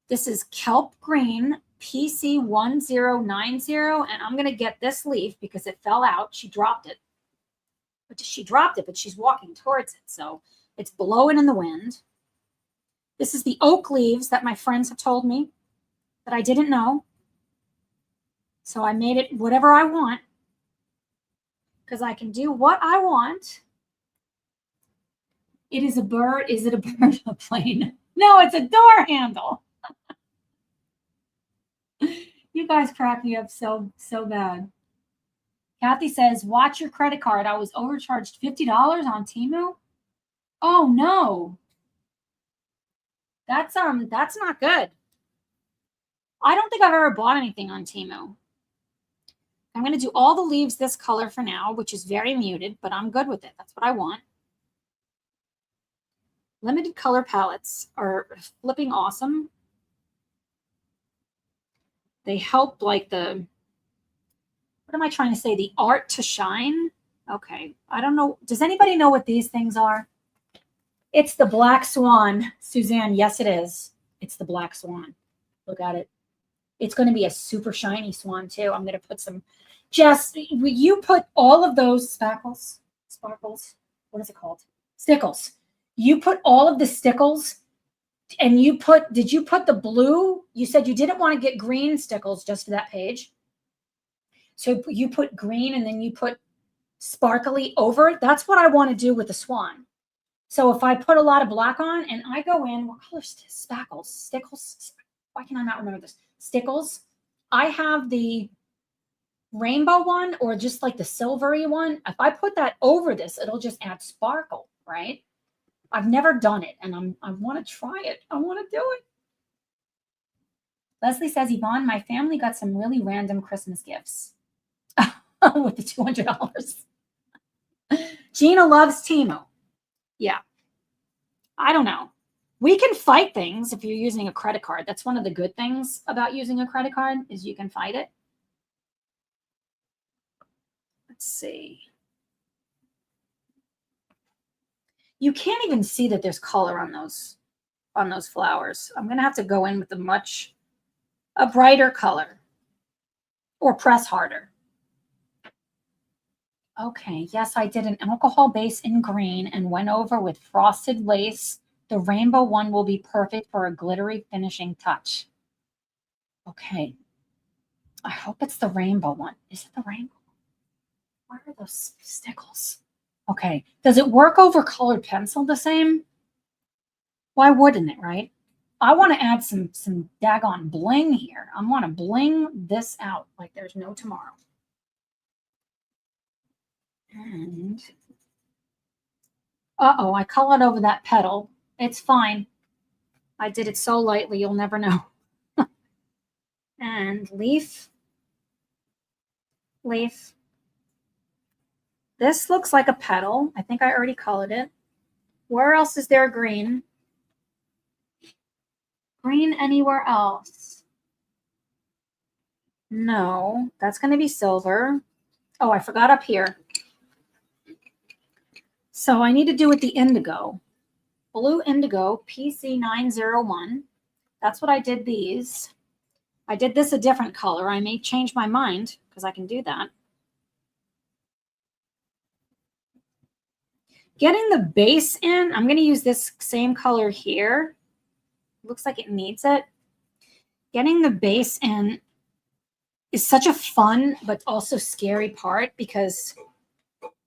This is kelp green, PC1090, and I'm going to get this leaf because it fell out. She dropped it. But she's walking towards it, so it's blowing in the wind. This is the oak leaves that my friends have told me that I didn't know. So I made it whatever I want because I can do what I want. It is a bird. Is it a bird or a plane? No, it's a door handle. You guys crack me up so bad. Kathy says, watch your credit card. I was overcharged $50 on Temu. Oh no. That's not good. I don't think I've ever bought anything on Temu. I'm going to do all the leaves this color for now, which is very muted, but I'm good with it. That's what I want. Limited color palettes are flipping awesome. They help like what am I trying to say? The art to shine. Okay. I don't know. Does anybody know what these things are? It's the Black Swan, Suzanne. Yes, it is. It's the Black Swan. Look at it. It's going to be a super shiny swan too. I'm going to put some, you put all of those sparkles, what is it called? Stickles. You put all of the stickles and did you put the blue? You said you didn't want to get green stickles just for that page. So you put green and then you put sparkly over it. That's what I want to do with the swan. So if I put a lot of black on and I go in, what color is this? Stickles. Why can I not remember this? Stickles. I have the rainbow one or just like the silvery one. If I put that over this, it'll just add sparkle, right? I've never done it and I want to try it. I want to do it. Leslie says, Yvonne, my family got some really random Christmas gifts with the $200. Gina loves Temu. Yeah. I don't know. We can fight things if you're using a credit card. That's one of the good things about using a credit card is you can fight it. Let's see. You can't even see that there's color on those flowers. I'm going to have to go in with a brighter color or press harder. Okay, yes, I did an alcohol base in green and went over with frosted lace. The rainbow one will be perfect for a glittery finishing touch. Okay. I hope it's the rainbow one. Is it the rainbow? Where are those stickles? Okay. Does it work over colored pencil the same? Why wouldn't it, right? I want to add some daggone bling here. I want to bling this out like there's no tomorrow. And uh-oh, I colored over that petal. It's fine. I did it so lightly, you'll never know. And leaf. This looks like a petal. I think I already colored it. Where else is there green? Green anywhere else? No, that's going to be silver. Oh, I forgot up here. So I need to do with the indigo. Blue indigo, PC901. That's what I did these. I did this a different color. I may change my mind because I can do that. Getting the base in, I'm going to use this same color here. Looks like it needs it. Getting the base in is such a fun but also scary part because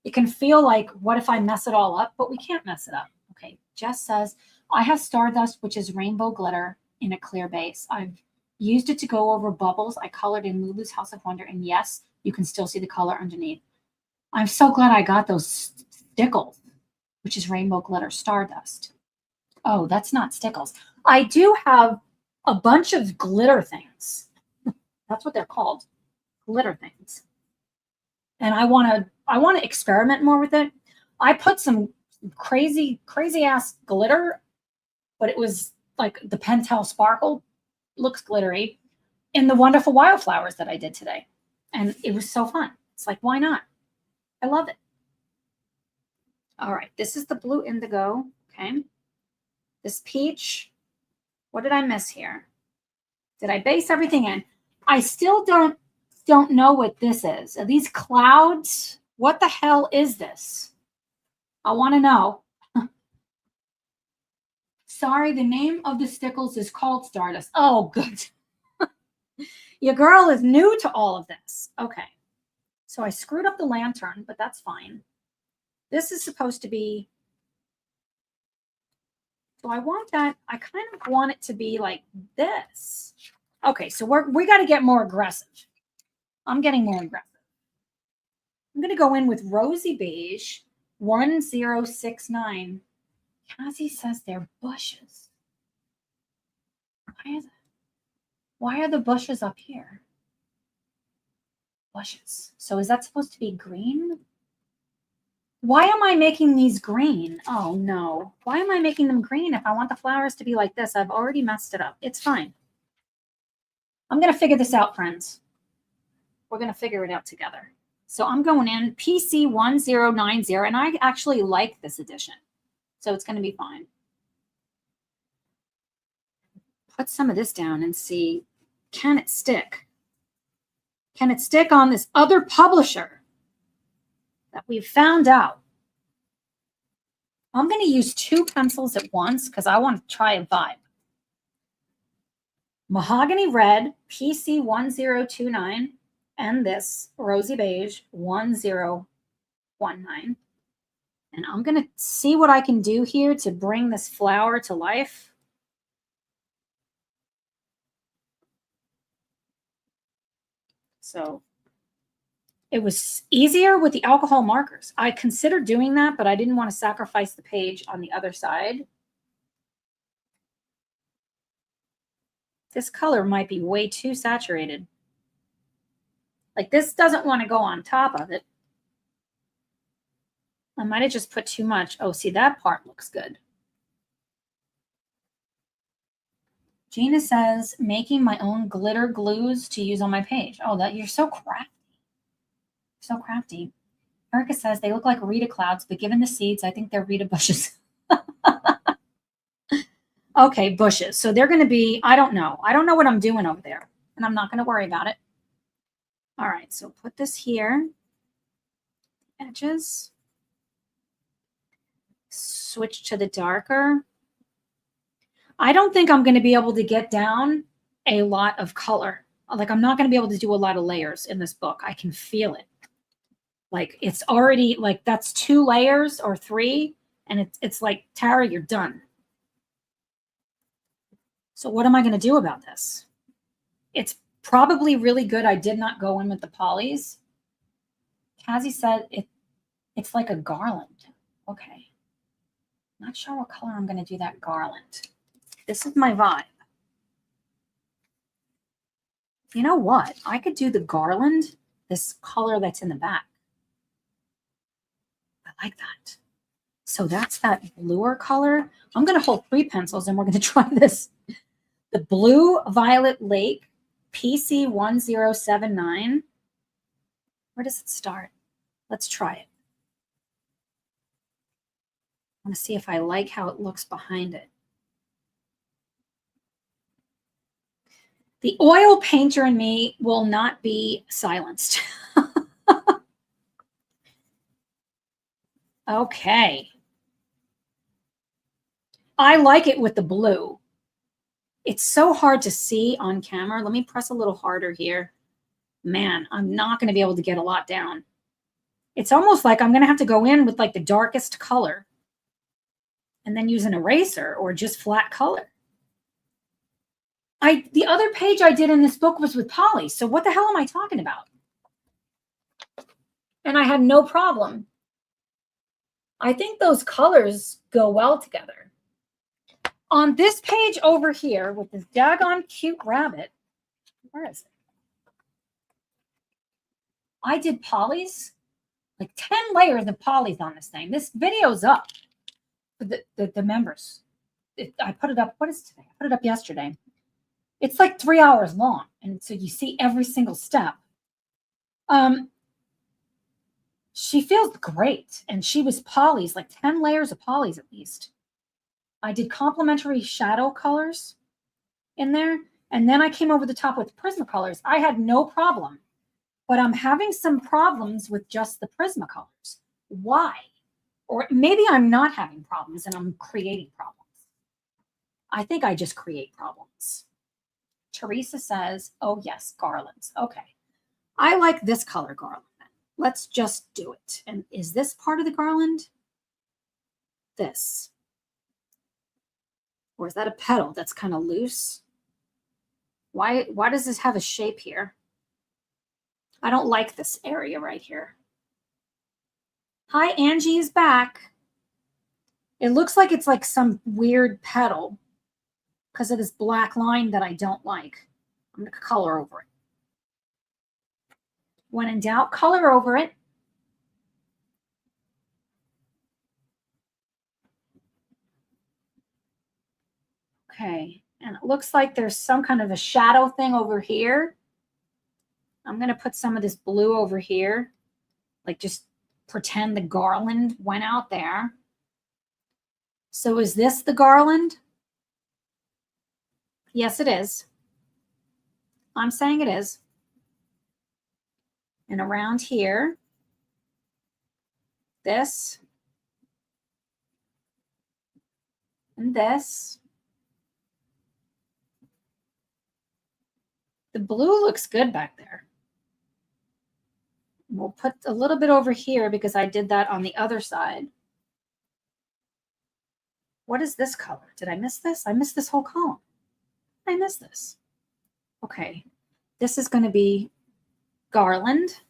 it can feel like, what if I mess it all up? But we can't mess it up. Okay, Jess says, I have Stardust, which is rainbow glitter in a clear base. I've used it to go over bubbles. I colored in Lulu's House of Wonder, and yes, you can still see the color underneath. I'm so glad I got those stickles, which is rainbow glitter Stardust. Oh, that's not stickles. I do have a bunch of glitter things. That's what they're called, glitter things. And I want to experiment more with it. I put some crazy ass glitter, but it was like the Pentel Sparkle, looks glittery, in the wonderful wildflowers that I did today. And it was so fun. It's like, why not? I love it. All right, this is the blue indigo, okay? This peach, what did I miss here? Did I base everything in? I still don't know what this is. Are these clouds? What the hell is this? I want to know. Sorry, the name of the stickles is called Stardust. Oh, good. Your girl is new to all of this. Okay. So I screwed up the lantern, but that's fine. This is supposed to be, so I want that, I kind of want it to be like this. Okay, so we got to get more aggressive. I'm getting more aggressive. I'm going to go in with Rosy Beige 1069. Cassie says they're bushes. Why are the bushes up here? Bushes. So is that supposed to be green? Why am I making these green? Oh no. Why am I making them green if I want the flowers to be like this? I've already messed it up. It's fine. I'm going to figure this out, friends. We're going to figure it out together. So I'm going in PC1090, and I actually like this edition. So it's going to be fine. Put some of this down and see, can it stick? Can it stick on this other publisher that we've found out? I'm going to use 2 pencils at once because I want to try a vibe. Mahogany Red, PC 1029, and this Rosy Beige 1019. And I'm going to see what I can do here to bring this flower to life. So it was easier with the alcohol markers. I considered doing that, but I didn't want to sacrifice the page on the other side. This color might be way too saturated. Like this doesn't want to go on top of it. I might have just put too much. Oh, see, that part looks good. Gina says, making my own glitter glues to use on my page. Oh, that you're so crafty. So crafty. Erica says they look like Rita clouds, but given the seeds, I think they're Rita bushes. Okay, bushes. So they're going to be, I don't know. I don't know what I'm doing over there, and I'm not going to worry about it. All right, so put this here. Edges. Switch to the darker. I don't think I'm going to be able to get down a lot of color. Like I'm not going to be able to do a lot of layers in this book. I can feel it. Like it's already like that's 2 layers or 3. And it's like, Tara, you're done. So what am I going to do about this? It's probably really good I did not go in with the polys. Cassie said it's like a garland. Okay. Not sure what color I'm going to do that garland. This is my vibe. You know what? I could do the garland, this color that's in the back. I like that. So that's that bluer color. I'm going to hold 3 pencils and we're going to try this. The Blue Violet Lake PC 1079. Where does it start? Let's try it. I want to see if I like how it looks behind it. The oil painter in me will not be silenced. Okay. I like it with the blue. It's so hard to see on camera. Let me press a little harder here. Man, I'm not going to be able to get a lot down. It's almost like I'm going to have to go in with like the darkest color and then use an eraser or just flat color. The other page I did in this book was with poly. So what the hell am I talking about? And I had no problem. I think those colors go well together. On this page over here with this daggone cute rabbit, where is it? I did polys, like 10 layers of polys on this thing. This video's up for the members. I put it up, what is today? I put it up yesterday. It's like 3 hours long. And so you see every single step. She feels great. And she was polys, like 10 layers of polys at least. I did complementary shadow colors in there. And then I came over the top with Prismacolors. I had no problem. But I'm having some problems with just the Prismacolors. Why? Or maybe I'm not having problems and I'm creating problems. I think I just create problems. Teresa says, oh, yes, garlands. Okay. I like this color garland. Let's just do it. And is this part of the garland? This. Or is that a petal that's kind of loose? Why does this have a shape here? I don't like this area right here. Hi, Angie is back. It looks like it's like some weird petal because of this black line that I don't like. I'm going to color over it. When in doubt, color over it. Okay, and it looks like there's some kind of a shadow thing over here. I'm going to put some of this blue over here, like just pretend the garland went out there. So is this the garland? Yes, it is. I'm saying it is. And around here, this and this. The blue looks good back there. We'll put a little bit over here because I did that on the other side. What is this color? Did I miss this? I missed this whole column. I missed this. Okay. This is going to be garland.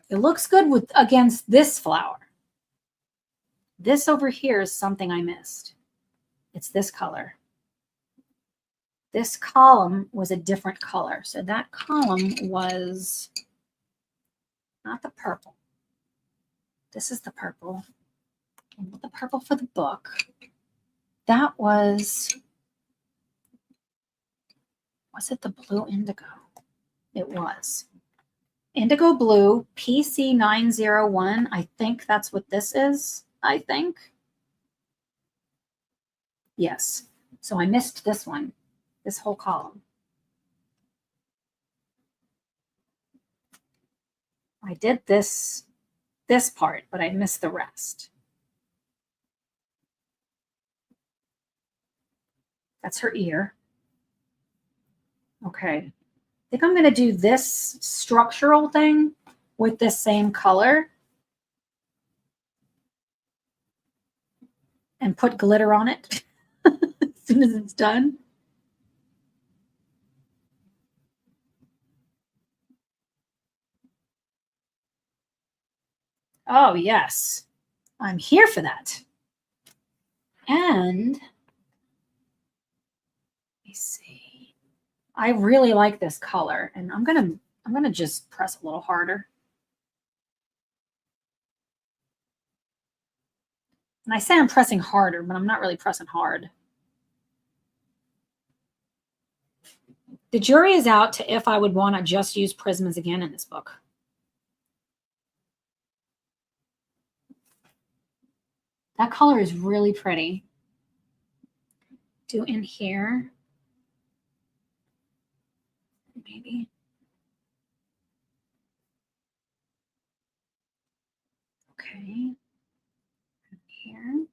It looks good with against this flower. This over here is something I missed. It's this color. This column was a different color. So that column was not the purple. This is the purple. The purple for the book. That was it the blue indigo? It was. Indigo blue, PC901. I think that's what this is. I think. Yes. So I missed this one, this whole column. I did this part, but I missed the rest. That's her ear. Okay. I think I'm going to do this structural thing with this same color and put glitter on it as soon as it's done. Oh, yes. I'm here for that. And let me see. I really like this color, and I'm gonna just press a little harder. And I say I'm pressing harder, but I'm not really pressing hard. The jury is out to if I would want to just use prismas again in this book. That color is really pretty. Do in here. Maybe. Okay. Here.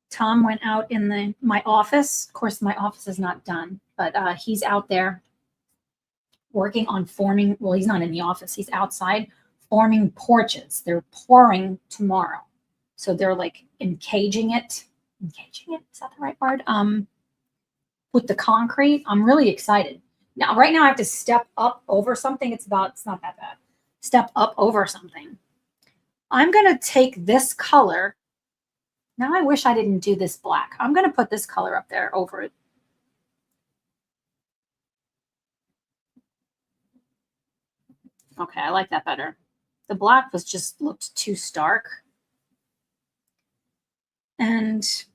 Tom went out in my office. Of course, my office is not done, but he's out there working on forming. Well, he's not in the office. He's outside forming porches. They're pouring tomorrow. So they're like encaging it. Encaging it? Is that the right word? With the concrete. I'm really excited. Now, right now I have to step up over something. It's not that bad. Step up over something. I'm going to take this color. Now I wish I didn't do this black. I'm going to put this color up there over it. Okay, I like that better. The black was just looked too stark. And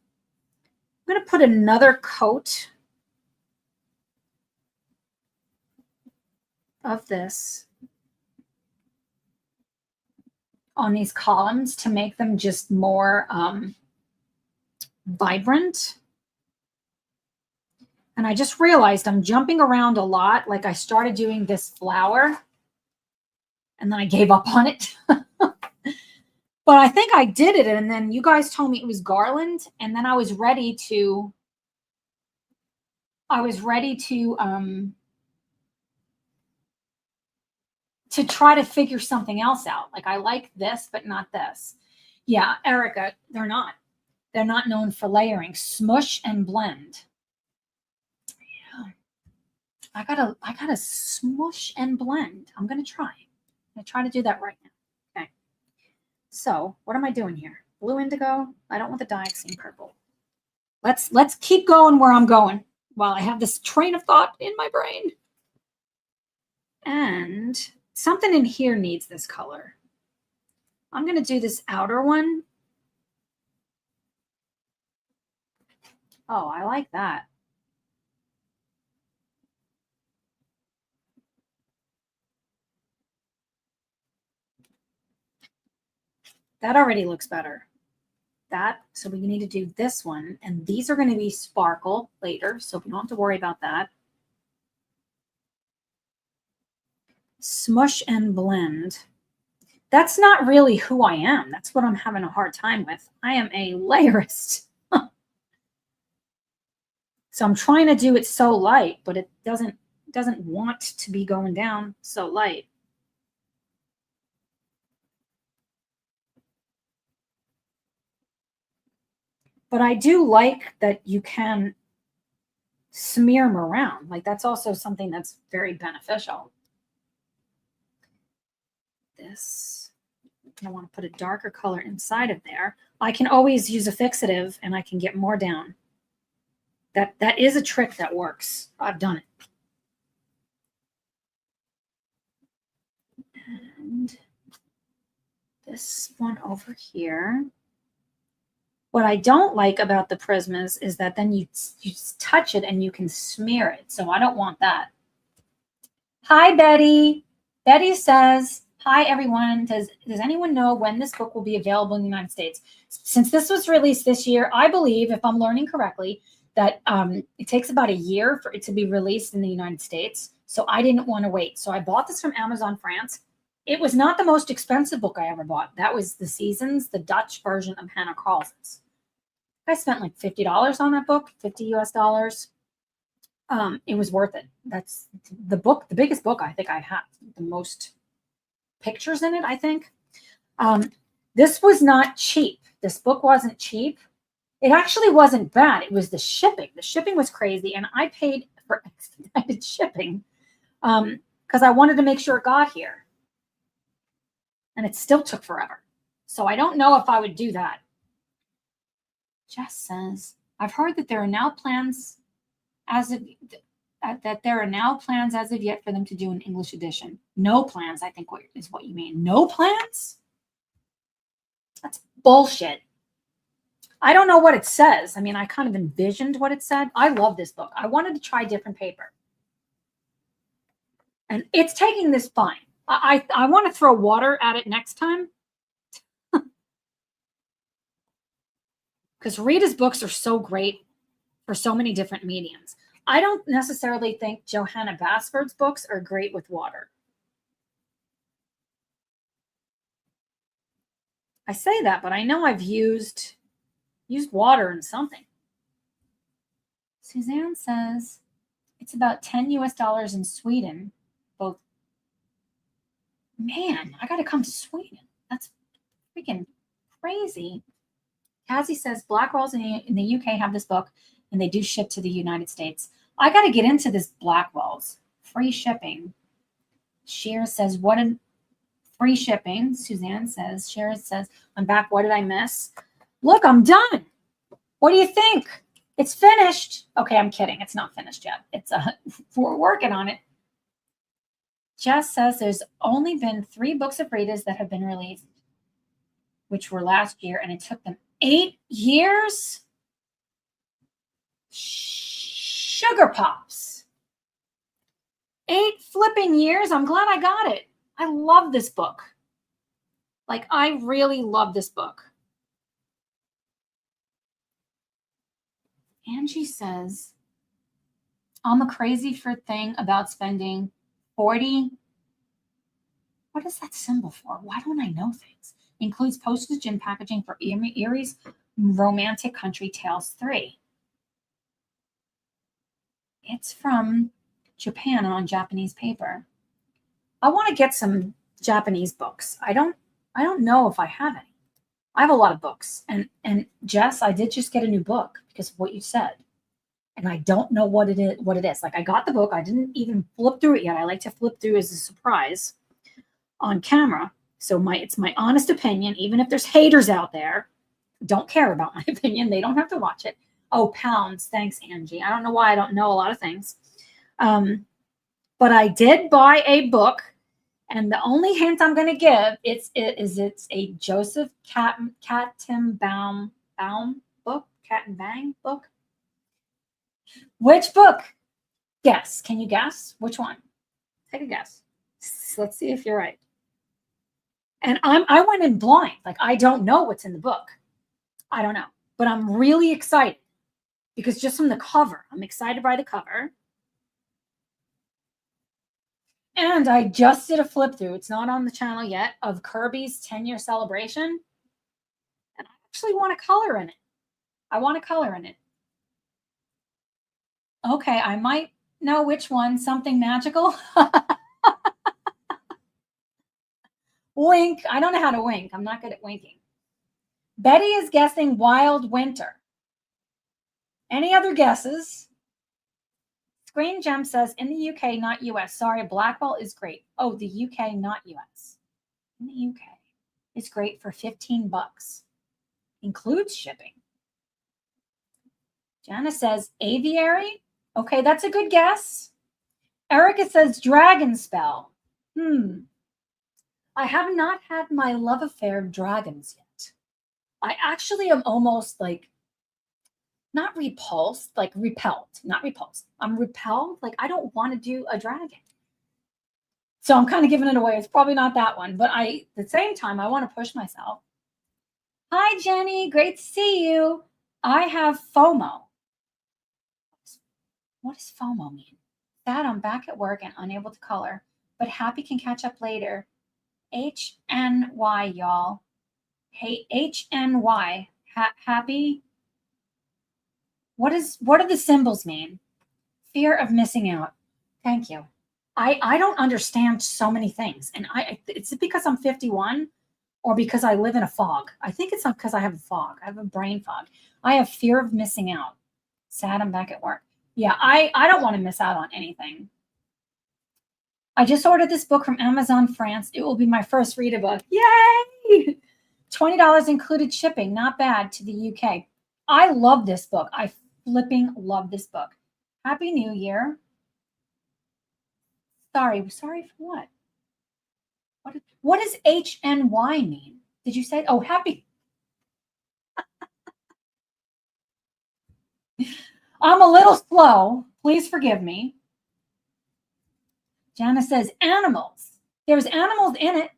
I'm going to put another coat of this on these columns to make them just more vibrant. And I just realized I'm jumping around a lot. Like I started doing this flower and then I gave up on it. But I think I did it. And then you guys told me it was garland. And then I was ready to try to figure something else out. Like I like this, but not this. Yeah, Erica, they're not. They're not known for layering. Smush and blend. Yeah. I gotta smush and blend. I'm gonna try. I'm gonna try to do that right now. Okay. So what am I doing here? Blue indigo. I don't want the dioxine purple. Let's keep going where I'm going while I have this train of thought in my brain. And something in here needs this color. I'm going to do this outer one. Oh, I like that. That already looks better. So we need to do this one. And these are going to be sparkle later, so we don't have to worry about that. Smush and blend. That's not really who I am. That's what I'm having a hard time with. I am a layerist. So I'm trying to do it so light, but it doesn't want to be going down so light. But I do like that you can smear them around. Like that's also something that's very beneficial. This, I want to put a darker color inside of there. I can always use a fixative and I can get more down. That is a trick that works. I've done it. And this one over here. What I don't like about the Prismas is that then you just touch it and you can smear it. So I don't want that. Hi, Betty. Betty says, hi, everyone. Does anyone know when this book will be available in the United States? Since this was released this year, I believe, if I'm learning correctly, that it takes about a year for it to be released in the United States. So I didn't want to wait. So I bought this from Amazon France. It was not the most expensive book I ever bought. That was The Seasons, the Dutch version of Hannah Carlson's. I spent like $50 on that book, 50 US dollars. It was worth it. That's the book, the biggest book I think I have, the most pictures in it, I think. This was not cheap. This book wasn't cheap. It actually wasn't bad. It was the shipping. The shipping was crazy, and I paid for expedited shipping because I wanted to make sure it got here. And it still took forever. So I don't know if I would do that. Jess says, I've heard that there are now plans as of yet for them to do an English edition. No plans, I think is what you mean. No plans? That's bullshit. I don't know what it says. I mean, I kind of envisioned what it said. I love this book. I wanted to try different paper. And it's taking this fine. I want to throw water at it next time. Because Rita's books are so great for so many different mediums. I don't necessarily think Johanna Basford's books are great with water. I say that, but I know I've used water in something. Suzanne says it's about 10 US dollars in Sweden. Both. Man, I got to come to Sweden. That's freaking crazy. Cassie says Blackwell's in the UK have this book and they do ship to the United States. I got to get into this Blackwell's. Free shipping. Shears says, what a free shipping. Suzanne says, Shears says, I'm back. What did I miss? Look, I'm done. What do you think? It's finished. Okay, I'm kidding. It's not finished yet. It's we're working on it. Jess says there's only been 3 books of Rita's that have been released, which were last year, and it took them 8 years. Sugar Pops. 8 flipping years. I'm glad I got it. I love this book. Like, I really love this book. Angie says, I'm a crazy for thing about spending 40. What is that symbol for? Why don't I know things? Includes postage and packaging for Erie's Romantic Country Tales 3. It's from Japan on Japanese paper. I want to get some Japanese books. I don't know if I have any. I have a lot of books. And Jess, I did just get a new book because of what you said. And I don't know what it is. Like, I got the book. I didn't even flip through it yet. I like to flip through as a surprise on camera. So it's my honest opinion, even if there's haters out there, don't care about my opinion. They don't have to watch it. Oh, pounds. Thanks, Angie. I don't know why I don't know a lot of things. But I did buy a book, and the only hint I'm going to give it's a Joseph Kattenbaum book, Cat and Bang book. Which book? Guess. Can you guess which one? Take a guess. Let's see if you're right. And I went in blind. Like, I don't know what's in the book. I don't know. But I'm really excited because just from the cover, I'm excited by the cover. And I just did a flip through. It's not on the channel yet, of Kirby's 10-year celebration. And I actually want to color in it. I want to color in it. Okay, I might know which one. Something magical. Wink. I don't know how to wink. I'm not good at winking. Betty is guessing Wild Winter. Any other guesses? Screen Gem says in the UK, not US. Sorry, Black Ball is great. Oh, the UK, not US. In the UK, it's great for $15. Includes shipping. Jana says Aviary. Okay, that's a good guess. Erica says Dragon Spell. I have not had my love affair of dragons yet. I actually am almost like not repulsed, like repelled, not repulsed. I'm repelled. Like, I don't want to do a dragon. So I'm kind of giving it away. It's probably not that one, but at the same time, I want to push myself. Hi, Jenny. Great to see you. I have FOMO. What does FOMO mean? That I'm back at work and unable to color, but happy can catch up later. HNY, y'all. Hey, HNY. Happy. What do the symbols mean? Fear of missing out. Thank you. I don't understand so many things. And it's because I'm 51 or because I live in a fog. I think it's because I have a fog. I have a brain fog. I have fear of missing out. Sad I'm back at work. Yeah, I don't want to miss out on anything. I just ordered this book from Amazon France. It will be my first read book. Yay! $20 included shipping. Not bad to the UK. I love this book. I flipping love this book. Happy New Year. Sorry for what? What does HNY mean? Did you say? Oh, happy. I'm a little slow. Please forgive me. Jana says animals. There's animals in it.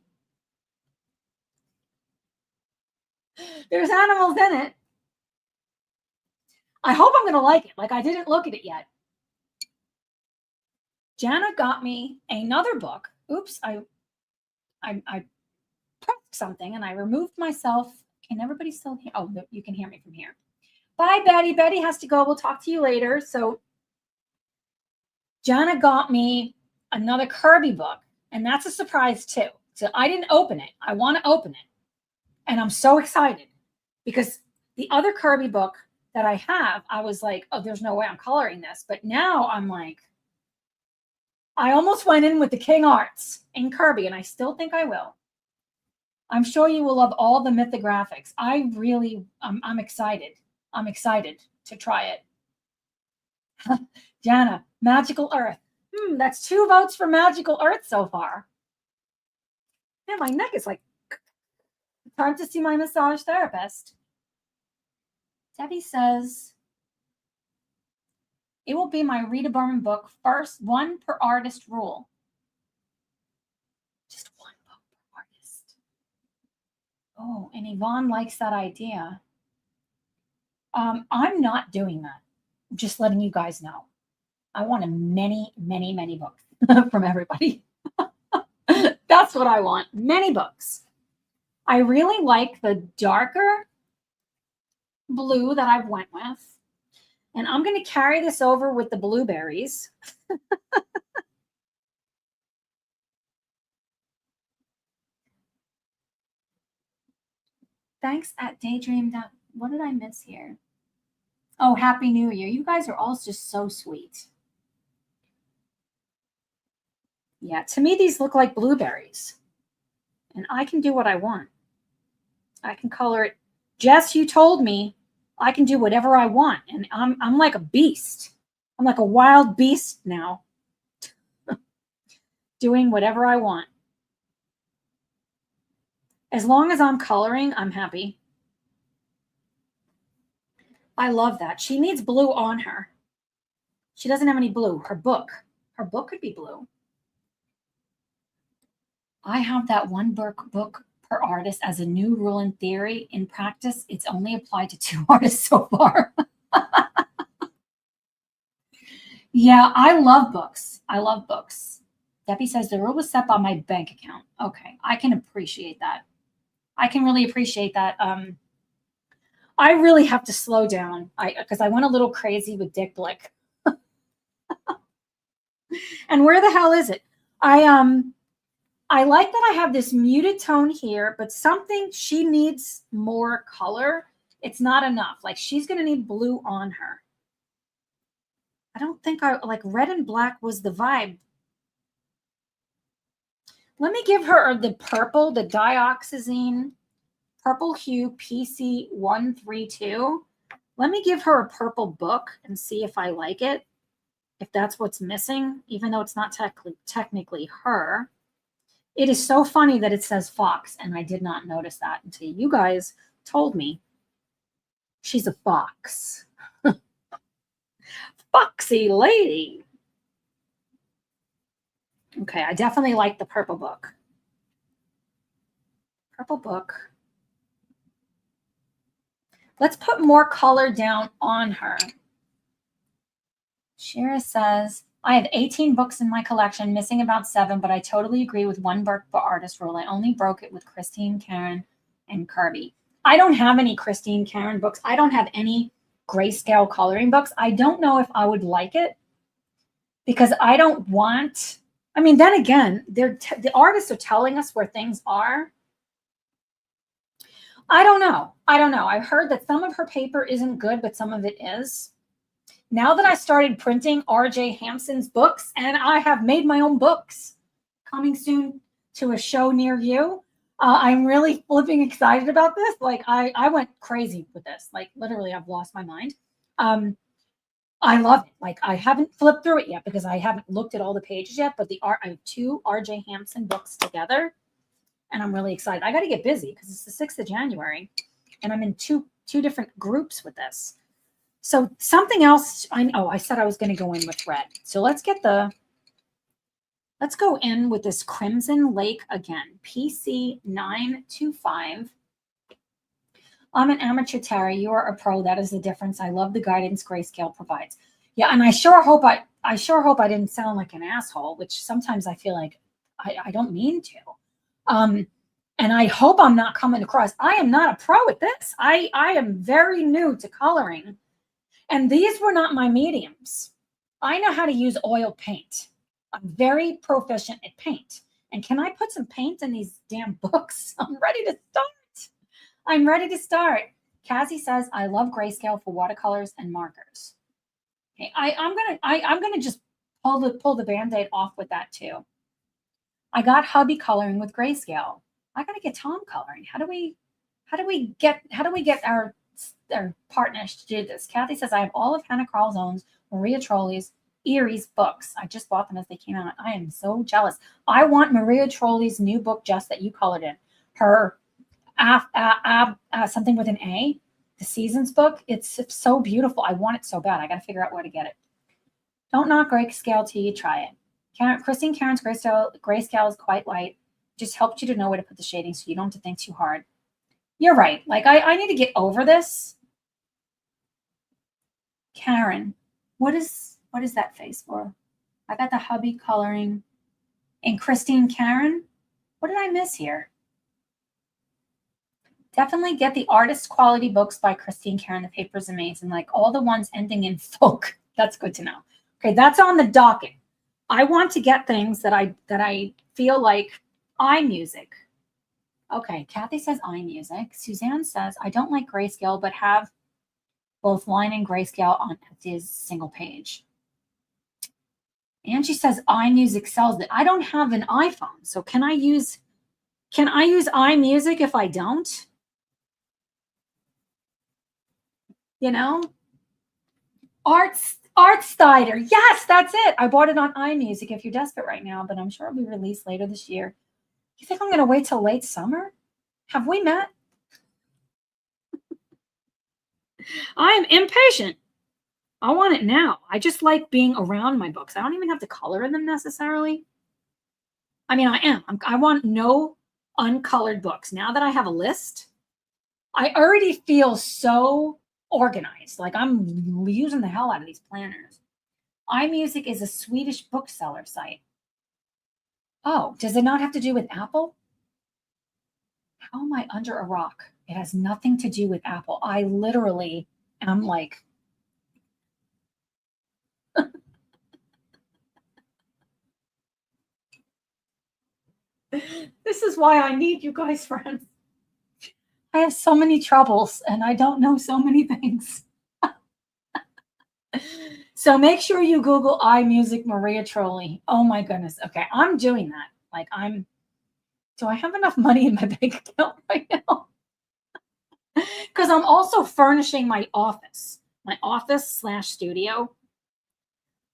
There's animals in it. I hope I'm going to like it. Like, I didn't look at it yet. Jana got me another book. Oops, I pressed something and I removed myself. Can everybody still hear? Oh, you can hear me from here. Bye, Betty. Betty has to go. We'll talk to you later. So Jana got me another Kirby book, and that's a surprise too. So I didn't open it. I want to open it. And I'm so excited because the other Kirby book that I have, I was like, oh, there's no way I'm coloring this. But now I'm like, I almost went in with the King Arts in Kirby, and I still think I will. I'm sure you will love all the mythographics. I'm excited. I'm excited to try it. Jana, Magical Earth. That's 2 votes for Magical Earth so far. Man, my neck is like, time to see my massage therapist. Debbie says, it will be my Rita Berman book, first, 1 per artist rule. Just 1 book per artist. Oh, and Yvonne likes that idea. I'm not doing that. I'm just letting you guys know. I want many, many, many books from everybody. That's what I want. Many books. I really like the darker blue that I went with. And I'm going to carry this over with the blueberries. Thanks at Daydream. What did I miss here? Oh, Happy New Year. You guys are all just so sweet. Yeah, to me, these look like blueberries. And I can do what I want. I can color it. Jess, you told me I can do whatever I want. And I'm like a beast. I'm like a wild beast now. Doing whatever I want. As long as I'm coloring, I'm happy. I love that. She needs blue on her. She doesn't have any blue. Her book could be blue. I have that one book per artist as a new rule in theory. In practice, it's only applied to 2 artists so far. Yeah, I love books. I love books. Debbie says the rule was set by my bank account. Okay, I can appreciate that. I can really appreciate that. I really have to slow down because I went a little crazy with Dick Blick. And where the hell is it? I like that I have this muted tone here, but something she needs more color. It's not enough. Like she's going to need blue on her. I don't think I like red and black was the vibe. Let me give her the purple, the dioxazine purple hue PC132. Let me give her a purple book and see if I like it. If that's what's missing, even though it's not technically her. It is so funny that it says fox, and I did not notice that until you guys told me. She's a fox. Foxy lady. Okay, I definitely like the purple book. Purple book. Let's put more color down on her. Shira says, I have 18 books in my collection, missing about 7, but I totally agree with one book per artist rule. I only broke it with Christine, Karen, and Kirby. I don't have any Christine, Karen books. I don't have any grayscale coloring books. I don't know if I would like it because I don't want, I mean, then again, the artists are telling us where things are. I don't know. I've heard that some of her paper isn't good, but some of it is. Now that I started printing R.J. Hampson's books, and I have made my own books coming soon to a show near you, I'm really flipping excited about this. Like I went crazy with this. Like literally, I've lost my mind. I love it. Like I haven't flipped through it yet because I haven't looked at all the pages yet. But I have 2 R.J. Hampson books together, and I'm really excited. I got to get busy because it's the 6th of January, and I'm in two different groups with this. So something else, I said I was going to go in with red. So let's go in with this Crimson Lake again, PC925. I'm an amateur tarot. You are a pro. That is the difference. I love the guidance grayscale provides. Yeah, and I sure hope I didn't sound like an asshole, which sometimes I feel like I don't mean to. And I hope I'm not coming across. I am not a pro at this. I am very new to coloring. And these were not my mediums. I know how to use oil paint. I'm very proficient at paint. And can I put some paint in these damn books? I'm ready to start. Cassie says, I love grayscale for watercolors and markers. Okay, I'm gonna just pull the Band-Aid off with that too. I got hubby coloring with grayscale. I gotta get Tom coloring. How do we get our partners to do this? Kathy says, I have all of Hannah Carlzone's, Maria Trolli's, Erie's books. I just bought them as they came out. I am so jealous. I want Maria Trolli's new book, Just That You Colored In. Her something with an A, the Seasons book. It's so beautiful. I want it so bad. I got to figure out where to get it. Don't knock grayscale till you try it. Christine Karen's grayscale is quite light. Just helped you to know where to put the shading so you don't have to think too hard. You're right. Like I need to get over this. Karen, what is that face for? I got the hubby coloring. And Christine Karen, what did I miss here? Definitely get the artist quality books by Christine Karen. The paper's amazing. Like all the ones ending in folk. That's good to know. Okay, that's on the docket. I want to get things that I feel like iMusic. Okay, Kathy says iMusic. Suzanne says, I don't like grayscale, but have both line and grayscale on this single page. Angie says iMusic sells it. I don't have an iPhone, so can I use iMusic if I don't? You know? Artstider. Yes, that's it. I bought it on iMusic if you're desperate right now, but I'm sure it'll be released later this year. You think I'm going to wait till late summer? Have we met? I am impatient. I want it now. I just like being around my books. I don't even have to color in them necessarily. I mean, I am. I want no uncolored books. Now that I have a list, I already feel so organized. Like I'm using the hell out of these planners. iMusic is a Swedish bookseller site. Oh, does it not have to do with Apple? How am I under a rock? It has nothing to do with Apple. I literally am like, this is why I need you guys, friends. I have so many troubles and I don't know so many things. So make sure you Google iMusic Maria Trolli. Oh my goodness. Okay, I'm doing that. Like do I have enough money in my bank account right now? Because I'm also furnishing my office / studio.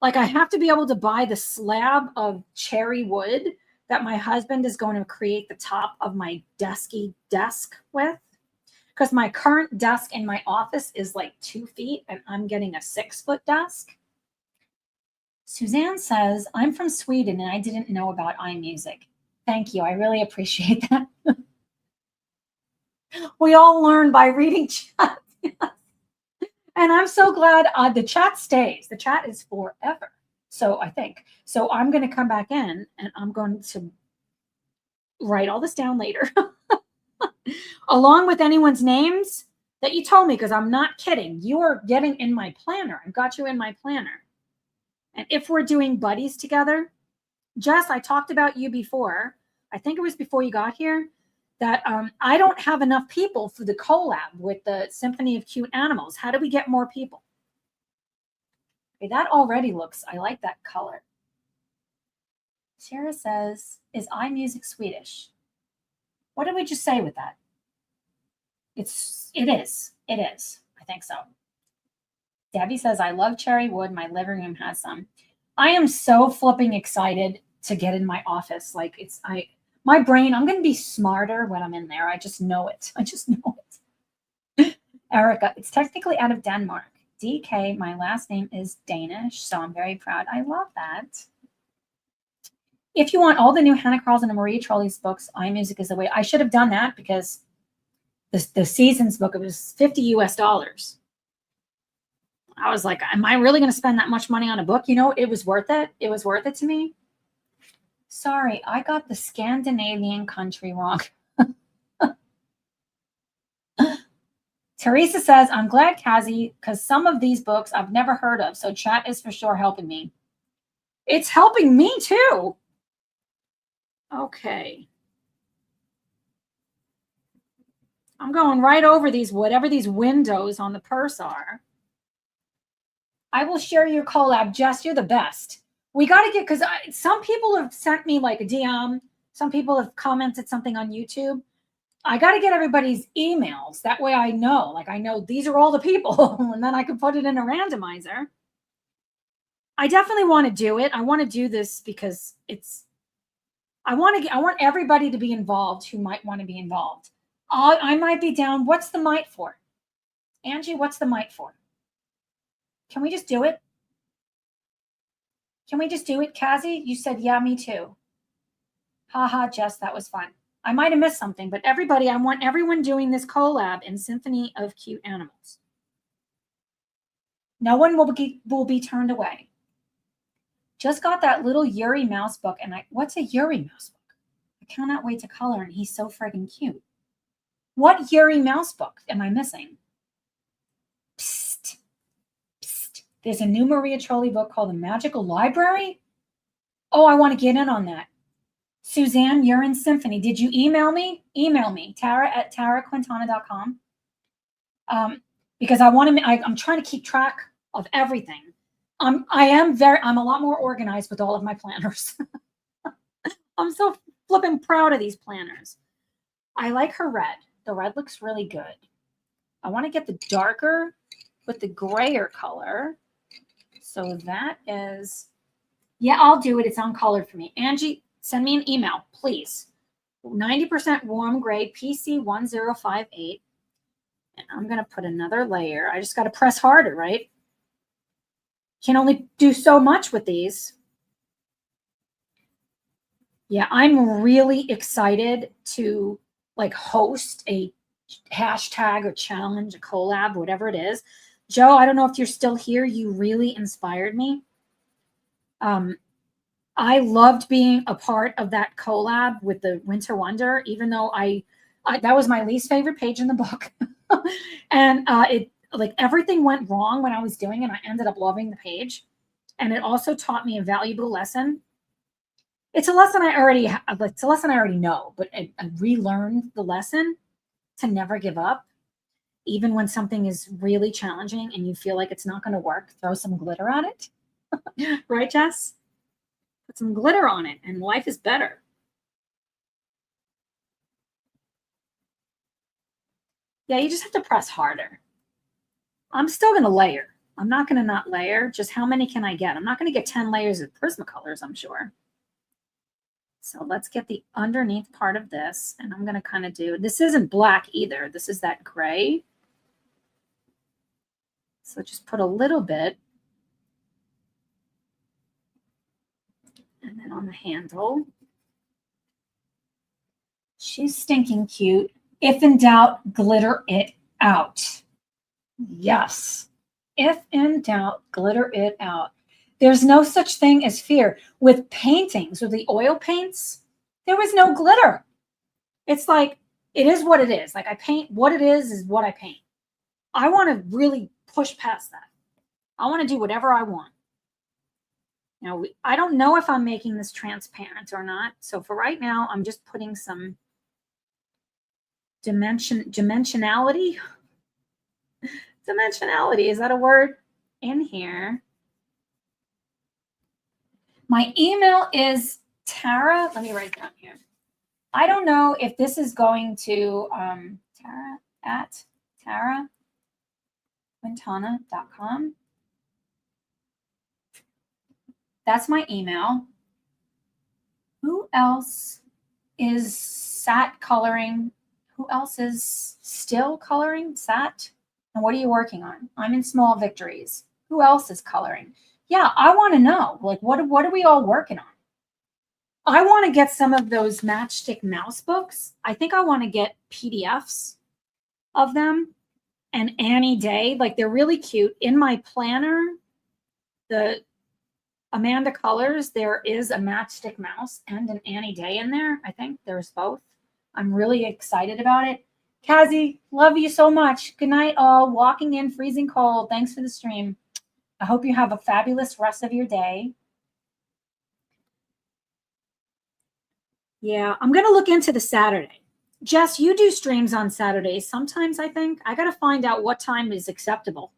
Like I have to be able to buy the slab of cherry wood that my husband is going to create the top of my desk with. Because my current desk in my office is like 2 feet and I'm getting a 6-foot desk. Suzanne says, I'm from Sweden and I didn't know about iMusic. Thank you. I really appreciate that. We all learn by reading chat. And I'm so glad the chat stays. The chat is forever. So I think. So I'm going to come back in and I'm going to write all this down later. Along with anyone's names that you told me, because I'm not kidding. You are getting in my planner. I've got you in my planner. And if we're doing buddies together, Jess, I talked about you before. I think it was before you got here, that I don't have enough people for the collab with the Symphony of Cute Animals. How do we get more people? Okay, that already looks, I like that color. Sarah says, is iMusic Swedish? What did we just say with that? It is. I think so. Debbie says, I love cherry wood. My living room has some. I am so flipping excited to get in my office. Like my brain, I'm going to be smarter when I'm in there. I just know it. Erica, it's technically out of Denmark. DK, my last name is Danish, so I'm very proud. I love that. If you want all the new Hannah Carlson and Maria Trolli's books, iMusic is the way. I should have done that because the Seasons book, it was $50 US. I was like, am I really going to spend that much money on a book? You know, it was worth it. It was worth it to me. Sorry, I got the Scandinavian country wrong. Teresa says, I'm glad, Kazi, because some of these books I've never heard of. So chat is for sure helping me. It's helping me too. Okay. I'm going right over these, whatever these windows on the purse are. I will share your collab, Jess. You're the best. We got to get, because some people have sent me like a DM. Some people have commented something on YouTube. I got to get everybody's emails. That way I know, like I know these are all the people, and then I can put it in a randomizer. I definitely want to do it. I want to do this because I want everybody to be involved who might want to be involved. I might be down. What's the might for? Angie, what's the might for? Can we just do it? Can we just do it? Kazi, you said, yeah, me too. Haha, Jess, that was fun. I might have missed something, but everybody, I want everyone doing this collab in Symphony of Cute Animals. No one will be turned away. Just got that little Yuri mouse book, and what's a Yuri mouse book? I cannot wait to color, and he's so friggin' cute. What Yuri mouse book am I missing? Psst. Psst. There's a new Maria Trolli book called The Magical Library. Oh, I want to get in on that. Suzanne, you're in Symphony. Did you email me? Email me, Tara@taraquintana.com. Because I'm trying to keep track of everything. I'm a lot more organized with all of my planners. I'm so flipping proud of these planners. I like her red. The red looks really good. I want to get the darker with the grayer color. So that is, yeah, I'll do it. It's uncolored for me. Angie, send me an email, please. 90% warm gray PC1058. And I'm going to put another layer. I just got to press harder, right? Can only do so much with these. Yeah, I'm really excited to like host a hashtag or challenge, a collab, whatever it is. Joe, I don't know if you're still here. You really inspired me. I loved being a part of that collab with the Winter Wonder, even though I that was my least favorite page in the book. And it like everything went wrong when I was doing it. I ended up loving the page. And it also taught me a valuable lesson. It's a lesson I already have, it's a lesson I already know, but I relearned the lesson to never give up. Even when something is really challenging and you feel like it's not going to work, throw some glitter at it. Right, Jess? Put some glitter on it and life is better. Yeah, you just have to press harder. I'm still going to layer. I'm not going to not layer. Just how many can I get? I'm not going to get 10 layers of Prismacolors, I'm sure. So let's get the underneath part of this. And I'm going to kind of do, this isn't black either. This is that gray. So just put a little bit. And then on the handle. She's stinking cute. If in doubt, glitter it out. Yes. If in doubt, glitter it out. There's no such thing as fear. With paintings, with the oil paints, there was no glitter. It's like, it is what it is. Like I paint, what it is what I paint. I want to really push past that. I want to do whatever I want. Now, I don't know if I'm making this transparent or not. So for right now, I'm just putting some dimensionality. Dimensionality, is that a word? In here. My email is Tara. Let me write it down here. I don't know if this is going to Tara at taraquintana.com. That's my email. Who else is sat coloring? Who else is still coloring? Sat? And what are you working on? I'm in Small Victories. Who else is coloring? Yeah, I want to know. Like, what are we all working on? I want to get some of those Matchstick Mouse books. I think I want to get PDFs of them. And Annie Day, like they're really cute. In my planner, the Amanda Colors, there is a Matchstick Mouse and an Annie Day in there. I think there's both. I'm really excited about it. Kazi, love you so much. Good night, all. Walking in, freezing cold. Thanks for the stream. I hope you have a fabulous rest of your day. Yeah, I'm going to look into the Saturday. Jess, you do streams on Saturdays sometimes, I think. I got to find out what time is acceptable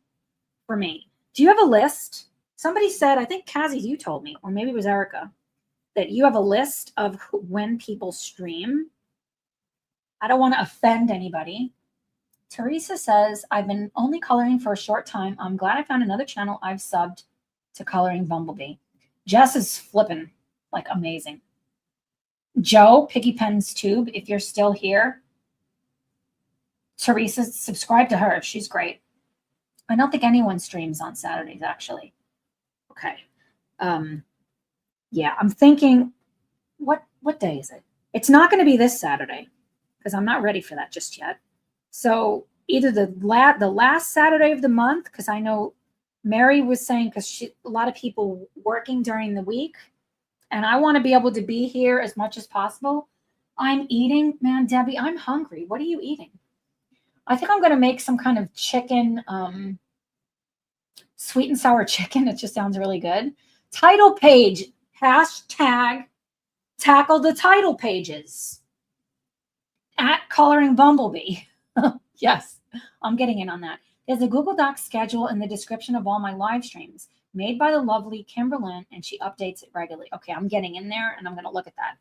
for me. Do you have a list? Somebody said, I think Kazi, you told me, or maybe it was Erica, that you have a list of when people stream. I don't want to offend anybody. Teresa says, I've been only coloring for a short time. I'm glad I found another channel I've subbed to Coloring Bumblebee. Jess is flipping like amazing. Joe, Piggy Pen's Tube, if you're still here. Teresa, subscribe to her. She's great. I don't think anyone streams on Saturdays, actually. Okay. Yeah, I'm thinking, what day is it? It's not going to be this Saturday because I'm not ready for that just yet. So either the last Saturday of the month, because I know Mary was saying, because a lot of people working during the week, and I want to be able to be here as much as possible. I'm eating, man, Debbie, I'm hungry. What are you eating? I think I'm going to make some kind of chicken, sweet and sour chicken. It just sounds really good. Title page, hashtag tackle the title pages at Coloring Bumblebee. Yes, I'm getting in on that. There's a Google Docs schedule in the description of all my live streams made by the lovely Kimberlyn, and she updates it regularly. Okay, I'm getting in there and I'm going to look at that.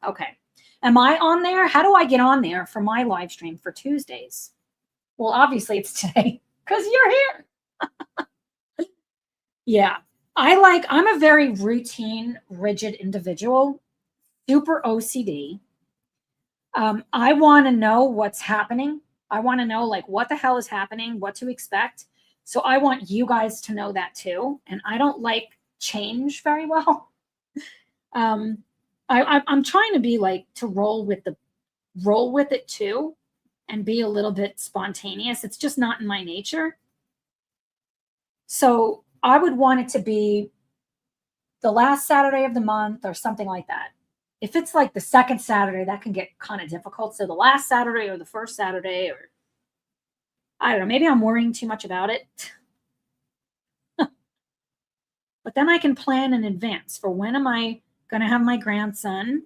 Okay. Am I on there? How do I get on there for my live stream for Tuesdays? Well, obviously it's today because you're here. Yeah. I'm a very routine, rigid individual, super OCD. I want to know what's happening. I want to know like what the hell is happening, what to expect. So I want you guys to know that too. And I don't like change very well. I'm trying to be like, to roll with it too, and be a little bit spontaneous. It's just not in my nature. So I would want it to be the last Saturday of the month or something like that. If it's like the second Saturday, that can get kind of difficult. So the last Saturday or the first Saturday, or I don't know, maybe I'm worrying too much about it. But then I can plan in advance for when am I going to have my grandson?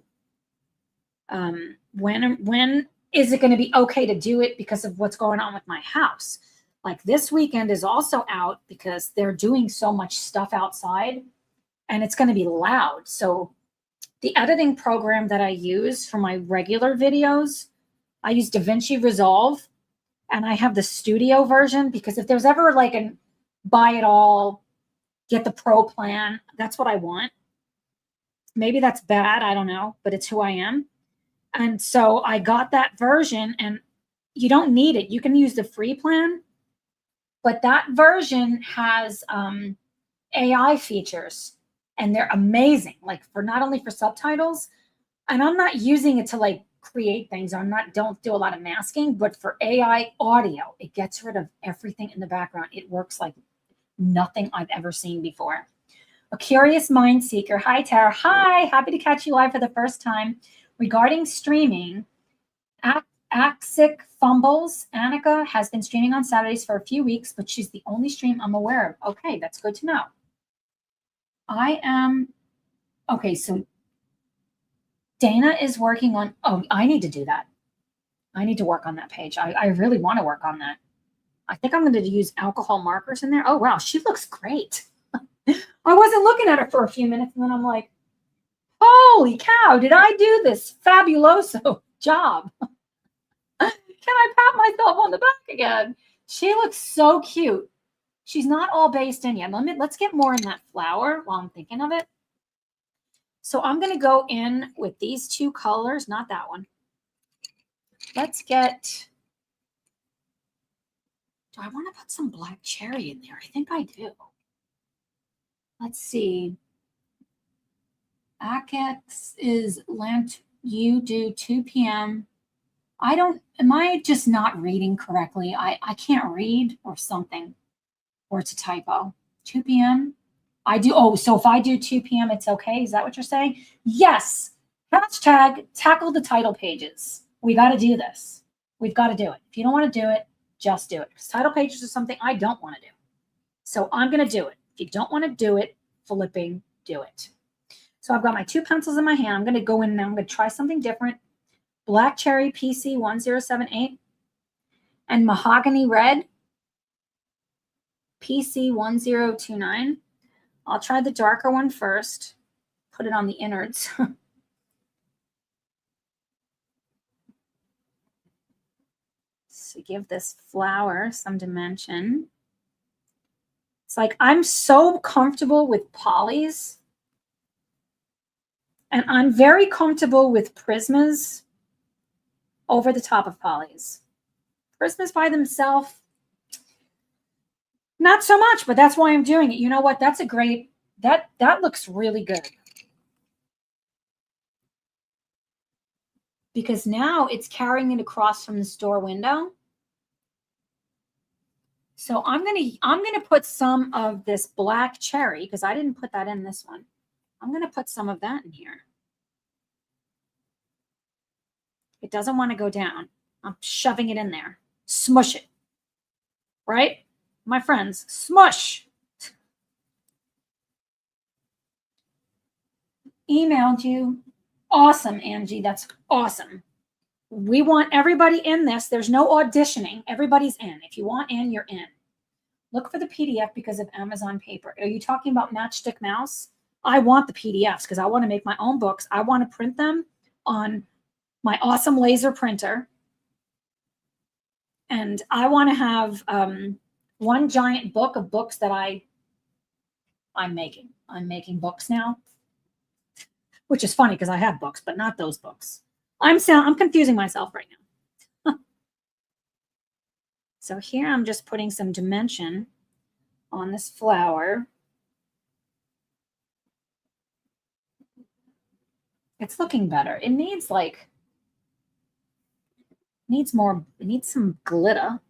When is it going to be okay to do it because of what's going on with my house? Like this weekend is also out because they're doing so much stuff outside and it's going to be loud. So the editing program that I use for my regular videos, I use DaVinci Resolve, and I have the studio version because if there's ever like an buy it all, get the pro plan, that's what I want. Maybe that's bad, I don't know, but it's who I am. And so I got that version, and you don't need it. You can use the free plan, but that version has AI features, and they're amazing. Like for not only for subtitles, and I'm not using it to like create things. Don't do a lot of masking, but for AI audio, it gets rid of everything in the background. It works like nothing I've ever seen before. A curious mind seeker. Hi, Tara. Hi, happy to catch you live for the first time. Regarding streaming, Axic Fumbles, Annika has been streaming on Saturdays for a few weeks, but she's the only stream I'm aware of. Okay, that's good to know. Okay, so Dana is working on, I need to do that. I need to work on that page. I really want to work on that. I think I'm going to use alcohol markers in there. Oh, wow, she looks great. I wasn't looking at her for a few minutes, and then I'm like, holy cow, did I do this fabuloso job? Can I pat myself on the back again? She looks so cute. She's not all based in yet. Let's get more in that flower while I'm thinking of it. So I'm going to go in with these two colors, not that one. Let's get, do I want to put some black cherry in there? I think I do. Let's see. Akex is Lent. You do 2 p.m. Am I just not reading correctly? I can't read or something, or it's a typo. 2 p.m. I do. Oh, so if I do 2 p.m., it's okay. Is that what you're saying? Yes. Hashtag tackle the title pages. We got to do this. We've got to do it. If you don't want to do it, just do it. Because title pages are something I don't want to do. So I'm going to do it. If you don't want to do it, flipping do it. So I've got my 2 pencils in my hand. I'm going to go in now. I'm going to try something different. Black Cherry PC 1078 and Mahogany Red PC 1029. I'll try the darker one first. Put it on the innards. So give this flower some dimension. It's like I'm so comfortable with polys. And I'm very comfortable with prismas over the top of polys. Prismas by themselves, not so much, but that's why I'm doing it. You know what? That's a great, that looks really good. Because now it's carrying it across from the store window. So I'm gonna put some of this black cherry, because I didn't put that in this one. I'm gonna put some of that in here. It doesn't want to go down. I'm shoving it in there. Smush it. Right? My friends, smush. Emailed you. Awesome, Angie. That's awesome. We want everybody in this. There's no auditioning. Everybody's in. If you want in, you're in. Look for the PDF because of Amazon paper. Are you talking about Matchstick Mouse? I want the PDFs because I want to make my own books. I want to print them on my awesome laser printer. And I want to have one giant book of books that I'm making. I'm making books now, which is funny because I have books, but not those books. I'm confusing myself right now. So here I'm just putting some dimension on this flower. It's looking better. It needs like, needs more, it needs some glitter.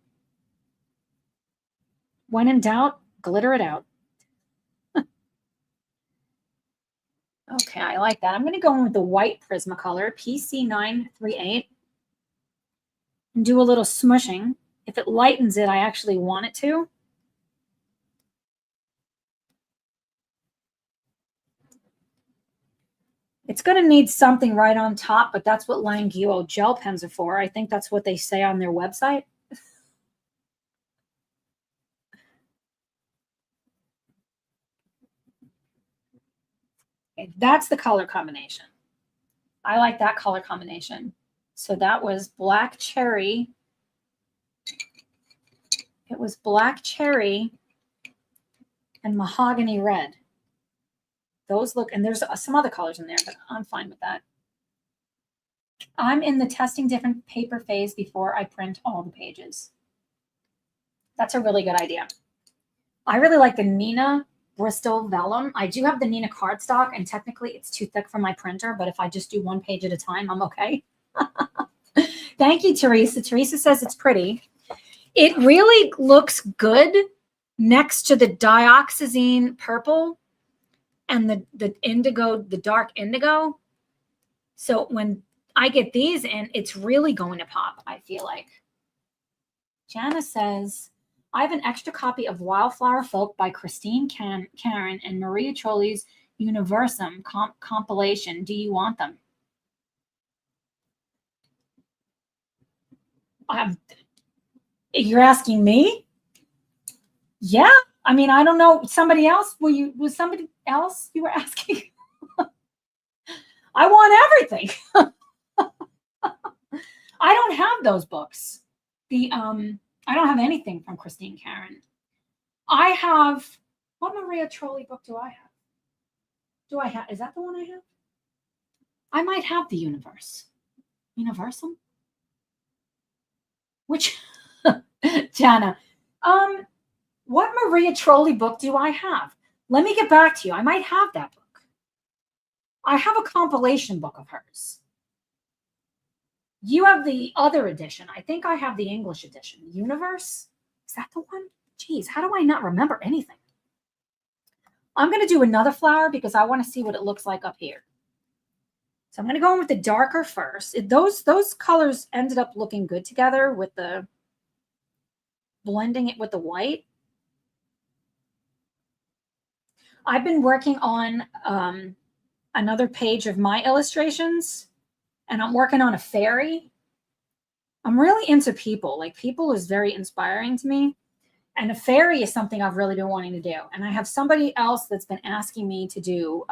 When in doubt, glitter it out. Okay, I like that. I'm going to go in with the white Prismacolor, PC938, and do a little smushing. If it lightens it, I actually want it to. It's going to need something right on top, but that's what Languo gel pens are for. I think that's what they say on their website. Okay, that's the color combination. I like that color combination. So that was black cherry. It was black cherry and mahogany red. Those look, and there's some other colors in there, but I'm fine with that. I'm in the testing different paper phase before I print all the pages. That's a really good idea. I really like the Nina Bristol Vellum. I do have the Nina cardstock, and technically it's too thick for my printer, but if I just do one page at a time, I'm okay. Thank you, Teresa. Teresa says it's pretty. It really looks good next to the dioxazine purple and the indigo, the dark indigo. So when I get these in, it's really going to pop, I feel like. Jana says, I have an extra copy of Wildflower Folk by Christine Karen and Maria Trolli's Universum compilation. Do you want them? You're asking me? Yeah. I mean, I don't know. Somebody else? Was somebody else you were asking? I want everything. I don't have those books. I don't have anything from Christine Karen. I have, what Maria Trolli book do I have? Is that the one I have? I might have the Universal? Which, Jana, what Maria Trolli book do I have? Let me get back to you. I might have that book. I have a compilation book of hers. You have the other edition. I think I have the English edition. Universe? Is that the one? Geez, how do I not remember anything? I'm going to do another flower because I want to see what it looks like up here. So I'm going to go in with the darker first. Those colors ended up looking good together with the blending it with the white. I've been working on another page of my illustrations, and I'm working on a fairy. I'm really into people. Like, people is very inspiring to me. And a fairy is something I've really been wanting to do. And I have somebody else that's been asking me to do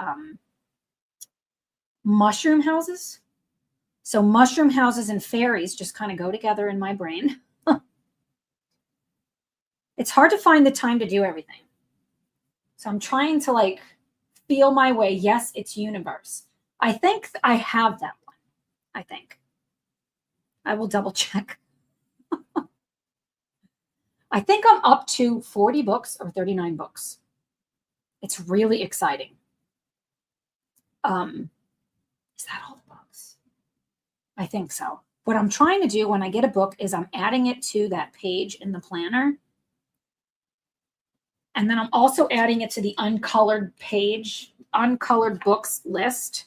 mushroom houses. So mushroom houses and fairies just kind of go together in my brain. It's hard to find the time to do everything. So I'm trying to like feel my way. Yes, it's universe. I think I have that one. I think. I will double check. I think I'm up to 40 books or 39 books. It's really exciting. Is that all the books? I think so. What I'm trying to do when I get a book is I'm adding it to that page in the planner. And then I'm also adding it to the uncolored page, uncolored books list,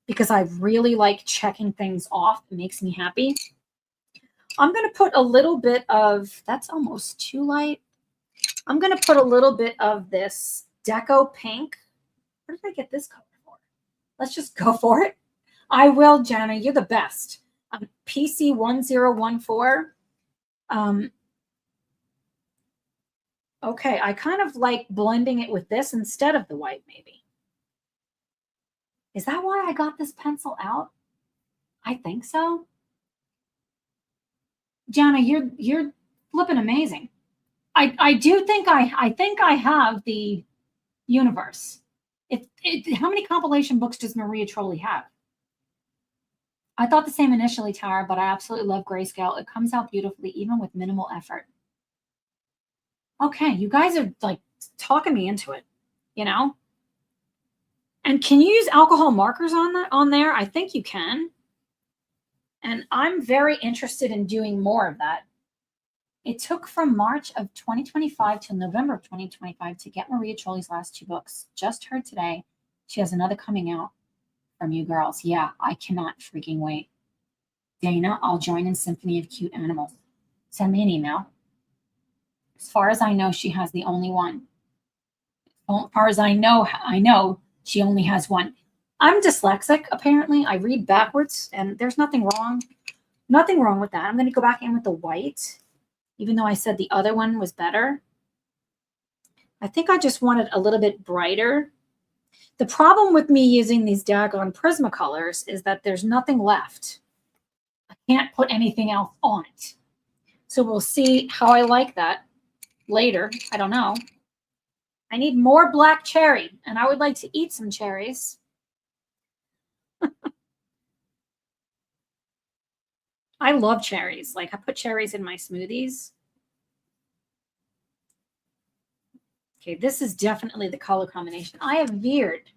because I really like checking things off. It makes me happy. I'm going to put a little bit of, that's almost too light. I'm going to put a little bit of this Deco Pink. Where did I get this color for? Let's just go for it. I will, Jana. You're the best. PC1014. Okay, I kind of like blending it with this instead of the white, maybe. Is that why I got this pencil out? I think so. Jana, you're flipping amazing. I do think I think I have the universe. How many compilation books does Maria Trolli have? I thought the same initially, Tara, but I absolutely love grayscale. It comes out beautifully, even with minimal effort. Okay, you guys are like talking me into it, you know? And can you use alcohol markers on there? I think you can. And I'm very interested in doing more of that. It took from March of 2025 till November of 2025 to get Maria Trolli's last 2 books. Just heard today she has another coming out from you girls. Yeah, I cannot freaking wait. Dana, I'll join in Symphony of Cute Animals. Send me an email. As far as I know, she has the only one. As far as I know she only has one. I'm dyslexic, apparently. I read backwards, and there's nothing wrong. Nothing wrong with that. I'm going to go back in with the white, even though I said the other one was better. I think I just wanted a little bit brighter. The problem with me using these daggone Prismacolors is that there's nothing left. I can't put anything else on it. So we'll see how I like that later. I don't know. I need more black cherry, and I would like to eat some cherries. I love cherries. Like, I put cherries in my smoothies. Okay, this is definitely the color combination. I have veered.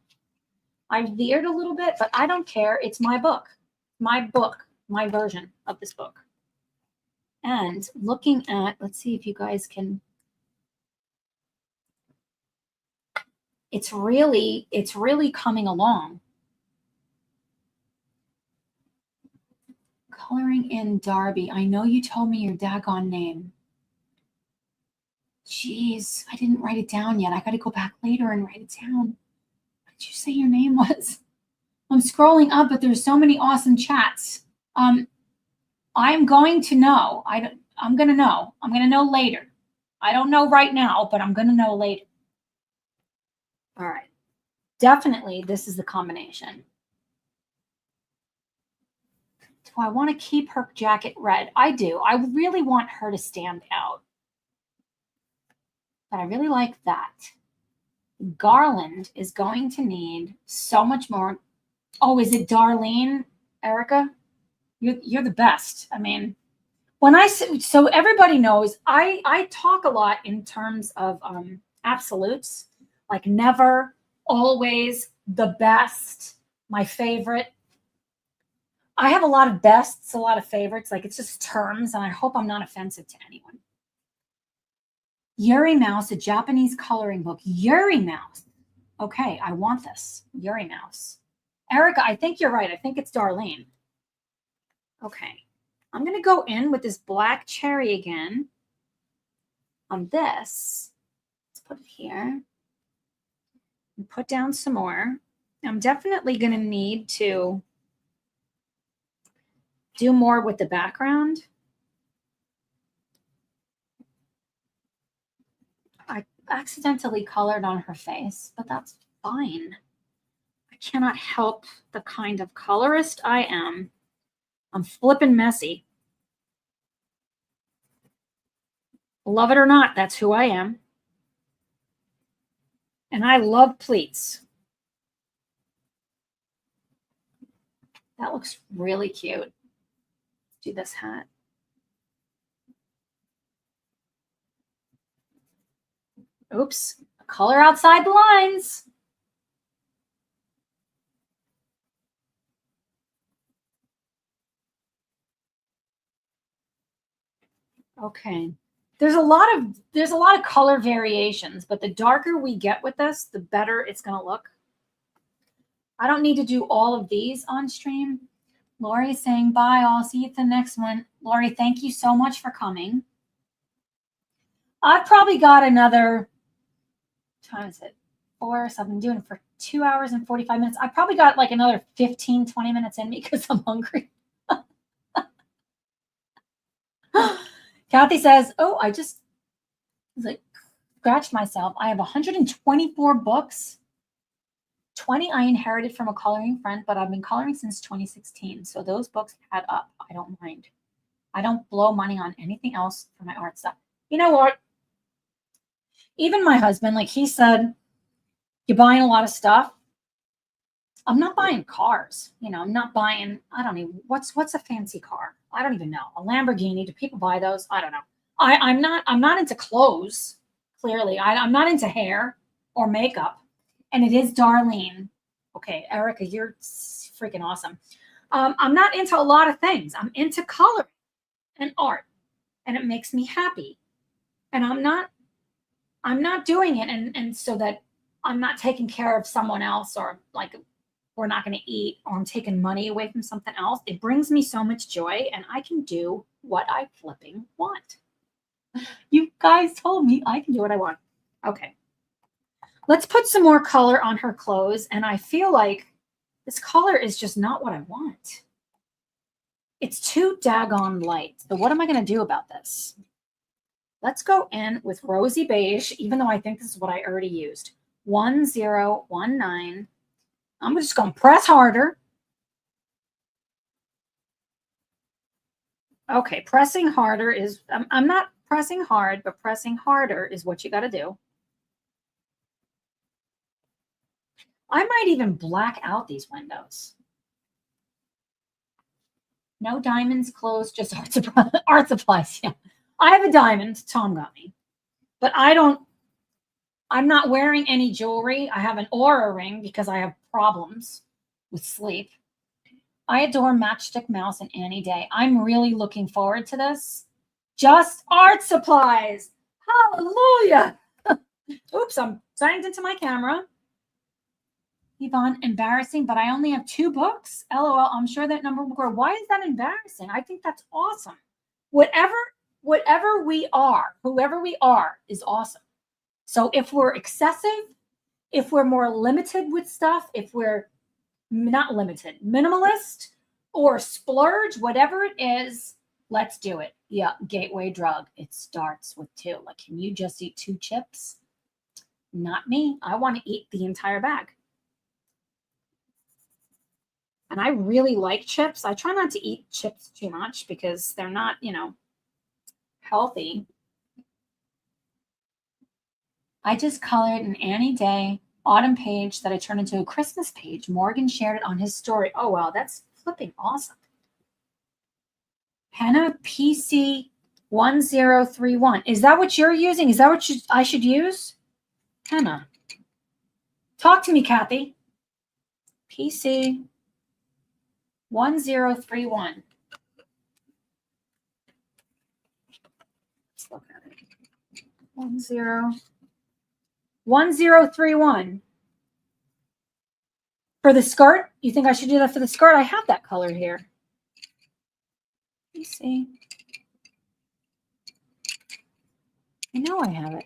I veered a little bit, but I don't care. It's my book. My version of this book. And looking at, let's see if you guys can. It's really coming along. Coloring in Darby. I know you told me your daggone name. Jeez, I didn't write it down yet. I got to go back later and write it down. What did you say your name was? I'm scrolling up, but there's so many awesome chats. I'm going to know. I'm going to know. I'm going to know later. I don't know right now, but I'm going to know later. All right. Definitely, this is the combination. Do I want to keep her jacket red? I do. I really want her to stand out. But I really like that. Garland is going to need so much more. Oh, is it Darlene, Erica? You're the best. I mean, so everybody knows I talk a lot in terms of absolutes, like never, always, the best, my favorite. I have a lot of bests, a lot of favorites. Like, it's just terms, and I hope I'm not offensive to anyone. Yuri Mouse, a Japanese coloring book. Yuri Mouse. Okay, I want this. Yuri Mouse. Erica, I think you're right. I think it's Darlene. Okay. I'm going to go in with this black cherry again on this. Let's put it here. And put down some more. I'm definitely going to need to do more with the background. I accidentally colored on her face, but that's fine. I cannot help the kind of colorist I am. I'm flippin' messy. Love it or not, that's who I am. And I love pleats. That looks really cute. Let's do this hat. Oops, color outside the lines. Okay. There's a lot of color variations, but the darker we get with this, the better it's going to look. I don't need to do all of these on stream. Lori's saying bye. I'll see you at the next one. Lori, thank you so much for coming. I've probably got another, what time is it? 4, so I've been doing it for 2 hours and 45 minutes. I probably got like another 15, 20 minutes in me because I'm hungry. Kathy says, oh, I just like scratched myself. I have 124 books. 20 I inherited from a coloring friend, but I've been coloring since 2016. So those books add up. I don't mind. I don't blow money on anything else for my art stuff. You know what? Even my husband, like he said, you're buying a lot of stuff. I'm not buying cars. You know, I'm not buying, I don't even, what's a fancy car? I don't even know. A Lamborghini. Do people buy those? I don't know. I'm not into clothes, clearly. I'm not into hair or makeup. And it is Darlene. Okay, Erica, you're freaking awesome. I'm not into a lot of things. I'm into coloring and art, and it makes me happy. And I'm not doing it and so that I'm not taking care of someone else, or like we're not going to eat, or I'm taking money away from something else. It brings me so much joy, and I can do what I flipping want. You guys told me I can do what I want. Okay. Let's put some more color on her clothes. And I feel like this color is just not what I want. It's too daggone light. So what am I going to do about this? Let's go in with rosy beige, even though I think this is what I already used. 1019. I'm just going to press harder. Okay, pressing harder is, I'm not pressing hard, but pressing harder is what you got to do. I might even black out these windows. No diamonds, clothes, just art supplies. Yeah, I have a diamond. Tom got me, but I'm not wearing any jewelry. I have an aura ring because I have problems with sleep. I adore Matchstick Mouse and Annie Day. I'm really looking forward to this. Just art supplies. Hallelujah. Oops, I'm signed into my camera. Yvonne, embarrassing, but I only have 2 books. LOL, I'm sure that number will grow. Why is that embarrassing? I think that's awesome. Whatever we are, whoever we are is awesome. So if we're excessive, if we're more limited with stuff, if we're not limited, minimalist or splurge, whatever it is, let's do it. Yeah, gateway drug. It starts with 2. Like, can you just eat 2 chips? Not me. I want to eat the entire bag. And I really like chips. I try not to eat chips too much because they're not, healthy. I just colored an Annie Day autumn page that I turned into a Christmas page. Morgan shared it on his story. Oh, wow, that's flipping awesome. Henna PC 1031. Is that what you're using? Is that what I should use? Henna. Talk to me, Kathy. PC 1031. Let's look at it. 1031. For the skirt? You think I should do that for the skirt? I have that color here. Let me see. I know I have it.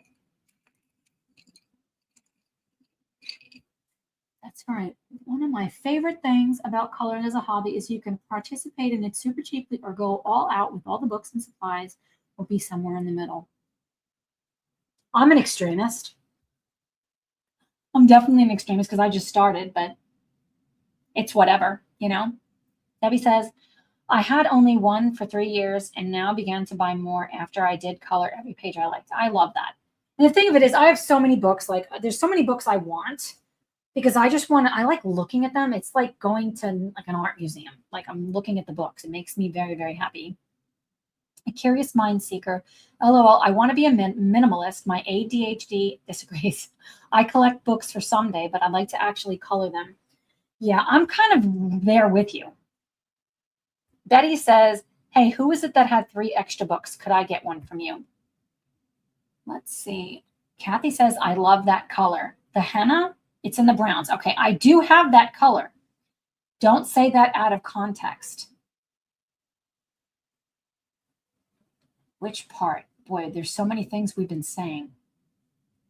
That's right. One of my favorite things about coloring as a hobby is you can participate in it super cheaply or go all out with all the books and supplies or be somewhere in the middle. I'm an extremist. I'm definitely an extremist because I just started, but it's whatever, Debbie says, I had only one for 3 years and now began to buy more after I did color every page I liked. I love that. And the thing of it is, I have so many books. Like, there's so many books I want because I like looking at them. It's like going to like an art museum. Like, I'm looking at the books. It makes me very, very happy. A curious mind seeker. LOL, I want to be a minimalist. My ADHD disagrees. I collect books for someday, but I'd like to actually color them. Yeah, I'm kind of there with you. Betty says, hey, who is it that had 3 extra books? Could I get one from you? Let's see. Kathy says, I love that color. The henna, it's in the browns. Okay, I do have that color. Don't say that out of context. Which part? Boy, there's so many things we've been saying.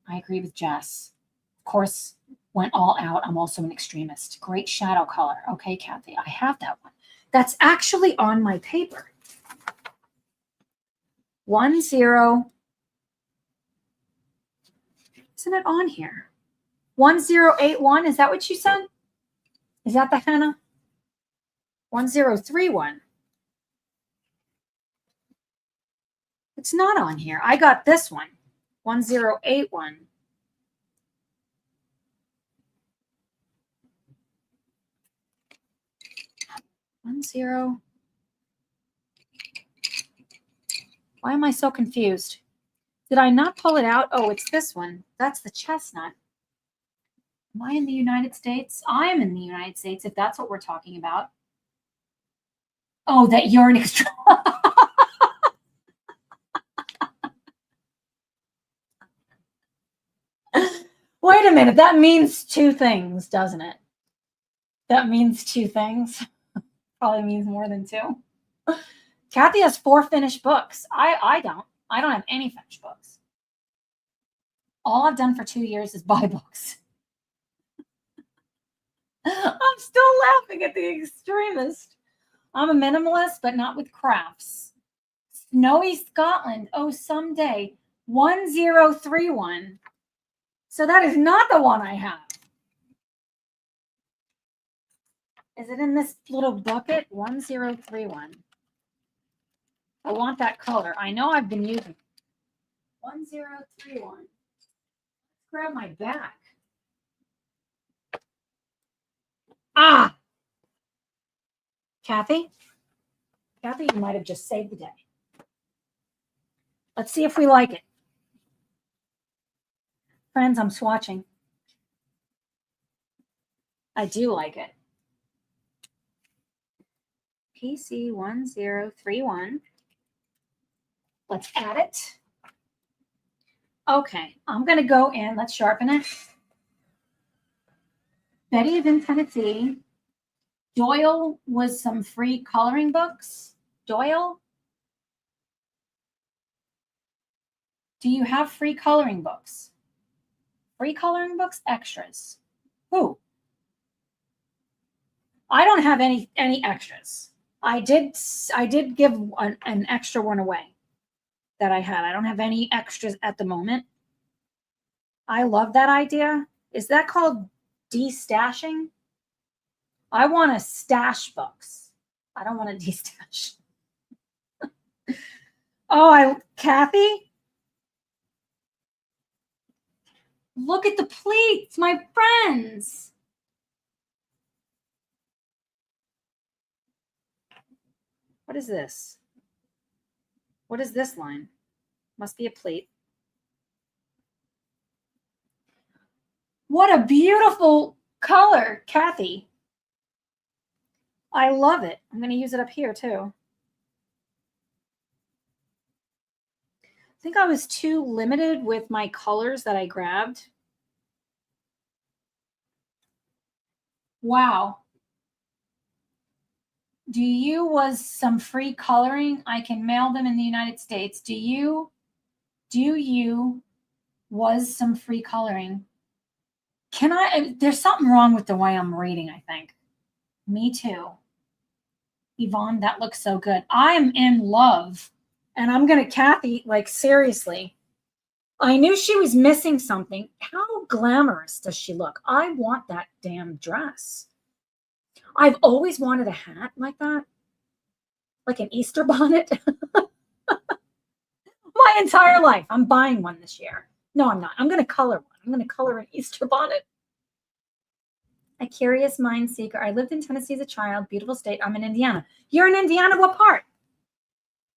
I agree with Jess. Of course, went all out. I'm also an extremist. Great shadow color. Okay, Kathy, I have that one. That's actually on my paper. 10. Isn't it on here? 1081. Is that what you said? Is that the henna? 1031. It's not on here. I got this one. 1081. Why am I so confused? Did I not pull it out? Oh, it's this one. That's the chestnut. Am I in the United States? I am in the United States, if that's what we're talking about. Oh, that you're an extra. Wait a minute. That means two things, doesn't it? That means two things. Probably means more than two. Kathy has 4 finished books. I don't. I don't have any finished books. All I've done for 2 years is buy books. I'm still laughing at the extremist. I'm a minimalist, but not with crafts. Snowy Scotland. Oh, someday. 1031. So that is not the one I have. Is it in this little bucket? 1031. I want that color. I know I've been using it. 1031. Let's grab my back. Ah! Kathy? Kathy, you might have just saved the day. Let's see if we like it. Friends, I'm swatching. I do like it. PC 1031. Let's add it. Okay, I'm going to go in. Let's sharpen it. Betty is in Tennessee. Doyle was some free coloring books. Doyle? Do you have free coloring books? Free coloring books? Extras. Who? I don't have any extras. I did give an extra one away that I had. I don't have any extras at the moment. I love that idea. Is that called de-stashing? I want to stash books. I don't want to de-stash. Oh, Kathy? Look at the pleats, my friends. What is this? What is this line? Must be a pleat. What a beautiful color, Kathy. I love it. I'm going to use it up here too. I think I was too limited with my colors that I grabbed. Wow. Do you was some free coloring? I can mail them in the United States. Do you was some free coloring? Can I, there's something wrong with the way I'm reading, I think. Me too. Yvonne, that looks so good. I'm in love. And I'm going to, Kathy, like seriously, I knew she was missing something. How glamorous does she look? I want that damn dress. I've always wanted a hat like that, like an Easter bonnet. My entire life. I'm buying one this year. No, I'm not. I'm going to color one. I'm going to color an Easter bonnet. A curious mind seeker. I lived in Tennessee as a child. Beautiful state. I'm in Indiana. You're in Indiana? What part?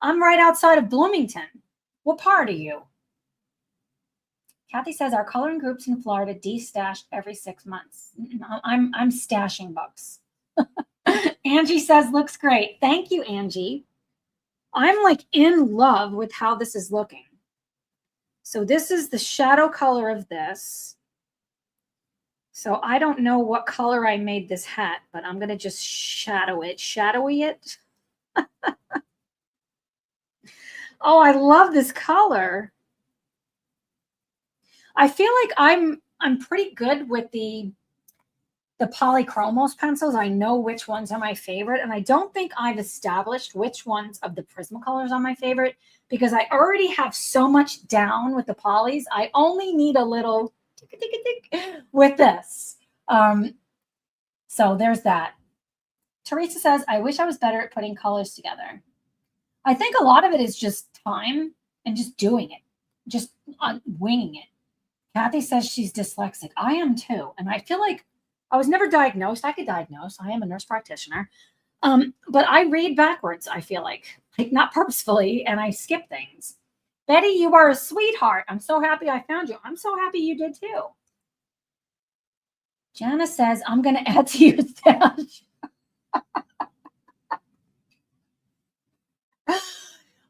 I'm right outside of Bloomington. What part are you? Kathy says our coloring groups in Florida de-stashed every 6 months. I'm stashing books. Angie says looks great. Thank you, Angie. I'm like in love with how this is looking. So this is the shadow color of this. So I don't know what color I made this hat, but I'm going to just shadowy it. Oh, I love this color. I feel like I'm pretty good with the polychromos pencils. I know which ones are my favorite, and I don't think I've established which ones of the Prismacolors are my favorite because I already have so much down with the polys. I only need a little tick, tick, tick with this. So there's that. Teresa says, I wish I was better at putting colors together. I think a lot of it is just time and just doing it, just winging it. Kathy says she's dyslexic. I am too. And I feel like I was never diagnosed. I could diagnose. I am a nurse practitioner. But I read backwards, I feel like not purposefully, and I skip things. Betty, you are a sweetheart. I'm so happy I found you. I'm so happy you did too. Jana says, I'm going to add to your stash.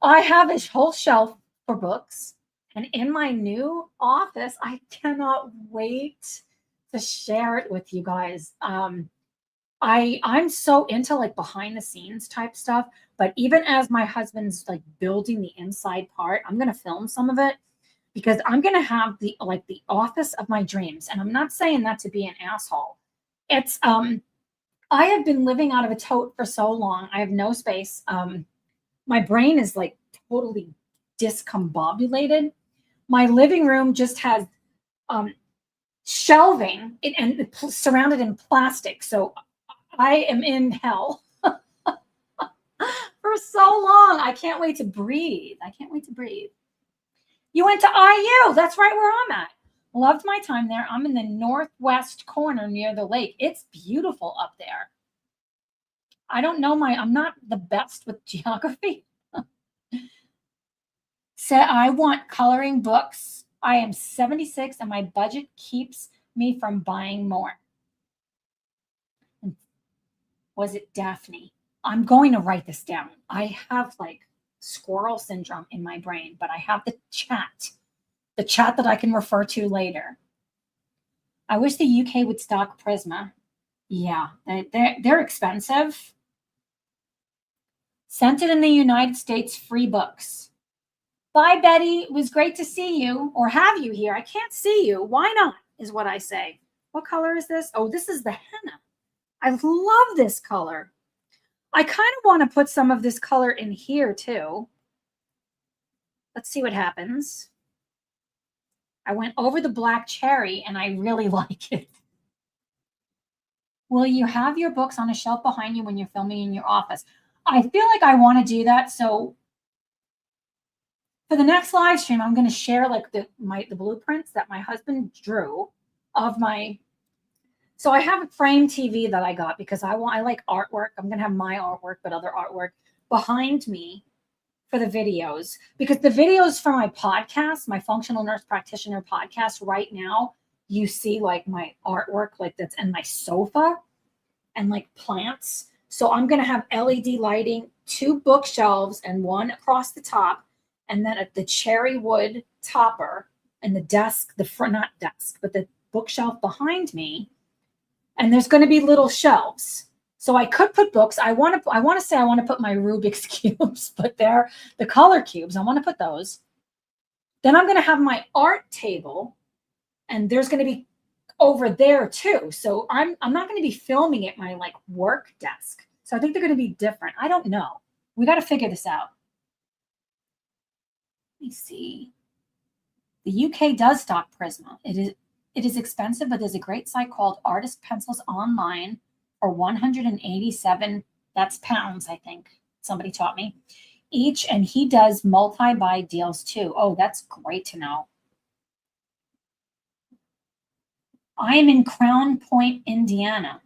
I have a whole shelf for books. And in my new office, I cannot wait to share it with you guys. I'm so into like behind the scenes type stuff, but even as my husband's like building the inside part, I'm gonna film some of it because I'm gonna have the office of my dreams. And I'm not saying that to be an asshole. It's I have been living out of a tote for so long. I have no space. My brain is like totally discombobulated. My living room just has shelving and surrounded in plastic. So I am in hell for so long. I can't wait to breathe. I can't wait to breathe. You went to IU. That's right where I'm at. Loved my time there. I'm in the northwest corner near the lake. It's beautiful up there. I'm not the best with geography. Said I want coloring books. I am 76 and my budget keeps me from buying more. Was it Daphne? I'm going to write this down. I have like squirrel syndrome in my brain, but I have the chat that I can refer to later. I wish the UK would stock Prisma. Yeah, they're expensive. Sent it in the United States, free books. Bye, Betty. It was great to see you or have you here. I can't see you. Why not, is what I say. What color is this? Oh, this is the henna. I love this color. I kind of want to put some of this color in here too. Let's see what happens. I went over the black cherry and I really like it. Will you have your books on a shelf behind you when you're filming in your office? I feel like I want to do that. So for the next live stream, I'm going to share like the blueprints that my husband drew of my. So I have a frame TV that I got because I like artwork. I'm going to have my artwork, but other artwork behind me for the videos, because the videos for my podcast, my functional nurse practitioner podcast right now, you see like my artwork, like that's in my sofa and like plants. So I'm going to have LED lighting, 2 bookshelves and one across the top. And then at the cherry wood topper and the desk, the front, not desk, but the bookshelf behind me. And there's going to be little shelves. So I could put books. I want to say I want to put my Rubik's cubes, but they're the color cubes. I want to put those. Then I'm going to have my art table, and there's going to be over there too. So I'm not going to be filming at my like work desk. So I think they're going to be different. I don't know. We got to figure this out. Let me see. The UK does stock Prisma. It is expensive, but there's a great site called Artist Pencils Online for 187, that's pounds, I think. Somebody taught me. Each, and he does multi-buy deals too. Oh, that's great to know. I am in Crown Point, Indiana.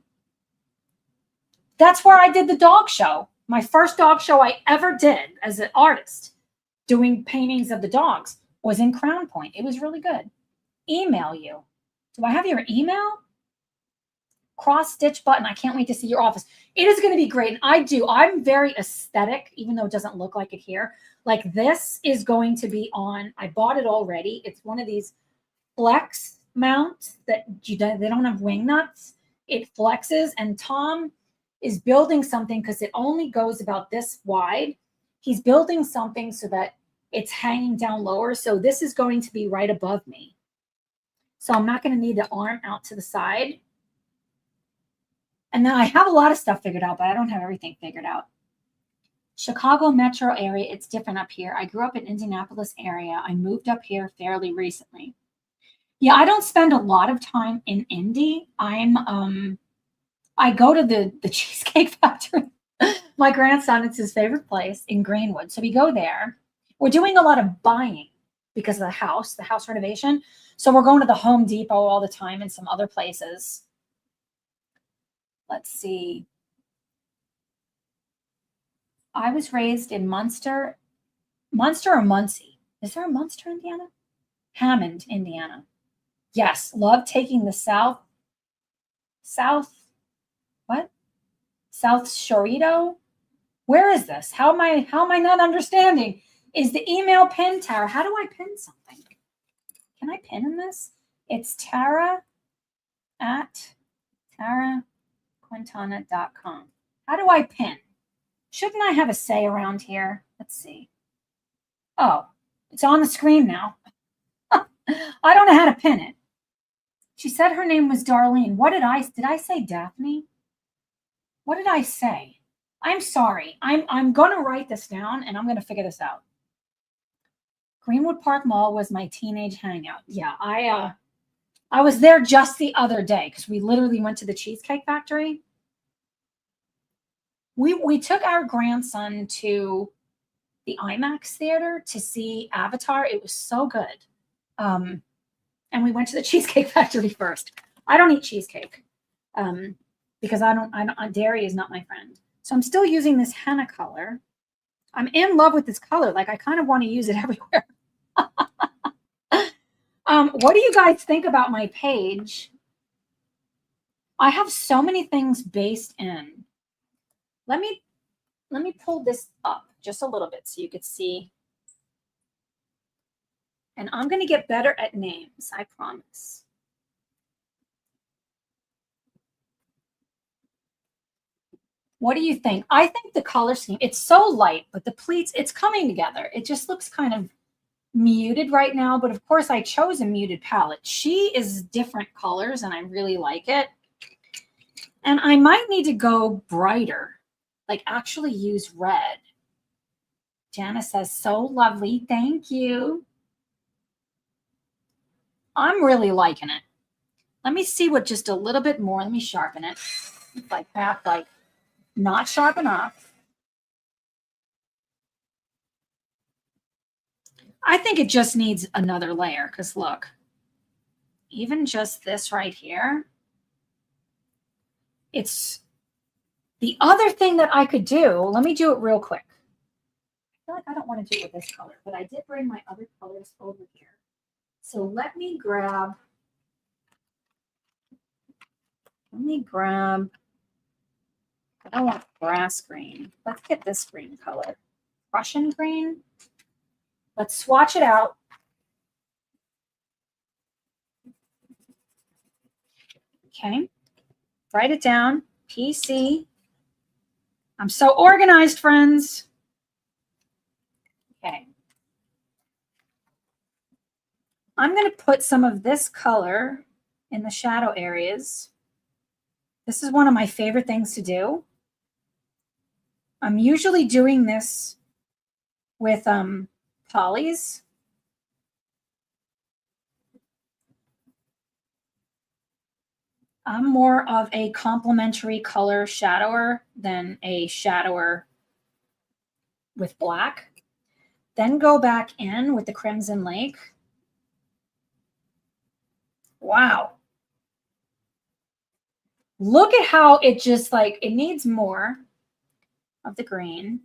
That's where I did the dog show. My first dog show I ever did as an artist, doing paintings of the dogs, was in Crown Point. It was really good. Email you. Do I have your email? Cross stitch button. I can't wait to see your office. It is going to be great. And I'm very aesthetic, even though it doesn't look like it here. Like this is going to be on, I bought it already. It's one of these flex mounts that they don't have wing nuts. It flexes, and Tom is building something because it only goes about this wide. He's building something so that it's hanging down lower. So this is going to be right above me. So I'm not going to need the arm out to the side. And then I have a lot of stuff figured out, but I don't have everything figured out. Chicago metro area, it's different up here. I grew up in Indianapolis area. I moved up here fairly recently. Yeah, I don't spend a lot of time in Indy. I go to the Cheesecake Factory. My grandson, it's his favorite place in Greenwood. So we go there. We're doing a lot of buying because of the house renovation. So we're going to the Home Depot all the time and some other places. Let's see. I was raised in Munster or Muncie. Is there a Munster, Indiana? Hammond, Indiana. Yes, love taking the South South, what? South Shorito? Where is this? How am I not understanding? Is the email pin, Tara? How do I pin something? Can I pin in this? It's Tara at taraquintana.com. How do I pin? Shouldn't I have a say around here? Let's see. Oh, it's on the screen now. I don't know how to pin it. She said her name was Darlene. What did I say Daphne? What did I say? I'm sorry. I'm going to write this down and I'm going to figure this out. Greenwood Park Mall was my teenage hangout. Yeah, I was there just the other day because we literally went to the Cheesecake Factory. We took our grandson to the IMAX theater to see Avatar. It was so good. And we went to the Cheesecake Factory first. I don't eat cheesecake because dairy is not my friend. So I'm still using this henna color. I'm in love with this color. Like I kind of want to use it everywhere. What do you guys think about my page? I have so many things based in. Let me pull this up just a little bit so you could see. And I'm going to get better at names, I promise. What do you think? I think the color scheme, it's so light, but the pleats, it's coming together. It just looks kind of muted right now, but of course I chose a muted palette. She is different colors and I really like it. And I might need to go brighter, like actually use red. Jana says, so lovely. Thank you. I'm really liking it. Let me see what just a little bit more. Let me sharpen it. It's like half, like not sharp enough. I think it just needs another layer because look, even just this right here, it's the other thing that I could do. Let me do it real quick. I feel like I don't want to do it with this color, but I did bring my other colors over here. So let me grab, I don't want grass green. Let's get this green color. Prussian green. Let's swatch it out. Okay. Write it down. PC. I'm so organized, friends. Okay. I'm going to put some of this color in the shadow areas. This is one of my favorite things to do. I'm usually doing this with polys. I'm more of a complementary color shadower than a shadower with black. Then go back in with the Crimson Lake. Wow. Look at how it just like, it needs more of the green.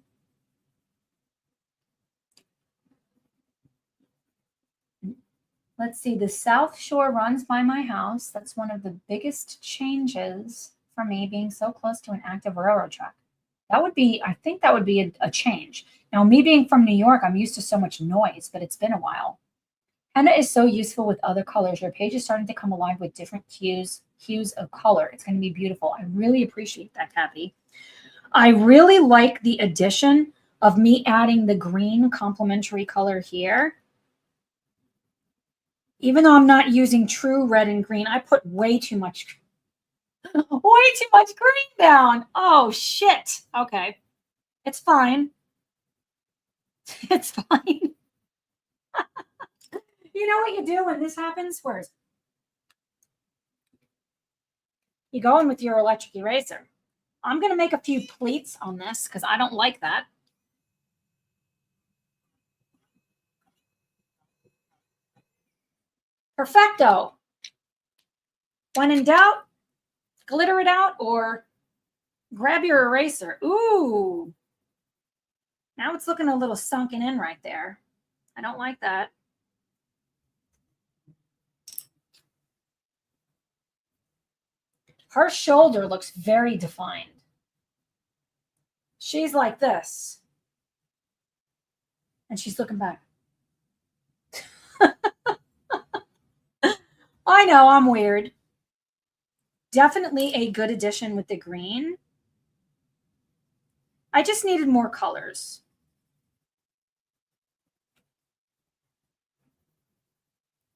Let's see, the South Shore runs by my house. That's one of the biggest changes for me, being so close to an active railroad track. That would be, I think that would be a change. Now, me being from New York, I'm used to so much noise, but it's been a while. Henna is so useful with other colors. Your page is starting to come alive with different hues of color. It's going to be beautiful. I really appreciate that, Kathy. I really like the addition of me adding the green complementary color here. Even though I'm not using true red and green, I put way too much green down. Oh, shit. Okay. It's fine. It's fine. You know what you do when this happens? Where's you go in with your electric eraser? I'm going to make a few pleats on this because I don't like that. Perfecto. When in doubt, glitter it out or grab your eraser. Ooh. Now it's looking a little sunken in right there. I don't like that. Her shoulder looks very defined. She's like this. And she's looking back. I know, I'm weird. Definitely a good addition with the green. I just needed more colors.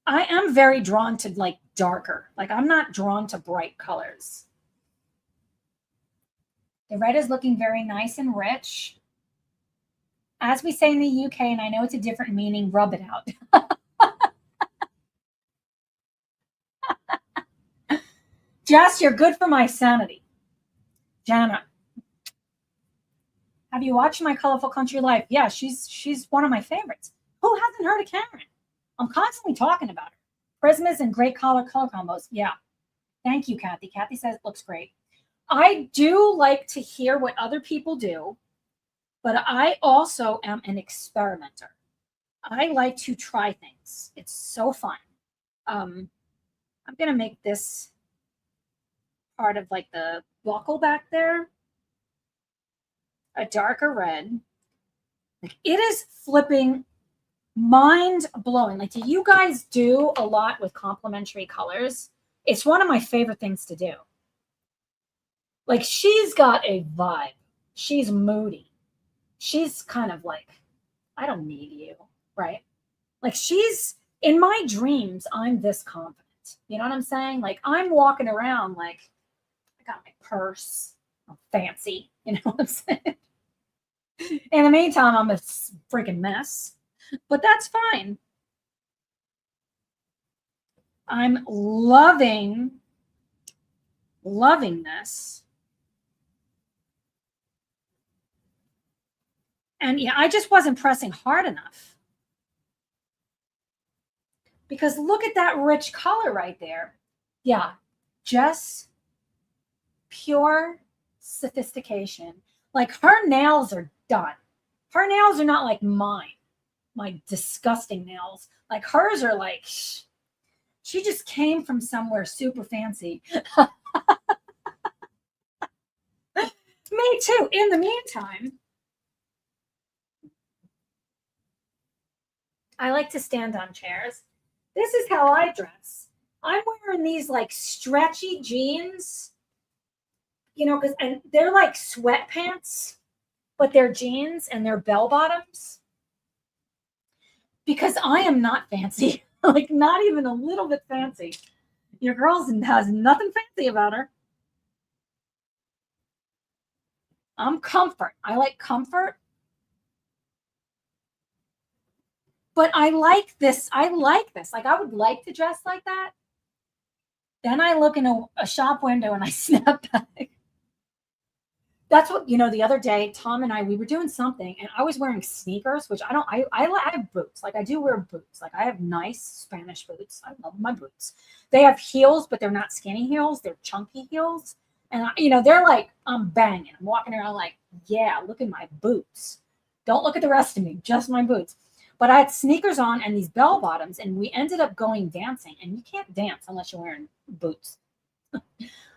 I am very drawn to like darker. Like I'm not drawn to bright colors. The red is looking very nice and rich. As we say in the UK, and I know it's a different meaning, rub it out. Jess, you're good for my sanity. Jana, have you watched My Colorful Country Life? Yeah, she's one of my favorites. Who hasn't heard of Karen? I'm constantly talking about her. Prismas and great color combos. Yeah. Thank you, Kathy. Kathy says it looks great. I do like to hear what other people do, but I also am an experimenter. I like to try things. It's so fun. I'm going to make this part of like the buckle back there a darker red. Like it is flipping mind blowing. Like, do you guys do a lot with complementary colors? It's one of my favorite things to do. Like, she's got a vibe. She's moody. She's kind of like, I don't need you, right? Like, she's in my dreams, I'm this confident. You know what I'm saying? Like, I'm walking around like, I got my purse. I'm fancy. You know what I'm saying? In the meantime, I'm a freaking mess. But that's fine. I'm loving this. And yeah, I just wasn't pressing hard enough. Because look at that rich color right there. Yeah, just pure sophistication. Like her nails are done. Her nails are not like mine. My disgusting nails. Like hers are like, she just came from somewhere super fancy. Me too. In the meantime, I like to stand on chairs. This is how I dress. I'm wearing these like stretchy jeans, you know, and they're like sweatpants, but they're jeans and they're bell bottoms. Because I am not fancy, like not even a little bit fancy. Your girl has nothing fancy about her. I'm comfort. I like comfort. But I like this. I like this. Like I would like to dress like that. Then I look in a shop window and I snap back. That's what, you know, the other day, Tom and I, we were doing something and I was wearing sneakers, which I have boots. Like I do wear boots. Like I have nice Spanish boots. I love my boots. They have heels, but they're not skinny heels. They're chunky heels. And, you know, they're like, I'm banging. I'm walking around like, yeah, look at my boots. Don't look at the rest of me, just my boots. But I had sneakers on and these bell bottoms and we ended up going dancing. And you can't dance unless you're wearing boots.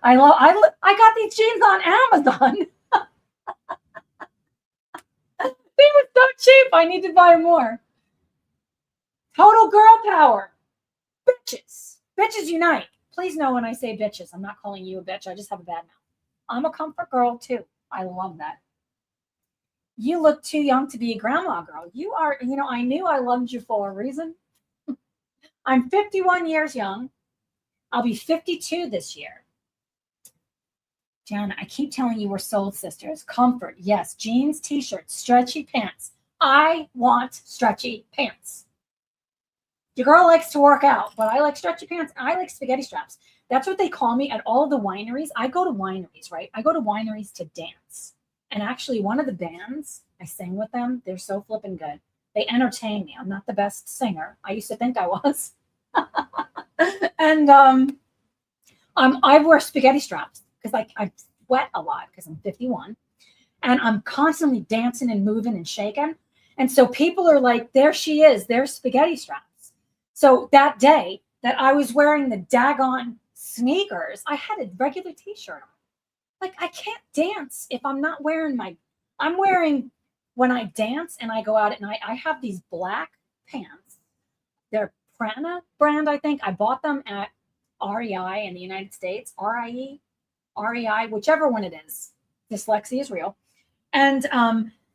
I got these jeans on Amazon. They were so cheap. I need to buy more. Total girl power. Bitches. Bitches unite. Please know when I say bitches, I'm not calling you a bitch. I just have a bad mouth. I'm a comfort girl too. I love that. You look too young to be a grandma girl. You are, you know, I knew I loved you for a reason. I'm 51 years young. I'll be 52 this year. Jana, I keep telling you we're soul sisters. Comfort, yes. Jeans, t-shirts, stretchy pants. I want stretchy pants. Your girl likes to work out, but I like stretchy pants. I like spaghetti straps. That's what they call me at all of the wineries. I go to wineries, right? I go to wineries to dance. And actually, one of the bands, I sing with them. They're so flipping good. They entertain me. I'm not the best singer. I used to think I was. And I wear spaghetti straps because like I sweat a lot because I'm 51. And I'm constantly dancing and moving and shaking. And so people are like, there she is. There's spaghetti straps. So that day that I was wearing the daggone sneakers. I had a regular t-shirt on. Like, I can't dance if I'm not wearing I'm wearing, when I dance and I go out at night, I have these black pants. They're Prana brand, I think. I bought them at REI in the United States. REI, whichever one it is. Dyslexia is real. And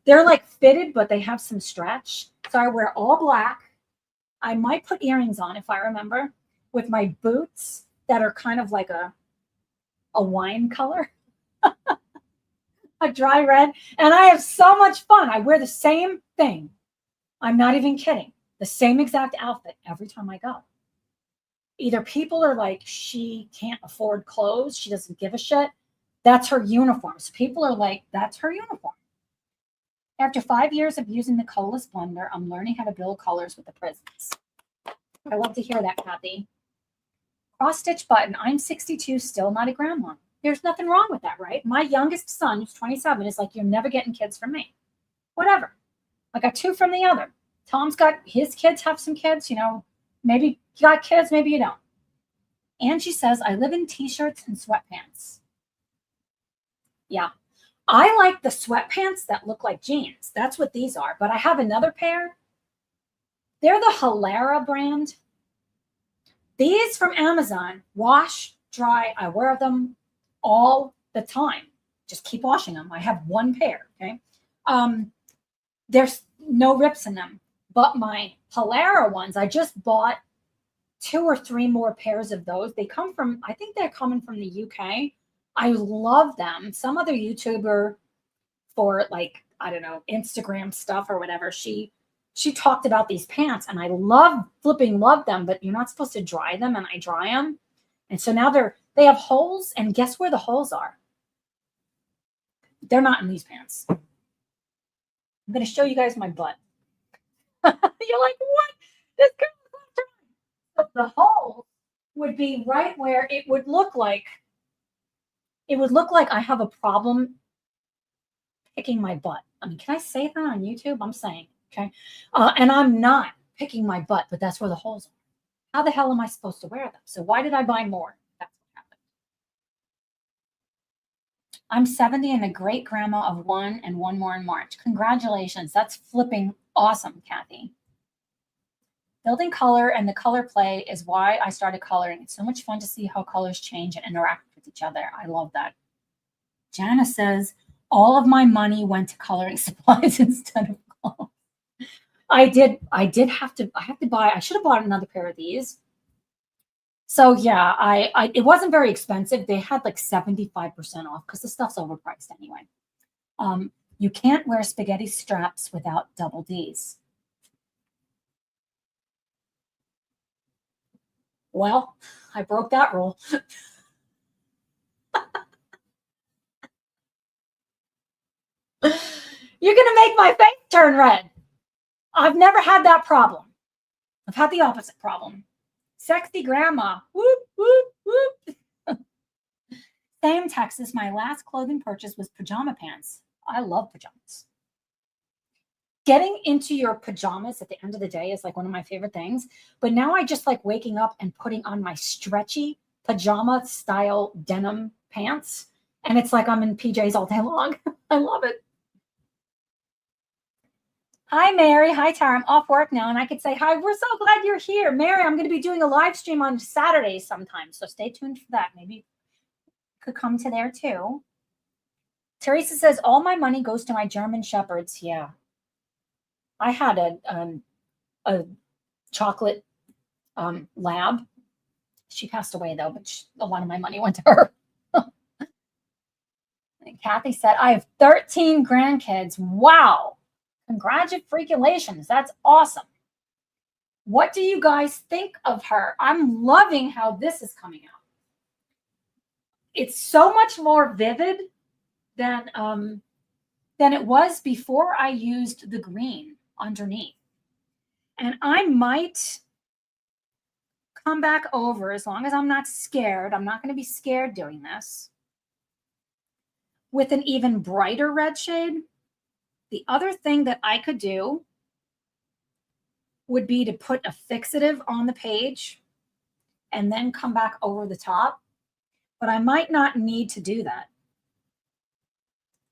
they're like fitted, but they have some stretch. So I wear all black. I might put earrings on if I remember, with my boots that are kind of like a wine color, a dry red. And I have so much fun. I wear the same thing. I'm not even kidding. The same exact outfit every time I go. Either people are like, she can't afford clothes. She doesn't give a shit. That's her uniform. So people are like, that's her uniform. After 5 years of using the colorless blender, I'm learning how to build colors with the prisms. I love to hear that, Kathy. Cross stitch button. I'm 62, still not a grandma. There's nothing wrong with that, right? My youngest son, who's 27, is like, you're never getting kids from me. Whatever. I got 2 from the other. Tom's got his kids, have some kids, maybe you got kids, maybe you don't. Angie says, I live in t-shirts and sweatpants. Yeah. I like the sweatpants that look like jeans. That's what these are. But I have another pair. They're the Halera brand. These from Amazon, wash, dry. I wear them all the time. Just keep washing them. I have one pair, okay? There's no rips in them. But my Halera ones, I just bought 2 or 3 more pairs of those. They come from, I think they're coming from the UK. I love them. Some other YouTuber for like, I don't know, Instagram stuff or whatever, she talked about these pants and I love them, but you're not supposed to dry them and I dry them. And so now they have holes, and guess where the holes are? They're not in these pants. I'm going to show you guys my butt. You're like, what? This girl's not dry. The hole would be right where it would look like I have a problem picking my butt. I mean, can I say that on YouTube? I'm saying, okay. And I'm not picking my butt, but that's where the holes are. How the hell am I supposed to wear them? So why did I buy more? That's what happened. I'm 70 and a great grandma of 1 and 1 more in March. Congratulations. That's flipping awesome, Kathy. Building color and the color play is why I started coloring. It's so much fun to see how colors change and interact with each other. I love that. Jana says, all of my money went to coloring supplies instead of clothes. I should have bought another pair of these. So yeah, it wasn't very expensive. They had like 75% off because the stuff's overpriced anyway. You can't wear spaghetti straps without double D's. Well, I broke that rule. You're going to make my face turn red. I've never had that problem. I've had the opposite problem. Sexy grandma. Whoop, whoop, whoop. Same Texas. My last clothing purchase was pajama pants. I love pajamas. Getting into your pajamas at the end of the day is like one of my favorite things. But now I just like waking up and putting on my stretchy pajama style denim pants. And it's like I'm in PJs all day long. I love it. Hi, Mary. Hi, Tara. I'm off work now, and I could say hi. We're so glad you're here. Mary, I'm going to be doing a live stream on Saturdays sometime, so stay tuned for that. Maybe you could come to there, too. Teresa says, all my money goes to my German Shepherds. Yeah. I had a chocolate lab. She passed away, though, but a lot of my money went to her. And Kathy said, I have 13 grandkids. Wow. Congratulations. That's awesome. What do you guys think of her? I'm loving how this is coming out. It's so much more vivid than it was before I used the green underneath. And I might come back over, as long as I'm not scared. I'm not going to be scared doing this, with an even brighter red shade. The other thing that I could do would be to put a fixative on the page and then come back over the top but I might not need to do that.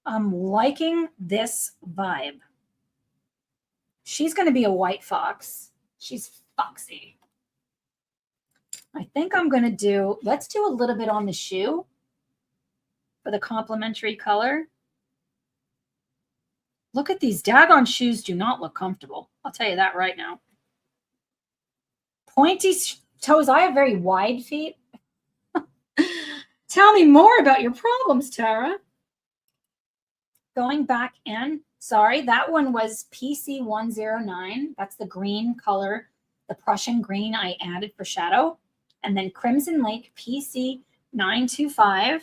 I'm liking this vibe. She's going to be a white fox. She's foxy. I think I'm going to do, let's do a little bit on the shoe for the complementary color. Look at these daggone shoes do not look comfortable. I'll tell you that right now. Pointy toes. I have very wide feet. Tell me more about your problems, Tara. Going back in. Sorry, that one was PC109. That's the green color, the Prussian green I added for shadow. And then Crimson Lake PC925.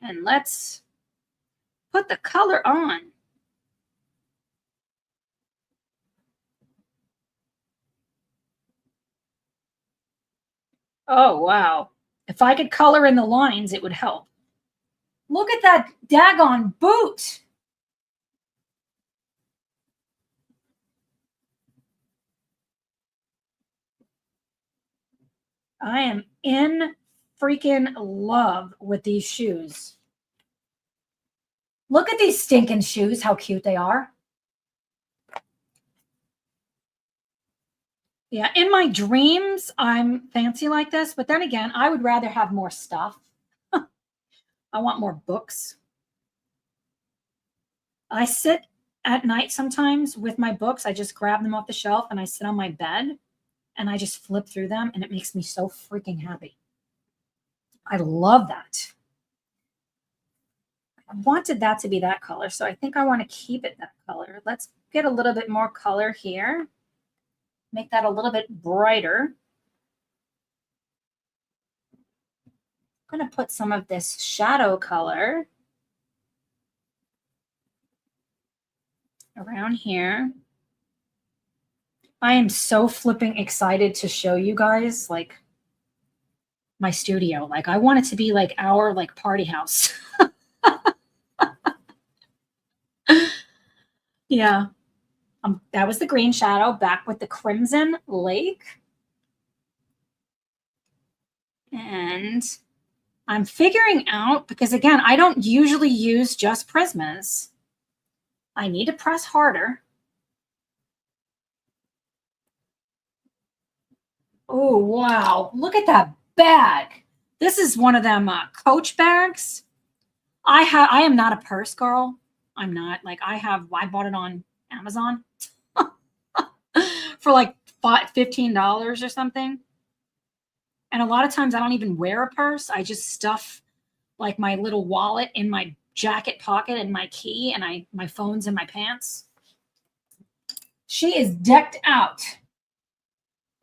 And let's put the color on. Oh, wow. If I could color in the lines, it would help. Look at that daggone boot. I am in freaking love with these shoes. Look at these stinking shoes, how cute they are. Yeah, in my dreams, I'm fancy like this, but then again, I would rather have more stuff. I want more books. I sit at night sometimes with my books. I just grab them off the shelf and I sit on my bed and I just flip through them and it makes me so freaking happy. I love that. I wanted that to be that color, so I think I want to keep it that color. Let's get a little bit more color here. Make that a little bit brighter. I'm going to put some of this shadow color around here. I am so flipping excited to show you guys like my studio. Like I want it to be like our like party house. Yeah. That was the green shadow, back with the Crimson Lake. And I'm figuring out, because again, I don't usually use just Prismas. I need to press harder. Oh, wow. Look at that bag. This is one of them Coach bags. I am not a purse girl. I'm not. Like I bought it on Amazon for like $15 or something. And a lot of times I don't even wear a purse. I just stuff like my little wallet in my jacket pocket and my key and my phone's in my pants. She is decked out.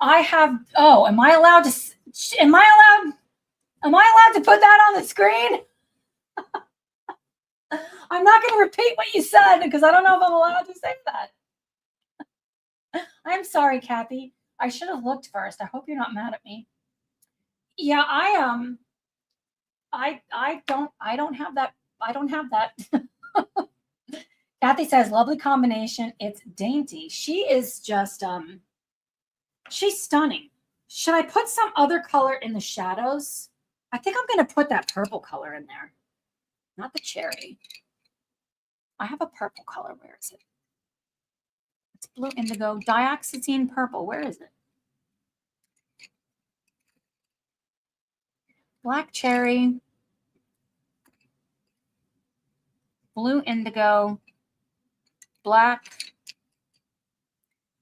Am I allowed to put that on the screen? I'm not going to repeat what you said because I don't know if I'm allowed to say that. I'm sorry, Kathy. I should have looked first. I hope you're not mad at me. Yeah, I don't have that. I don't have that. Kathy says, lovely combination. It's dainty. She is just, she's stunning. Should I put some other color in the shadows? I think I'm going to put that purple color in there. Not the cherry. I have a purple color. Where is it? It's blue indigo. Dioxazine purple. Where is it? Black cherry. Blue indigo. Black.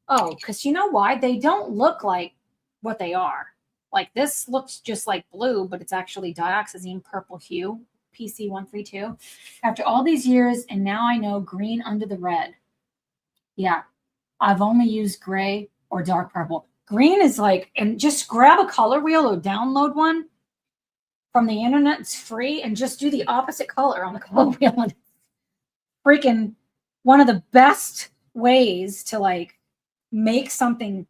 Oh, because you know why? They don't look like what they are. Like this looks just like blue, but it's actually dioxazine purple hue, PC132. After all these years, and now I know green under the red. Yeah, I've only used gray or dark purple. Green is like, and just grab a color wheel or download one from the internet. It's free, and just do the opposite color on the color wheel. And freaking one of the best ways to like make something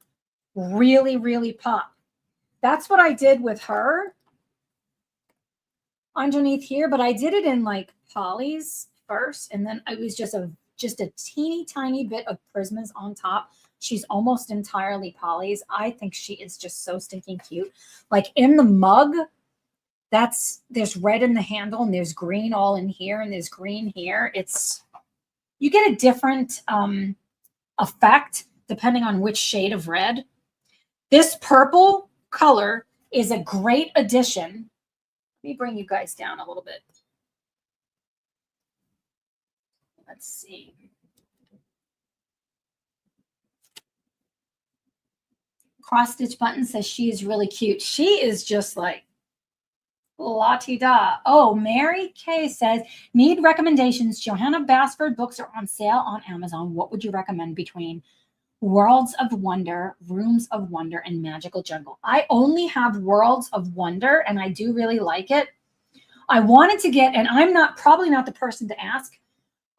really, really pop. That's what I did with her underneath here, but I did it in like polys first, and then it was just a teeny tiny bit of Prismas on top. She's almost entirely polys. I think she is just so stinking cute. Like in the mug, there's red in the handle and there's green all in here and there's green here. You get a different effect depending on which shade of red. This purple color is a great addition. Let me bring you guys down a little bit. Let's see. Cross stitch button says she is really cute. She is just like la-ti-da. Oh, Mary Kay says, need recommendations. Johanna Basford books are on sale on Amazon. What would you recommend between Worlds of Wonder, Rooms of Wonder, and Magical Jungle? I only have Worlds of Wonder, and I do really like it. I wanted to get, and I'm probably not the person to ask,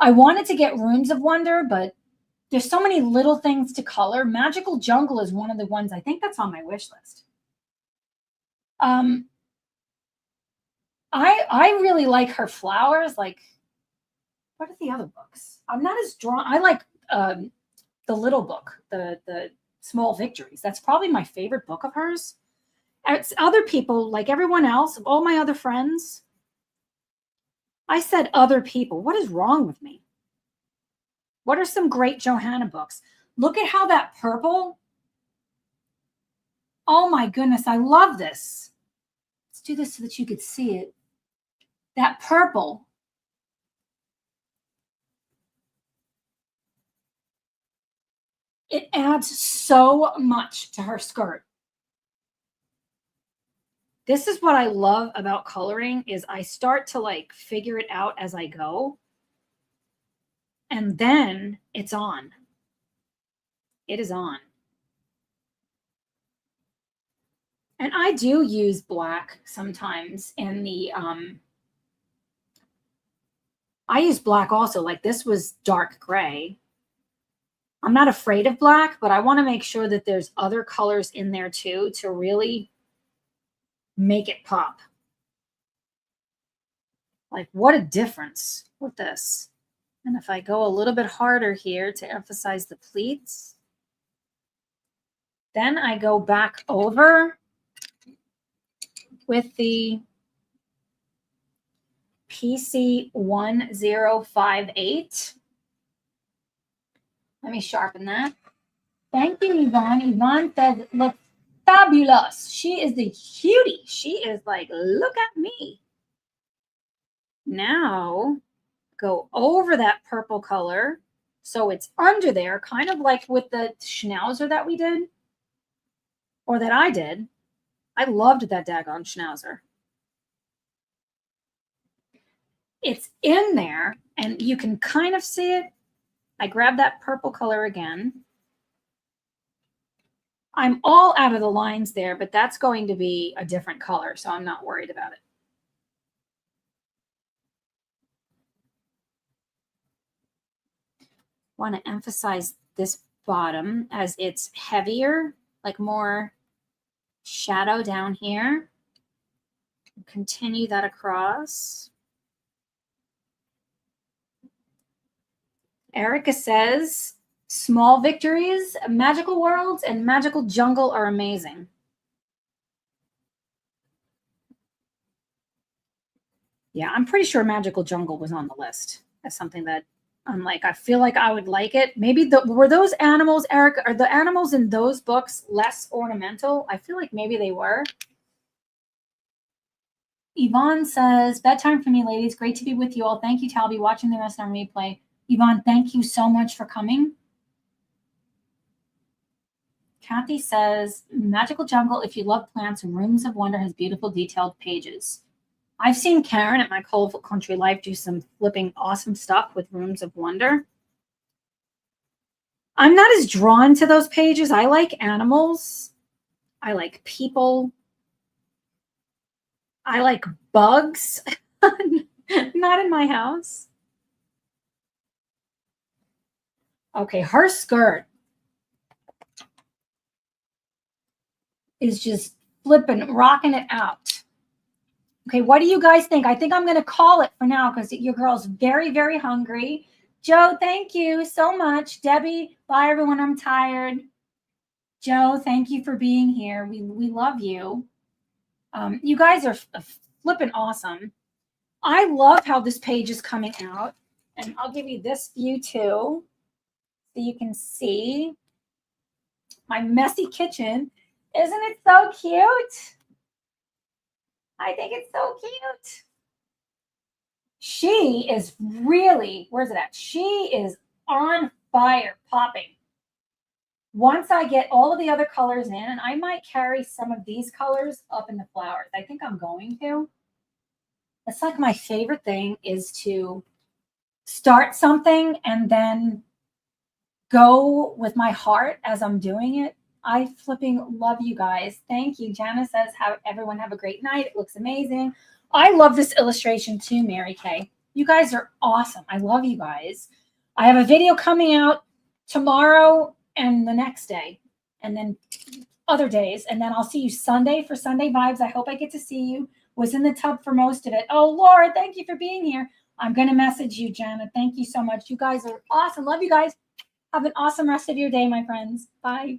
I wanted to get Rooms of Wonder, but there's so many little things to color. Magical Jungle is one of the ones, I think that's on my wish list. I really like her flowers. Like, what are the other books? I'm not as drawn. I like the little book, the Small Victories. That's probably my favorite book of hers. It's other people, like everyone else, all my other friends. I said other people. What is wrong with me? What are some great Johanna books? Look at how that purple. Oh my goodness, I love this. Let's do this so that you could see it. That purple. It adds so much to her skirt. This is what I love about coloring is I start to like figure it out as I go. And then it's on. It is on. And I do use black sometimes in the, I use black also. Like this was dark gray. I'm not afraid of black, but I want to make sure that there's other colors in there too to really make it pop. Like what a difference with this. And if I go a little bit harder here to emphasize the pleats, then I go back over with the PC 1058. Let me sharpen that. Thank you, Yvonne. Yvonne says, look fabulous. She is the cutie. She is like, look at me. Now, go over that purple color so it's under there, kind of like with the schnauzer that we did, or that I did. I loved that daggone schnauzer. It's in there, and you can kind of see it. I grab that purple color again. I'm all out of the lines there, but that's going to be a different color, so I'm not worried about it. Want to emphasize this bottom as it's heavier, like more shadow down here. Continue that across. Erica says, Small Victories, Magical Worlds, and Magical Jungle are amazing. Yeah, I'm pretty sure Magical Jungle was on the list as something that I'm like, I feel like I would like it. Maybe were those animals, Erica, are the animals in those books less ornamental? I feel like maybe they were. Yvonne says, bedtime for me, ladies. Great to be with you all. Thank you, Talby, watching the rest on replay. Yvonne, thank you so much for coming. Kathy says, Magical Jungle, if you love plants, Rooms of Wonder has beautiful detailed pages. I've seen Karen at my Colorful Country Life do some flipping awesome stuff with Rooms of Wonder. I'm not as drawn to those pages. I like animals. I like people. I like bugs. Not in my house. Okay, her skirt is just flipping, rocking it out. Okay, what do you guys think? I think I'm going to call it for now because your girl's very, very hungry. Joe, thank you so much. Debbie, bye, everyone. I'm tired. Joe, thank you for being here. We love you. You guys are flipping awesome. I love how this page is coming out. And I'll give you this view too, so you can see my messy kitchen. Isn't it so cute? I think it's so cute. She is really, where's it at? She is on fire, popping. Once I get all of the other colors in, and I might carry some of these colors up in the flowers. I think I'm going to. It's like my favorite thing is to start something and then go with my heart as I'm doing it. I flipping love you guys. Thank you. Jana says, everyone have a great night. It looks amazing. I love this illustration too, Mary Kay. You guys are awesome. I love you guys. I have a video coming out tomorrow and the next day, and then other days. And then I'll see you Sunday for Sunday Vibes. I hope I get to see you. Was in the tub for most of it. Oh, Laura, thank you for being here. I'm going to message you, Jana. Thank you so much. You guys are awesome. Love you guys. Have an awesome rest of your day, my friends. Bye.